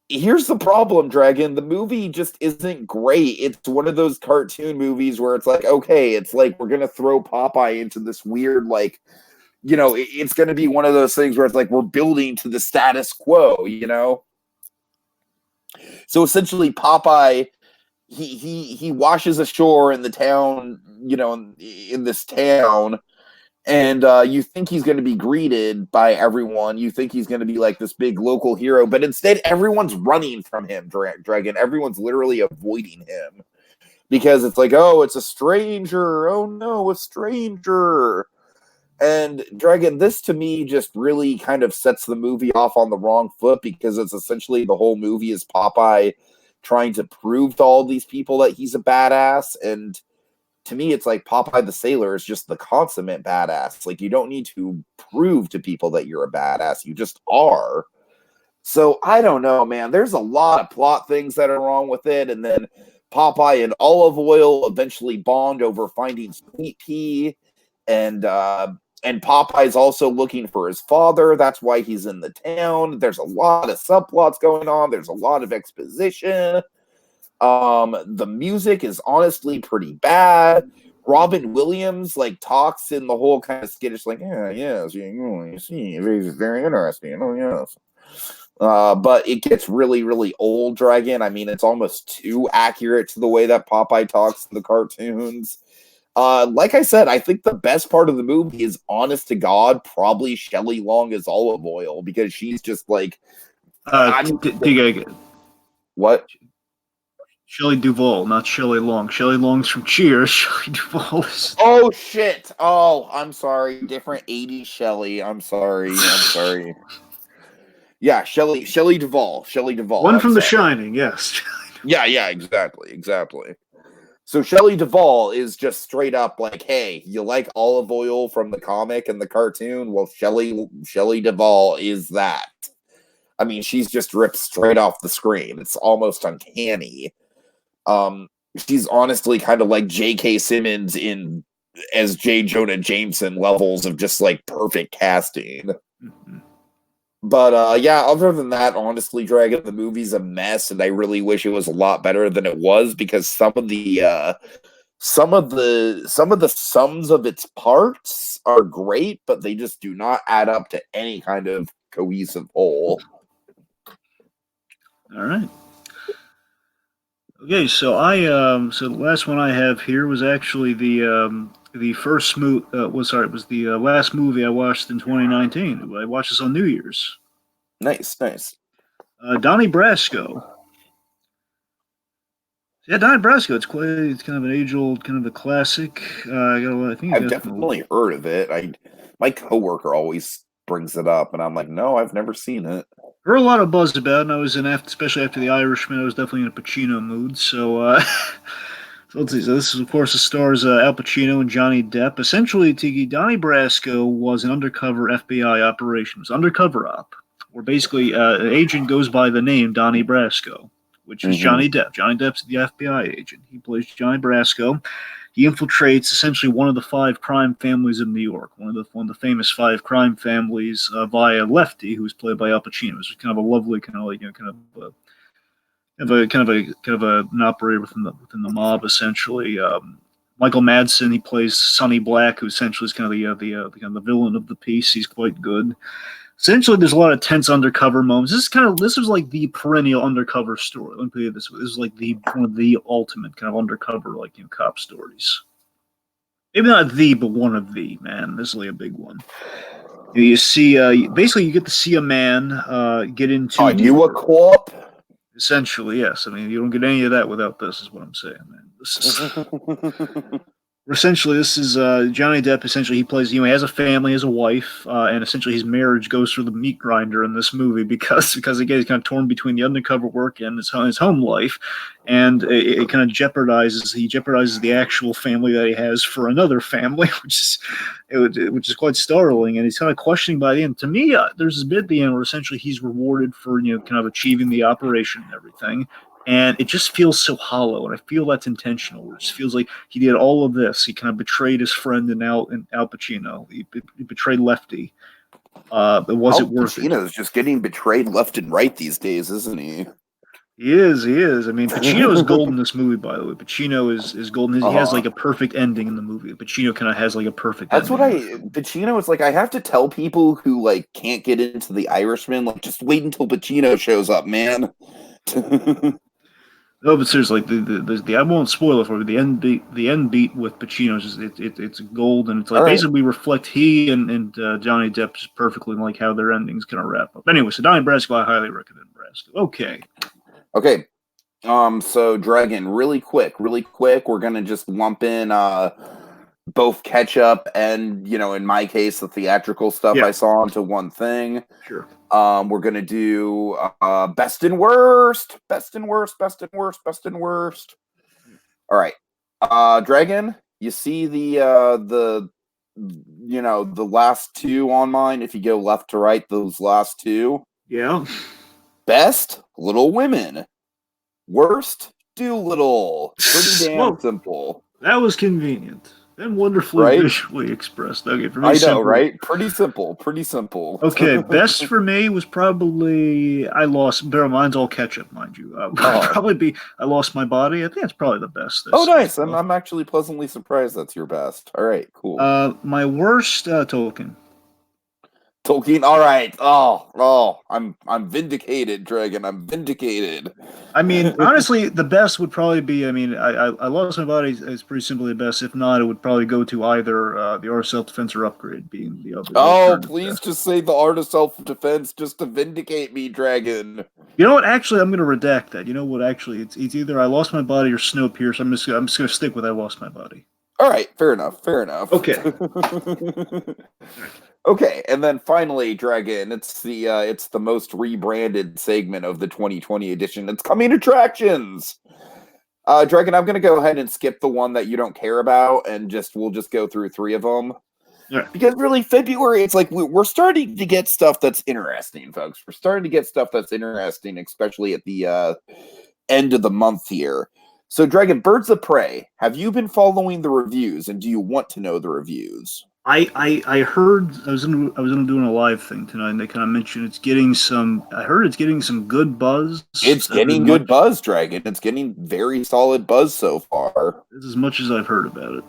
Here's the problem, Dragon. The movie just isn't great. It's one of those cartoon movies where it's like, okay, it's like we're going to throw Popeye into this weird, like, it's going to be one of those things where it's like we're building to the status quo, So essentially, Popeye, he washes ashore in the town, in this town, and you think he's going to be greeted by everyone. You think he's going to be like this big local hero, but instead, everyone's running from him, Dragon. Everyone's literally avoiding him because it's like, oh, it's a stranger. Oh no, a stranger. And Dragon, this to me just really kind of sets the movie off on the wrong foot because it's essentially the whole movie is Popeye trying to prove to all these people that he's a badass. And to me, it's like Popeye the Sailor is just the consummate badass. Like, you don't need to prove to people that you're a badass. You just are. So I don't know, man. There's a lot of plot things that are wrong with it, and then Popeye and Olive Oil eventually bond over finding Sweet Pea, and Popeye's also looking for his father. That's why he's in the town. There's a lot of subplots going on. There's a lot of exposition. The music is honestly pretty bad. Robin Williams like talks in the whole kind of skittish, like, yeah, yes, you see, it's very interesting. Oh, yes. But it gets really, really old, Dragon. I mean, it's almost too accurate to the way that Popeye talks in the cartoons. Like I said, I think the best part of the movie is, honest to God, probably Shelley Long as Olive Oil, because she's just like, what? Shelley Duvall, not Shelley Long. Shelley Long's from Cheers. Shelley Duvall is... Oh, shit. Oh, I'm sorry. Different 80s Shelley. I'm sorry. Yeah, Shelley Duvall. One from The Shining, yes. Yeah, exactly. So Shelley Duvall is just straight up like, hey, you like Olive Oil from the comic and the cartoon? Well, Shelley Duvall is that. I mean, she's just ripped straight off the screen. It's almost uncanny. She's honestly kind of like J.K. Simmons as J. Jonah Jameson levels of just like perfect casting. Mm-hmm. But yeah, other than that, honestly, Dragon, the movie's a mess, and I really wish it was a lot better than it was, because some of the sums of its parts are great, but they just do not add up to any kind of cohesive whole. All right. Okay, so so the last one I have here was actually the first it was the last movie I watched in 2019. I watched this on New Year's. Nice. Donnie Brasco. Yeah, Donnie Brasco. It's kind of an age-old, kind of a classic. I've definitely heard of it. My coworker always brings it up, and I'm like, no, I've never seen it. Heard a lot of buzz about it, and I was especially after The Irishman, I was definitely in a Pacino mood. So, so let's see. So this is, of course, the stars Al Pacino and Johnny Depp. Essentially, Tiki, Donnie Brasco was an undercover FBI operation. It was undercover op, where basically an agent goes by the name Donnie Brasco, which is Johnny Depp. Johnny Depp's the FBI agent. He plays Johnny Brasco. He infiltrates essentially one of the 5 crime families of New York, one of the famous 5 crime families via Lefty, who's played by Al Pacino. It's kind of a lovely kind of an operator within the mob, essentially. Michael Madsen, he plays Sonny Black, who essentially is kind of the villain of the piece. He's quite good. Essentially, there's a lot of tense undercover moments. This was like the perennial undercover story. Let me put it this way: this is like one of the ultimate kind of undercover cop stories. Maybe not the, but one of the, man. This is like a big one. You see, basically, you get to see a man get into. Are you a co-op? Essentially, yes. I mean, you don't get any of that without this. Is what I'm saying, man. This is. Essentially, this is Johnny Depp. Essentially, he plays. He has a family, has a wife, and essentially his marriage goes through the meat grinder in this movie because again, he's kind of torn between the undercover work and his home life, and it kind of jeopardizes the actual family that he has for another family, which is quite startling. And he's kind of questioning by the end. To me, there's this bit at the end where essentially he's rewarded for kind of achieving the operation and everything. And it just feels so hollow, and I feel that's intentional. It just feels like he did all of this. He kind of betrayed his friend in Al Pacino. He betrayed Lefty. But was it worth it? Pacino's just getting betrayed left and right these days, isn't he? He is. I mean, Pacino is gold in this movie, by the way. Pacino is golden. He has like a perfect ending in the movie. Pacino kind of has like a perfect ending. Pacino is like, I have to tell people who like can't get into The Irishman, like, just wait until Pacino shows up, man. No, but seriously, I won't spoil it for you. The end beat with Pacino is it's gold, and it's like basically reflect he and Johnny Depp just perfectly like how their endings kind of wrap up. Anyway, so Donnie Brasco, I highly recommend Brasco. Okay. So Dragon, really quick, we're gonna just lump in both catch-up and, in my case, the theatrical stuff I saw into one thing. Sure. We're gonna do best and worst. All right. Dragon, you see the last 2 on mine. If you go left to right, those last 2. Yeah. Best, Little Women. Worst, Doolittle. Pretty damn Well, simple. that was convenient and wonderfully Right? visually expressed. Okay, for me, I know, simple. right? Pretty simple. Pretty simple. Okay, best for me was probably I lost. Bear in mind, mine's all ketchup, mind you. Probably be I lost my body. I think that's probably the best. Oh, nice. So. I'm actually pleasantly surprised that's your best. All right, cool. My worst Tolkien. Tolkien. All right. Oh, I'm vindicated, Dragon. I'm vindicated. I mean, honestly, the best would probably be. I mean, I lost my body is pretty simply the best. If not, it would probably go to either the Art of Self Defense or Upgrade being the other. Oh, please just say the Art of Self-Defense just to vindicate me, Dragon. You know what? Actually, I'm going to redact that. You know what? Actually, it's either I lost my body or Snowpiercer. I'm just going to stick with I lost my body. All right, fair enough. Fair enough. Okay. Okay, and then finally, Dragon. It's the most rebranded segment of the 2020 edition. It's coming attractions. Dragon, I'm gonna go ahead and skip the one that you don't care about, and we'll just go through 3 of them. Yeah. Because really, February, it's like we're starting to get stuff that's interesting, folks. We're starting to get stuff that's interesting, especially at the end of the month here. So, Dragon, Birds of Prey, have you been following the reviews, and do you want to know the reviews? I heard I was doing a live thing tonight, and they kind of mentioned it's getting some. I heard it's getting some good buzz. It's getting good buzz, Dragon. It's getting very solid buzz so far. That's as much as I've heard about it.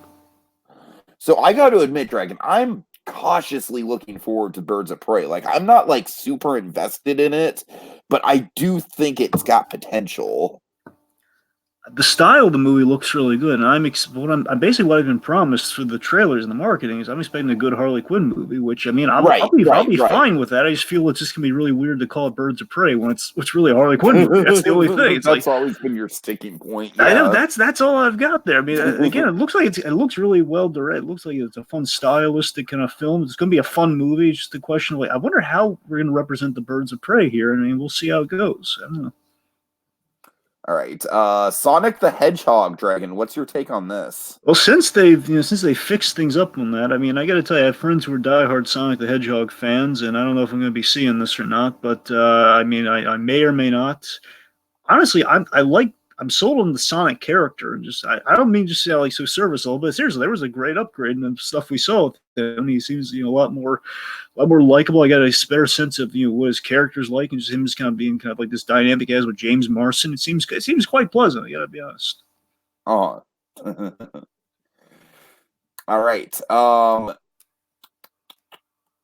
So I got to admit, Dragon, I'm cautiously looking forward to Birds of Prey. Like, I'm not like super invested in it, but I do think it's got potential. The style of the movie looks really good, and I'm basically what I've been promised for the trailers and the marketing is I'm expecting a good Harley Quinn movie. Which I mean, I'll be fine with that. I just feel it's just gonna be really weird to call it Birds of Prey when it's really a Harley Quinn movie. That's the only thing. That's always been your sticking point. Yeah. I know that's all I've got there. I mean, again, it looks really well directed. It looks like it's a fun, stylistic kind of film. It's gonna be a fun movie. It's just a question of I wonder how we're gonna represent the Birds of Prey here. I mean, we'll see how it goes. I don't know. All right, Sonic the Hedgehog, Dragon. What's your take on this? Well, since they fixed things up on that, I mean, I got to tell you, I have friends who are diehard Sonic the Hedgehog fans, and I don't know if I'm going to be seeing this or not. But I mean, I may or may not. Honestly, I'm sold on the Sonic character, and I don't mean just to sound so serviceable, but seriously, there was a great upgrade in the stuff we saw with him. He seems a lot more likable. I got a better sense of what his character's like, and just him just kind of being kind of like this dynamic as with James Marsden. It seems quite pleasant. I got to be honest. Oh, all right.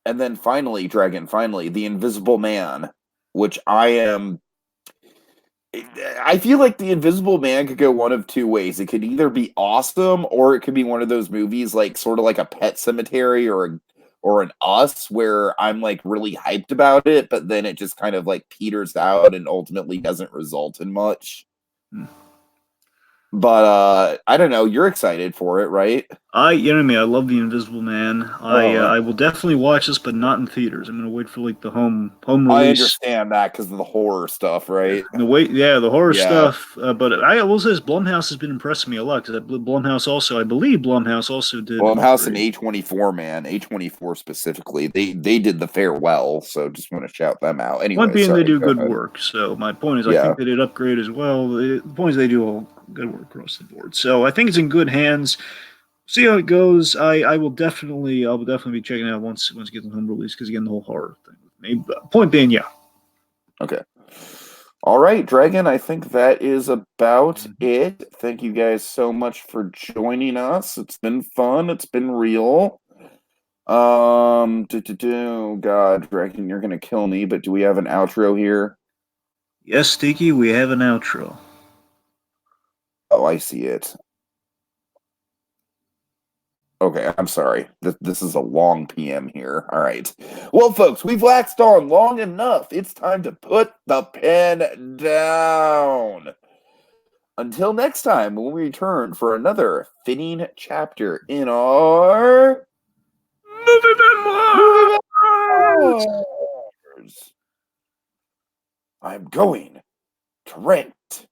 And then finally, Dragon. Finally, The Invisible Man, which I feel like The Invisible Man could go one of 2 ways. It could either be awesome, or it could be one of those movies like sort of like a Pet Cemetery or an Us, where I'm like really hyped about it, but then it just kind of like peters out and ultimately doesn't result in much. But I don't know. You're excited for it, right? You know what I mean. I love The Invisible Man. I will definitely watch this, but not in theaters. I'm gonna wait for like the home release. I understand that because of the horror stuff, right? The horror stuff. But I will say this: Blumhouse has been impressing me a lot because I believe Blumhouse also did. Blumhouse and A24, man, A24 specifically. They did The Farewell, so just want to shout them out. Anyway, point being, they do good work. So my point is, I think they did Upgrade as well. The point is, they do all good work across the board. So I think it's in good hands. See how it goes. I will definitely be checking it out once it gets the home release, because again, the whole horror thing with me. But point being, yeah. Okay. All right, Dragon, I think that is about it. Thank you guys so much for joining us. It's been fun. It's been real. God, Dragon, you're gonna kill me, but do we have an outro here? Yes, Stinky, we have an outro. Oh, I see it. Okay, I'm sorry. This is a long PM here. All right. Well, folks, we've waxed on long enough. It's time to put the pen down. Until next time, when we return for another fitting chapter in our Movie Memoirs. I'm going to rent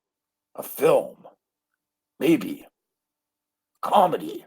a film. Maybe comedy.